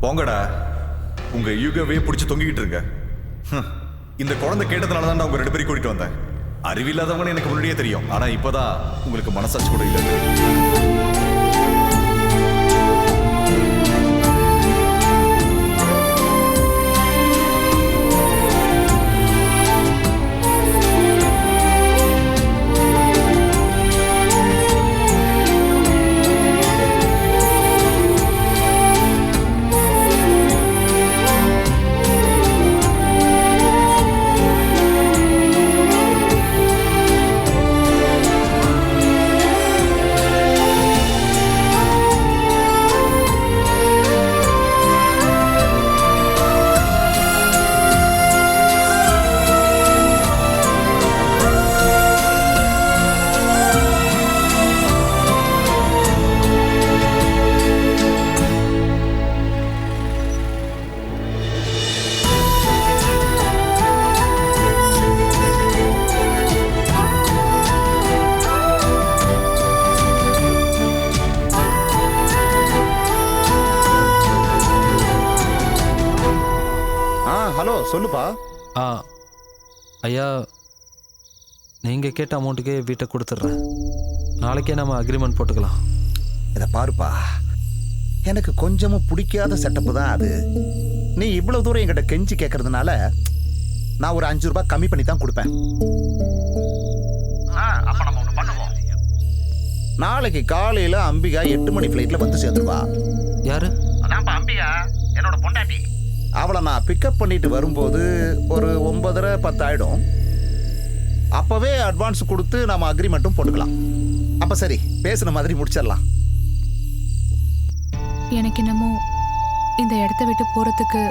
போங்கடா, உங்க யூகவே பிடிச்சி தொங்கிக்கிட்டு இருங்க. இந்த குழந்தை கேட்டதுனால தான் உங்க 2 பேரையும் கூட்டிட்டு வந்தேன். அறிவில்லாதவங்க எனக்கு முன்னாடியே தெரியும், ஆனா இப்பதான் உங்களுக்கு மனசாட்சி கூட இல்லை. ஹலோ சொல்லுப்பா. ஐயா, நீங்க கேட்ட அமௌண்ட்டுக்கே வீட்டை கொடுத்துட்றேன். நாளைக்கே நம்ம அக்ரிமெண்ட் போட்டுக்கலாம். இதை பாருப்பா, எனக்கு கொஞ்சமும் பிடிக்காத செட்டப்பு தான் அது. நீ இவ்வளவு தூரம் என்கிட்ட கெஞ்சி கேட்கறதுனால நான் ஒரு 5 ரூபாய் கம்மி பண்ணி தான் கொடுப்பேன். அப்ப நம்ம ஒண்ணு பண்ணுவோம். நாளைக்கு காலையில அம்பிகா 8 மணி ஃபிளைட்ல வந்து சேர்ந்துருவா. யாரு? அதான்ப்பா அம்பிகா, என்னோட பொண்டாட்டி. அவளை நான் பிக்கப் பண்ணிட்டு வரும்போது ஒரு 9:30 10 ஆயிடும். அப்பவே அட்வான்ஸ் கொடுத்து நம்ம அக்ரிமெண்ட்டும் போட்டுக்கலாம். அப்ப சரி, பேசுன மாதிரி முடிச்சிடலாம். எனக்கு என்னமோ இந்த இடத்த விட்டு போறதுக்கு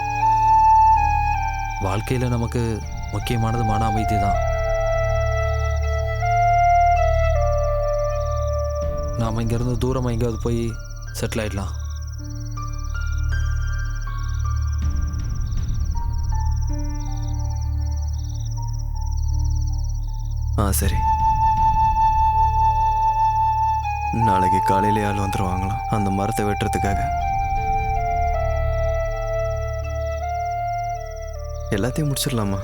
வாழ்க்கையில நமக்கு முக்கியமானது மன அமைதி தான். நாம இங்கிருந்து தூரமா எங்கேயாவது போய் செட்டில் ஆயிடலாம். சரி, நாளைக்கு காலையிலே ஆள் வந்துருவாங்களாம் அந்த மரத்தை வெட்டுறதுக்காக. எல்லாத்தையும் முடிச்சிடலாமா?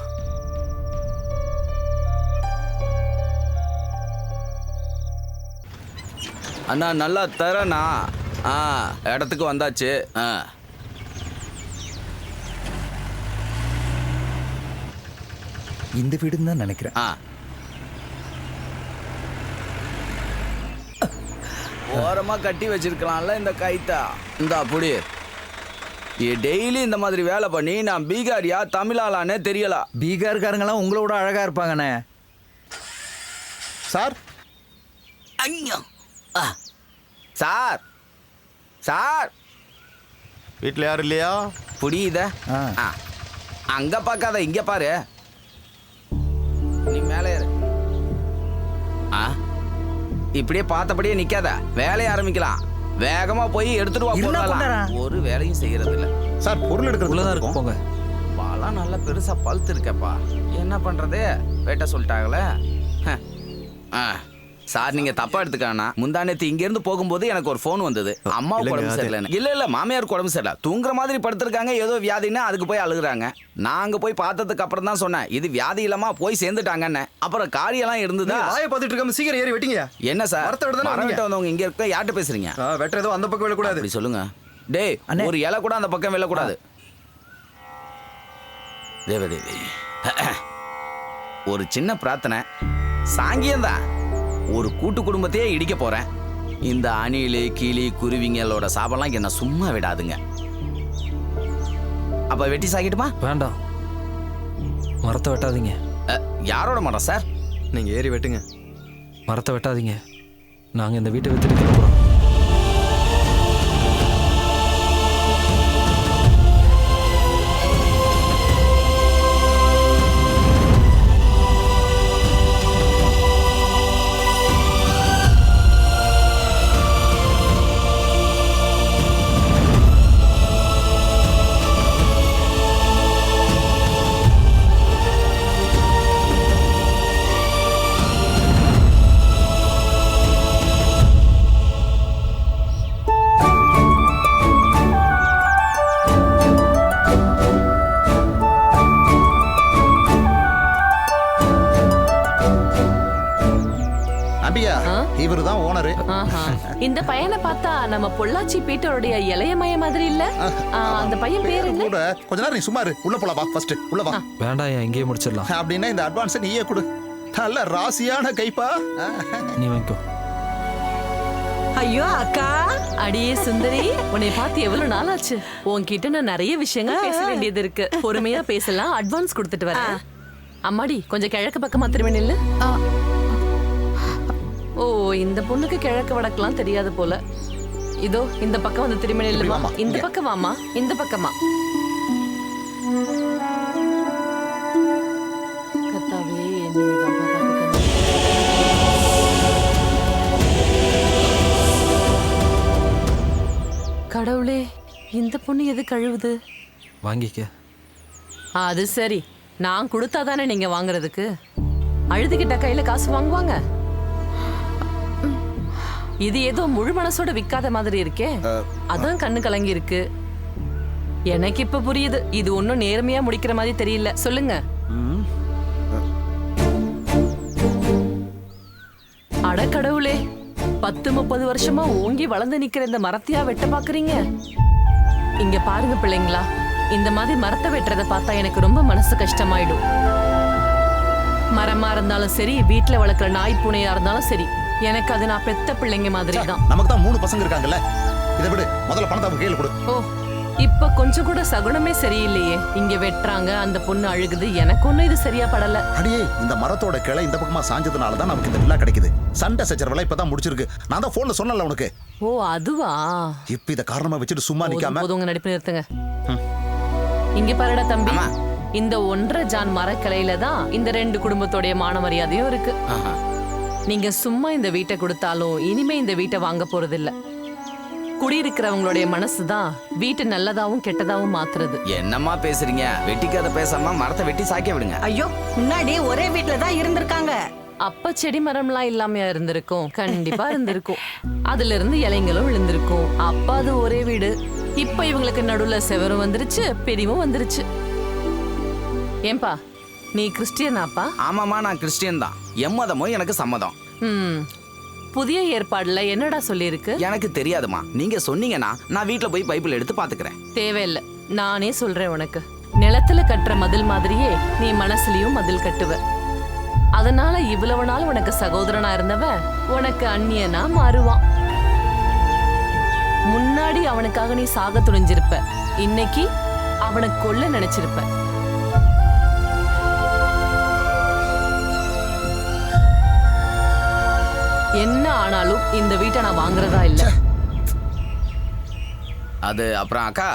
அண்ணா நல்லா தரேண்ணா. இடத்துக்கு வந்தாச்சு. இந்த வீடுன்னு தான் நினைக்கிறேன். ஓரமா கட்டி வச்சிருக்கலாம்ல இந்த கைத்தா. இந்த அப்படி டெய்லி இந்த மாதிரி வேலை பண்ணி நான் பீகாரியா தமிழாலானே தெரியல. பீகார்காரங்களாம் உங்களோட அழகா இருப்பாங்கண்ணே. சார் சார் சார் வீட்டில் யாரும் இல்லையா? புரியுத? அங்க பார்க்காத, இங்க பாரு. நீ மேலே ஏறு. இப்படியே பார்த்தபடியே நிக்காத, வேலையை ஆரம்பிக்கலாம். வேகமா போய் எடுத்துட்டு வா. போடலாம். ஒரு வேலையும் செய்யறது இல்ல சார். பொருள் எடுக்கிறதுலதான் இருக்கும். போங்க. பாலா நல்லா பெருசா பழுத்து இருக்கப்பா. என்ன பண்றது? வேட்ட சொல்லிட்டாங்களே. சார் நீங்க தப்பா எடுத்துக்கானா, முந்தானத்து இங்க இருந்து போகும்போது எனக்கு ஒரு போன் வந்தது. அம்மா உடம்பு சரியில்லை. இல்ல மாமியாருக்கு உடம்பு சரியில்லை, தூங்குற மாதிரி படுத்திருக்காங்க, ஏதோ வியாதின்னு அதுக்கு போய் அழுகுறாங்க. நான் அங்க போய் பார்த்ததுக்கு அப்புறம் தான் சொன்னேன், இது வியாதி இல்லாம போய் சேர்ந்துட்டாங்கன்னு. அப்புறம் காரியெல்லாம் இருந்ததா. வாயை பார்த்துட்டு இருக்காம சீக்கிரம் ஏறி வெட்டிங்க. என்ன சார் மரம் வெட்ட வந்தவங்க இங்க இருக்க யார்கிட்ட பேசுறீங்க? வெட்டுறதோ அந்த பக்கம் விழக்கூடாது. அப்படி சொல்லுங்க. டேய் ஒரு இலை கூட அந்த பக்கம் விழக்கூடாது. தேவதேவி ஒரு சின்ன பிரார்த்தனை, சாங்கியம்தான். ஒரு கூட்டு குடும்பத்தையே இடிக்க போறேன். இந்த அணிலு கிளி குருவிங்களோட சாபம்லாம் என்ன சும்மா விடாதுங்க. அப்ப வெட்டி சாக்கிட்டுமா? வேண்டாம், மரத்தை வெட்டாதீங்க. யாரோட மரம் சார்? நீங்க ஏறி வெட்டுங்க. மரத்தை வெட்டாதீங்க, நாங்க இந்த வீட்டை விட்டு கிளம்புறோம். இவருதான் ஓனரு. இந்த பையனை பார்த்தா நம்ம பொள்ளாச்சி பீட்டருடைய இளைய மைய மாதிரி இல்ல? அந்த பையன் பேர் என்ன? கொஞ்ச நேரம் நீ சும்மா இரு. உள்ள போலாம் வா. ஃபர்ஸ்ட் உள்ள வா. வேண்டாம், இங்கேயே முடிச்சிடலாம். அப்படின்னா இந்த அட்வான்ஸ் நீயே கொடு. நல்ல ராசியான கைப்பா. நீ வாங்கிக்கோ. ஐயோ அக்கா, அடியே சுந்தரி, உன்னை பார்த்து எவ்வளவு நாள் ஆச்சு. உன்கிட்ட நான் நிறைய விஷயங்கள் பேச வேண்டியது இருக்கு. பொறுமையா பேசலாம். அட்வான்ஸ் கொடுத்துட்டு வரேன். அம்மாடி கொஞ்சம் கிழக்கு பக்கமா திரும்ப நில்லு. ஓ, இந்த பொண்ணுக்கு கிழக்கு வடக்கெல்லாம் தெரியாது போல. இதோ இந்த பக்கம் வந்து திரும்ப நில்லுமா. இந்த பக்கம் வாமா, இந்த பக்கமா. கர்த்தாவே, நீதான் பாத்துக்கணும். கடவுளே, இந்த பொண்ணு எது கழுவுது? வாங்கிக்க. அது சரி, நான் கொடுத்தாதானே நீங்க வாங்குறதுக்கு. அழுதுகிட்ட கையில காசு வாங்குவாங்க? இது ஏதோ முழு மனசோட விக்காத மாதிரி இருக்கே. அதான் கண்ணு கலங்கி இருக்கு. எனக்கு இப்ப புரியுது, இது ஒன்னும் நேர்மையா முடிக்கிற மாதிரி தெரியல. சொல்லுங்க. அட கடவுளே, 10-30 வருஷமா ஓங்கி வளர்ந்து நிக்கிற இந்த மரத்தையா வெட்ட பாக்குறீங்க? இங்க பாருங்க பிள்ளைங்களா, இந்த மாதிரி மரத்தை வெட்டுறத பார்த்தா எனக்கு ரொம்ப மனசு கஷ்டமாயிடும். மரமா இருந்தாலும் சரி, வீட்டுல வளர்க்குற நாய் பூனையா இருந்தாலும் சரி, எனக்கு அது நான் பெத்த பிள்ளைங்க மாதிரி தான். நமக்கு தான் 3 பசங்க இருக்காங்கல்ல. இதை விடு, முதல்ல பணத்தை அவங்க கையில கொடு. ஓ, இப்ப கொஞ்சம் கூட சகுனமே சரியில்லையே. இங்க வெட்டுறாங்க, அந்த பொண்ணு அழுகுது. எனக்கு ஒண்ணும் இது சரியா படல. அடியே, இந்த மரத்தோட கிளை இந்த பக்கமா சாஞ்சதுனால தான் நமக்கு இந்த வில்லா கிடைக்குது. சண்டை சச்சரவெல்லாம் இப்பதான் முடிச்சிருக்கு. நான் தான் போன்ல சொன்னல உனக்கு. ஓ அதுவா? இப்ப இத காரணமா வச்சுட்டு சும்மா நிக்காம போதுங்க, நடிப்பு நிறுத்துங்க. இங்க பாருடா தம்பி, இந்த 1.5 ஜான் மரக்கிளையில தான் இந்த 2 குடும்பத்தோடைய மான மரியாதையும் இருக்கு. நீங்க சும்மா இந்த வீட்டை கொடுத்தாலும் இனிமே இந்த வீட்டை வாங்க போறதில்ல. குடியிருக்கிறவங்களுடைய மனசுதான் வீட்டை நல்லதாவும் கெட்டதாவும் மாத்துறது. என்னம்மா பேசுறீங்க? வெட்டிக்காத பேசாம மரத்தை வெட்டி சாய்க்க விடுங்க. ஐயோ, முன்னாடி ஒரே வீட்டுல தான் இருந்திருக்காங்க. அப்ப செடி மரம்லாம் இல்லாமையா இருந்திருக்கும்? கண்டிப்பா இருந்திருக்கும். அதுல இருந்து இலைங்களும் விழுந்திருக்கும். அப்ப அது ஒரே வீடு. இப்ப இவங்களுக்கு நடுவுல செவரும் வந்துருச்சு, பெரியவும் வந்துருச்சு. ஏன்பா, நீ கிறிஸ்டியனாப்பா? ஆமாமா, நான் கிறிஸ்டியன் தான். எம்மதமோ எனக்கு சம்மதம். புதிய ஏற்பாடுல என்னடா சொல்லிருக்கு? எனக்கு தெரியாதுமா. நீங்க சொன்னீங்கன்னா நான் வீட்டுல போய் பைபிள் எடுத்து பாத்துக்கிறேன். தேவையில்லை, நானே சொல்றேன் உனக்கு. நிலத்துல கட்டுற மதில் மாதிரியே நீ மனசுலயும் மதில் கட்டுவ. அதனால இவ்வளவு நாள் உனக்கு சகோதரனா இருந்தவன் உனக்கு அந்நியனா மாறுவான். முன்னாடி அவனுக்காக நீ சாக துணிஞ்சிருப்ப, இன்னைக்கு அவனை கொல்ல நினைச்சிருப்ப. என்ன ஆனாலும் இந்த வீட்டை நான் வாங்குறதா இல்ல. அது அப்புறம் அக்கா,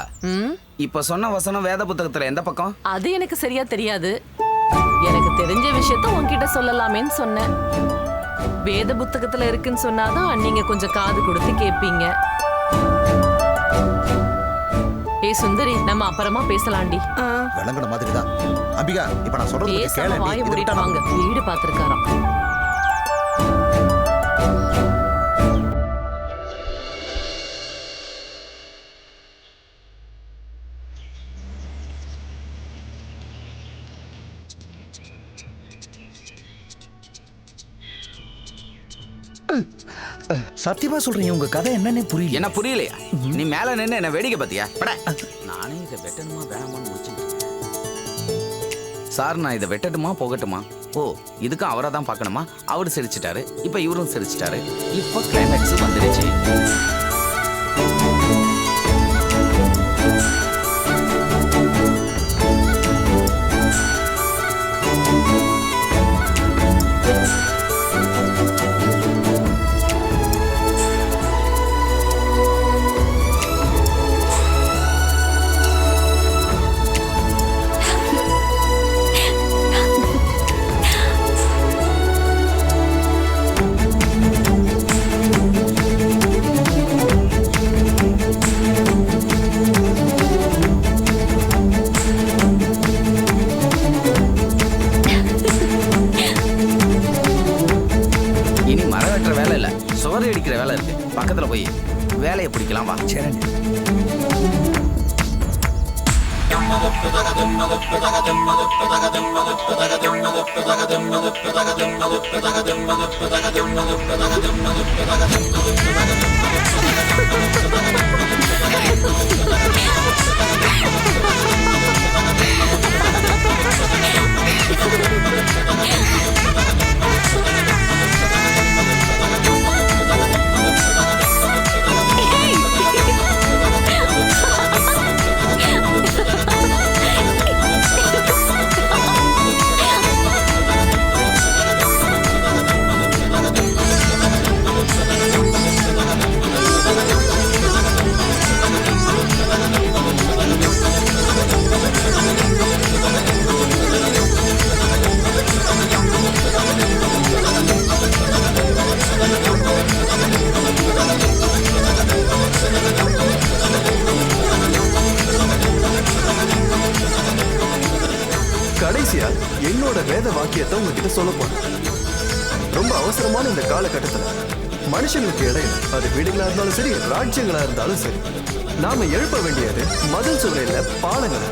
இப்ப சொன்ன வசனம் வேத புத்தகத்துல எந்த பக்கம்? அது எனக்கு சரியா தெரியாது. எனக்கு தெரிஞ்ச விஷயத்த உன்கிட்ட சொல்லலாமேன்னு சொன்னேன். வேத புத்தகத்துல இருக்குன்னு சொன்னாதான் நீங்க கொஞ்சம் காது கொடுத்து கேட்பீங்க. ஏய் சுந்தரி, நம்ம அப்புறமா பேசலாம்டி. விளங்குன மாதிரி தான். அம்பிகா, இப்ப நான் சொல்றது பேசாம வாயை மூடிட்டு வாங்க. வீடு பார்த்திருக்காராம். சத்தியமா சொல்றீங்க, உங்க கதை என்னன்னு புரியல. என்ன புரியலையா? நீ மேல நின்று என்ன வேடிக்கை பார்த்தியா? நானே இதை வெட்டணுமா வேணாமான்னு முடிச்சுட்டு சார், நான் இதை வெட்டட்டுமா போகட்டுமா? ஓ, இதுக்கும் அவரை தான் பார்க்கணுமா? அவரு சிரிச்சிட்டாரு, இப்ப இவரும் சிரிச்சிட்டாரு. இப்போ கிளைமேக்ஸ் வந்துடுச்சு. வேலை இருக்கு, பக்கத்துல போய் வேலையை பிடிக்கலாம் வா. சரண், கடைசியா என்னோட வேத வாக்கியத்தை உங்ககிட்ட சொல்ல போறேன். ரொம்ப அவசரமான இந்த காலகட்டத்துல மனுஷங்களுக்கு இடையில, அது வீடுகளா இருந்தாலும் சரி, ராஜ்யங்களா இருந்தாலும் சரி, நாம எழுப்ப வேண்டியது மதில் சுவரையில பாலங்களை.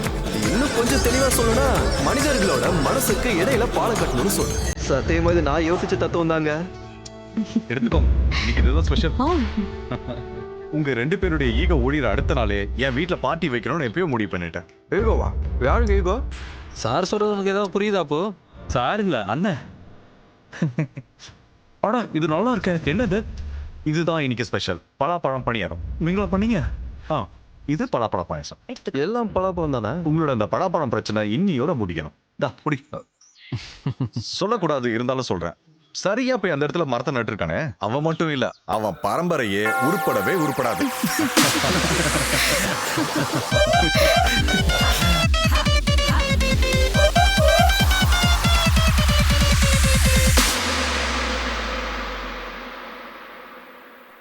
இன்னும் கொஞ்சம் தெளிவா சொல்லணும்னா, மனிதர்களோட மனசுக்கு இடையில பாலம் கட்டணும்னு சொல்றேன். சத்தியமா இது நான் யோசிச்ச தத்துவம் தாங்க. எடுத்துக்கோங்க, இன்னைக்கு இதுதான் ஸ்பெஷல். உங்க 2 பேருடைய ஈகோ ஒழிகிற அடுத்த நாளே என் வீட்டுல பார்ட்டி வைக்கணும்னு எப்பயோ முடிவு பண்ணிட்டேன். ஈகோவா? யாருக்கு ஈகோ? சார் சொல்றது உனக்கு ஏதாவது புரியுதா? அப்போ சார் இல்ல அண்ணன். ஆனா இது நல்லா இருக்க. என்னது? இதுதான் இன்னைக்கு ஸ்பெஷல் பலாப்பழம் பணியாரம். நீங்களா பண்ணீங்க? இது பலாப்பழ பாயசம். எல்லாம் பலாப்பழம் தானே? உங்களோட அந்த பலாப்பழம் பிரச்சனை இன்னியோட முடிக்கணும். புடி. சொல்லக்கூடாது, இருந்தாலும் சொல்றேன். சரியா போய் அந்த இடத்துல மரத்தை நட்டுருக்கானே, அவன் மட்டும் இல்ல, அவன் பரம்பரையே உருப்படவே உருப்படாது.